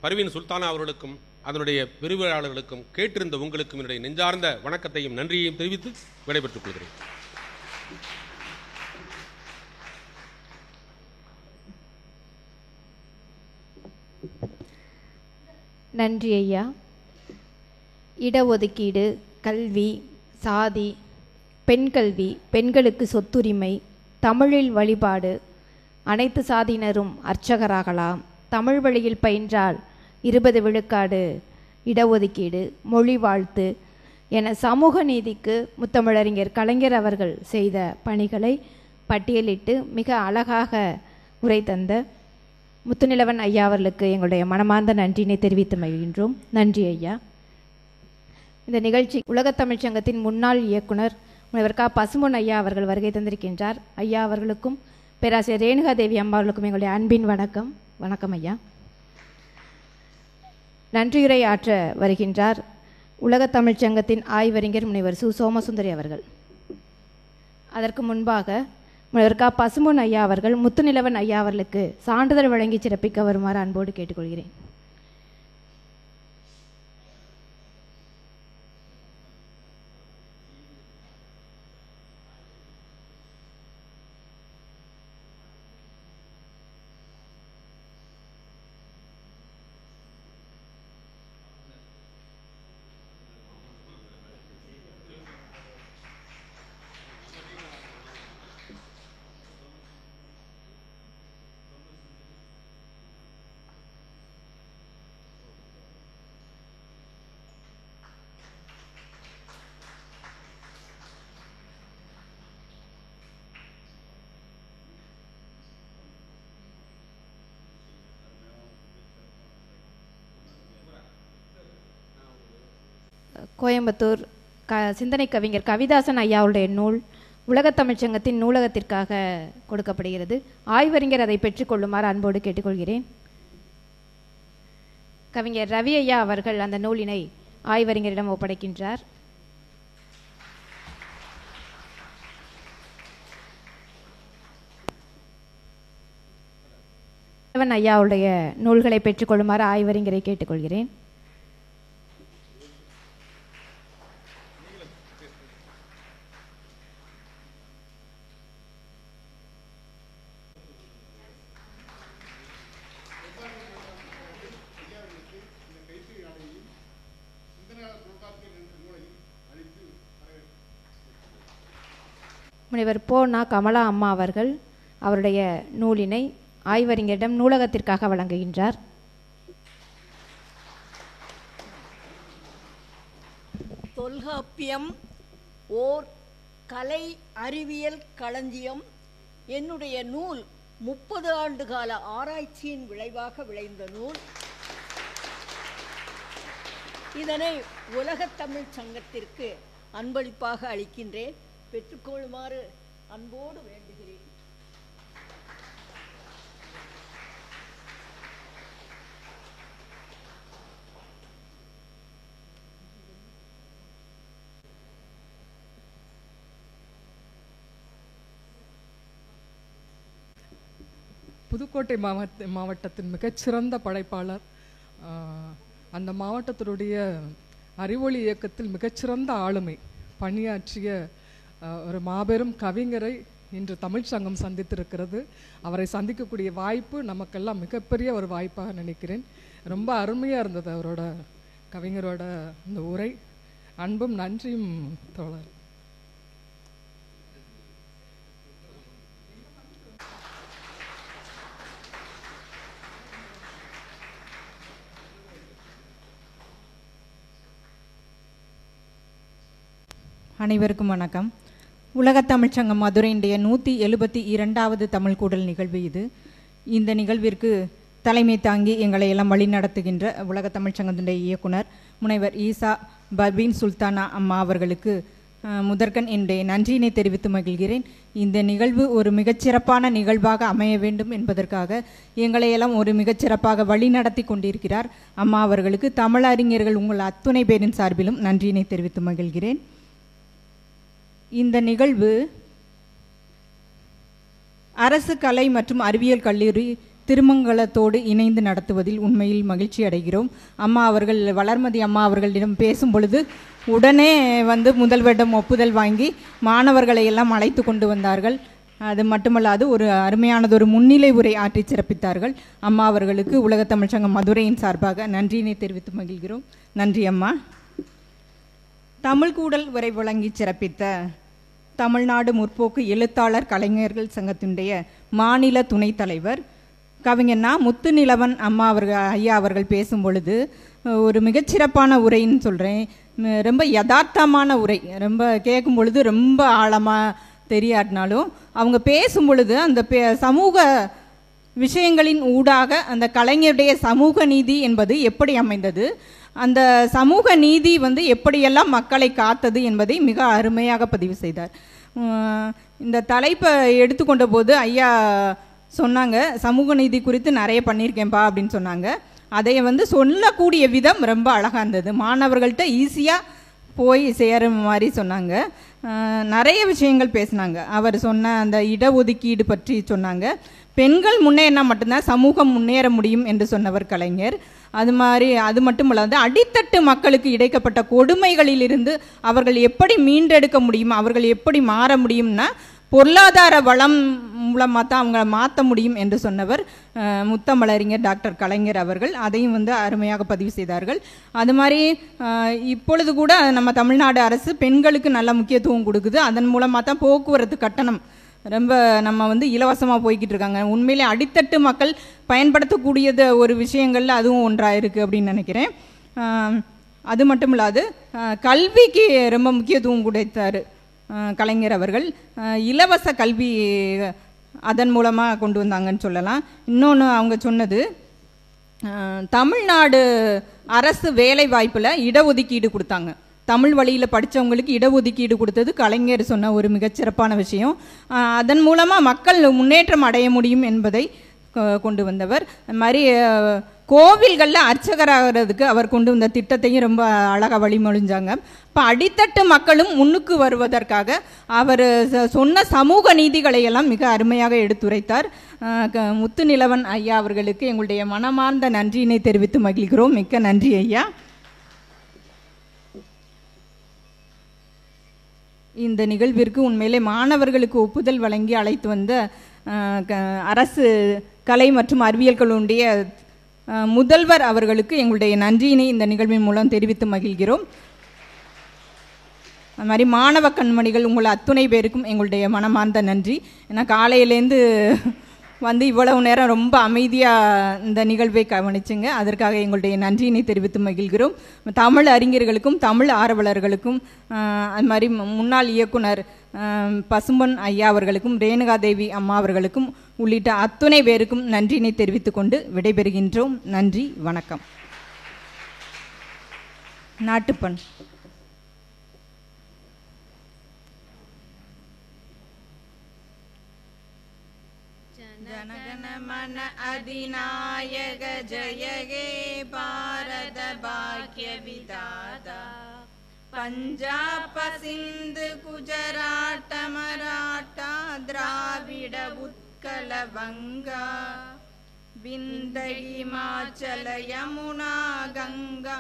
பர்வீன் சுல்தானா அவர்களுக்கும் அதனுடைய விரிவுரையாளர்களுக்கும் கேட்டிருந்த உங்களுக்கும் என்னுடைய நெஞ்சார்ந்த வணக்கத்தையும் நன்றியையும் தெரிவித்து விடைபெற்றுக் கொள்கிறேன். நன்றி ஐயா. இடஒதுக்கீடு, கல்வி, சாதி, பெண் கல்வி, பெண்களுக்கு சொத்துரிமை, தமிழில் வழிபாடு, அனைத்து சாதியினரும் அர்ச்சகராகலாம், தமிழ் வழியில் பயின்றால் 20 விழுக்காடு இடஒதுக்கீடு, மொழி வாழ்த்து என சமூக நீதிக்கு முத்தமிழறிஞர் கலைஞர் அவர்கள் செய்த பணிகளை பட்டியலிட்டு மிக அழகாக உரை தந்த முத்துநிலவன் ஐயா அவர்களுக்கு எங்களுடைய மனமார்ந்த நன்றியினை தெரிவித்து மகிழ்கின்றோம். நன்றி ஐயா. இந்த நிகழ்ச்சி உலகத் தமிழ்ச் சங்கத்தின் முன்னாள் இயக்குனர் முனைவர் க. பசும்பொன் ஐயா அவர்கள் வருகை தந்திருக்கின்றார். ஐயா அவர்களுக்கும் பேராசிரியர் ரேணுகா தேவி அம்மா அவர்களுக்கும் எங்களுடைய அன்பின் வணக்கம். வணக்கம் ஐயா. நன்றியுரை ஆற்ற வருகின்றார் உலகத் தமிழ்ச் சங்கத்தின் ஆய்வறிஞர் முனைவர் சு. சோமசுந்தரி அவர்கள். அதற்கு முன்பாக முனைவர் க. பசும்பொன் ஐயா அவர்கள் முத்துநிலவன் ஐயா அவர்களுக்கு சான்றிதழ் வழங்கி சிறப்பிக்க வருமாறு அன்போடு கேட்டுக்கொள்கிறேன். கோயம்புத்தூர் சிந்தனை கவிஞர் கவிதாசன் ஐயாவுடைய நூல் உலகத் தமிழ்ச் சங்கத்தின் நூலகத்திற்காக கொடுக்கப்படுகிறது. ஆய்வறிஞர் அதை பெற்றுக்கொள்ளுமாறு அன்போடு கேட்டுக்கொள்கிறேன். கவிஞர் ரவி ஐயா அவர்கள் அந்த நூலினை ஆய்வறிஞரிடம் ஒப்படைக்கின்றார். ஐயாவுடைய நூல்களை பெற்றுக்கொள்ளுமாறு ஆய்வறிஞரை கேட்டுக்கொள்கிறேன். முனைவர் பொ.நா. கமலா அம்மா அவர்கள் அவருடைய நூலினை ஆய்வறிஞரிடம் நூலகத்திற்காக வழங்குகின்றார். தொல்காப்பியம் ஓர் கலை அறிவியல் களஞ்சியம். என்னுடைய நூல் 30 ஆண்டு கால ஆராய்ச்சியின் விளைவாக விளைந்த நூல். இதனை உலகத் தமிழ் சங்கத்திற்கு அன்பளிப்பாக அளிக்கின்றேன். பெற்றுக்கொள்ளுமாறு அன்போடு வேண்டுகிறேன். புதுக்கோட்டை மாவட்டத்தின் மிகச்சிறந்த படைப்பாளர். அந்த மாவட்டத்தினுடைய அறிவொளி இயக்கத்தில் மிகச்சிறந்த ஆளுமை பணியாற்றிய ஒரு மாபெரும் கவிஞரை இன்று தமிழ் சங்கம் சந்தித்திருக்கிறது. அவரை சந்திக்கக்கூடிய வாய்ப்பு நமக்கெல்லாம் மிகப்பெரிய ஒரு வாய்ப்பாக நினைக்கிறேன். ரொம்ப அருமையாக இருந்தது அவரோட கவிஞரோட இந்த உரை. அன்பும் நன்றியும் தோழர். அனைவருக்கும் வணக்கம். உலகத் தமிழ்ச்சங்கம் மதுரையினுடைய 172வது தமிழ் கூடல் நிகழ்வு இது. இந்த நிகழ்விற்கு தலைமை தாங்கி எங்களை எல்லாம் வழி நடத்துகின்ற உலகத் தமிழ்ச்சங்கத்தினுடைய இயக்குனர் முனைவர் ஈசா பர்வீன் சுல்தானா அம்மா அவர்களுக்கு முதற்கண் என்னுடைய நன்றியினை தெரிவித்து மகிழ்கிறேன். இந்த நிகழ்வு ஒரு மிகச்சிறப்பான நிகழ்வாக அமைய வேண்டும் என்பதற்காக எங்களையெல்லாம் ஒரு மிகச்சிறப்பாக வழி நடத்தி கொண்டிருக்கிறார் அம்மா அவர்களுக்கு தமிழறிஞர்கள் உங்கள் அத்துணை பேரின் சார்பிலும் நன்றியினை தெரிவித்து மகிழ்கிறேன். இந்த நிகழ்வு அரசு கலை மற்றும் அறிவியல் கல்லூரி திருமங்கலத்தோடு இணைந்து நடத்துவதில் உண்மையில் மகிழ்ச்சி அடைகிறோம். அம்மா அவர்கள் வளர்மதி அம்மா அவர்களிடம் பேசும் பொழுது உடனே முதல்வரிடம் ஒப்புதல் வாங்கி மாணவர்களை எல்லாம் அழைத்து கொண்டு வந்தார்கள். அது மட்டுமல்லாது ஒரு அருமையானதொரு முன்னிலை உரை ஆற்றி சிறப்பித்தார்கள். அம்மா அவர்களுக்கு உலகத் தமிழ்ச்சங்கம் மதுரையின் சார்பாக நன்றியினை தெரிவித்து மகிழ்கிறோம். நன்றி அம்மா. தமிழ் கூடல் உரை வழங்கி சிறப்பித்த தமிழ்நாடு முற்போக்கு எழுத்தாளர் கலைஞர்கள் சங்கத்தினுடைய மாநில துணைத் தலைவர் கவிஞர் முத்துநிலவன் அம்மா ஐயா அவர்கள் பேசும் பொழுது ஒரு மிகச்சிறப்பான உரைன்னு சொல்கிறேன். ரொம்ப யதார்த்தமான உரை. ரொம்ப கேட்கும் பொழுது ரொம்ப ஆழமாக தெரியாட்டினாலும் அவங்க பேசும் பொழுது அந்த சமூக விஷயங்களின் ஊடாக அந்த கலைஞருடைய சமூக நீதி என்பது எப்படி அமைந்தது, அந்த சமூக நீதி எப்படியெல்லாம் மக்களை காத்தது என்பதை மிக அருமையாக பதிவு செய்தார். இந்த தலைப்பை எடுத்துக்கொண்ட போது ஐயா சொன்னாங்க, சமூக நீதி குறித்து நிறைய பண்ணியிருக்கேன்ப்பா அப்படின்னு சொன்னாங்க. அதை சொல்லக்கூடிய விதம் ரொம்ப அழகாக இருந்தது. மாணவர்கள்ட்ட ஈஸியாக போய் சேர மாதிரி சொன்னாங்க. நிறைய விஷயங்கள் பேசினாங்க. அவர் சொன்ன அந்த இடஒதுக்கீடு பற்றி சொன்னாங்க. பெண்கள் முன்னேறினா மட்டும்தான் சமூகம் முன்னேற முடியும் என்று சொன்னவர் கலைஞர். அது மட்டும் இல்லாது அடித்தட்டு மக்களுக்கு இழைக்கப்பட்ட கொடுமைகளிலிருந்து அவர்கள் எப்படி மீண்டெடுக்க முடியும், அவர்கள் எப்படி மாற முடியும்னா பொருளாதார வளம் மூலமாக தான் அவங்கள மாற்ற முடியும் என்று சொன்னவர் முத்தமிழறிஞர் டாக்டர் கலைஞர் அவர்கள். அதையும் அருமையாக பதிவு செய்தார்கள். அது மாதிரி இப்பொழுது கூட நம்ம தமிழ்நாடு அரசு பெண்களுக்கு நல்ல முக்கியத்துவம் கொடுக்குது. அதன் மூலமாக தான் போக்குவரத்து கட்டணம் ரொம்ப நம்ம இலவசமாக போய்கிட்டு இருக்காங்க. உண்மையிலே அடித்தட்டு மக்கள் பயன்படுத்தக்கூடியது ஒரு விஷயங்கள்ல அதுவும் ஒன்றாக இருக்குது அப்படின்னு நினைக்கிறேன். அது மட்டும் இல்லாது கல்விக்கு ரொம்ப முக்கியத்துவம் கொடுத்தார் கலைஞர் அவர்கள். இலவச கல்வி அதன் மூலமாக கொண்டு வந்தாங்கன்னு சொல்லலாம். இன்னொன்று அவங்க சொன்னது, தமிழ்நாடு அரசு வேலை வாய்ப்பில் இடஒதுக்கீடு கொடுத்தாங்க. தமிழ் வழியில் படித்தவங்களுக்கு இடஒதுக்கீடு கொடுத்தது கலைஞர் சொன்ன ஒரு மிகச்சிறப்பான விஷயம். அதன் மூலமாக மக்கள் முன்னேற்றம் அடைய முடியும் என்பதை கொண்டு வந்தவர். அது மாதிரி கோவில்களில் அர்ச்சகராகிறதுக்கு அவர் கொண்டு வந்த திட்டத்தையும் ரொம்ப அழகாக வழிமொழிஞ்சாங்க. இப்போ அடித்தட்டு மக்களும் முன்னுக்கு வருவதற்காக அவர் சொன்ன சமூக நீதிகளை எல்லாம் மிக அருமையாக எடுத்துரைத்தார். முத்துநிலவன் ஐயா அவர்களுக்கு எங்களுடைய மனமார்ந்த நன்றியினை தெரிவித்து மகிழ்கிறோம். மிக்க நன்றி ஐயா. இந்த நிகழ்விற்கு உண்மையிலே மாணவர்களுக்கு ஒப்புதல் வழங்கி அழைத்து வந்த அரசு கலை மற்றும் அறிவியல் கல்லூரியுடைய முதல்வர் அவர்களுக்கு எங்களுடைய நன்றியினை இந்த நிகழ்வின் மூலம் தெரிவித்து மகிழ்கிறோம். அது மாதிரி மாணவ கண்மணிகள் உங்கள் அத்துணை பேருக்கும் எங்களுடைய மனமார்ந்த நன்றி. ஏன்னா காலையிலேருந்து வந்து இவ்வளவு நேரம் ரொம்ப அமைதியாக இந்த நிகழ்வை கவனிச்சுங்க. அதற்காக எங்களுடைய நன்றியினை தெரிவித்து மகிழ்கிறோம். தமிழ் அறிஞர்களுக்கும் தமிழ் ஆர்வலர்களுக்கும் அது மாதிரி முன்னாள் இயக்குனர் பசும்பொன் ஐயா அவர்களுக்கும் ரேணுகாதேவி அம்மா அவர்களுக்கும் உள்ளிட்ட அத்துணை பேருக்கும் நன்றியினை தெரிவித்து கொண்டு விடைபெறுகின்றோம். நன்றி, வணக்கம். நாட்டுப்பண். जनगण मन अधिनायक जय गे भारत भाग्य विधाता पंजाब सिंध गुजरात मराठा द्राविड उत्कल बंगा विंध्य हिमाचल यमुना गंगा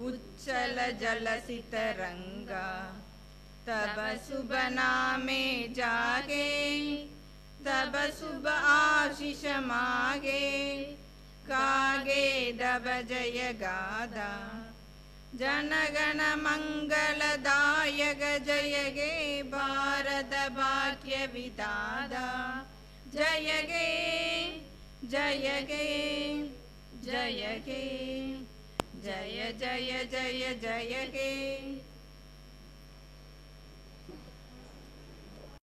उच्चल जलसितरंगा तब शुभ नामे जागे तब शुभ आशीष मागे कागे दब जय गादा जनगण मंगलदायक जय गे भारत भाग्य विधाता जय गे जय गे जय गे जय जय जय जय गे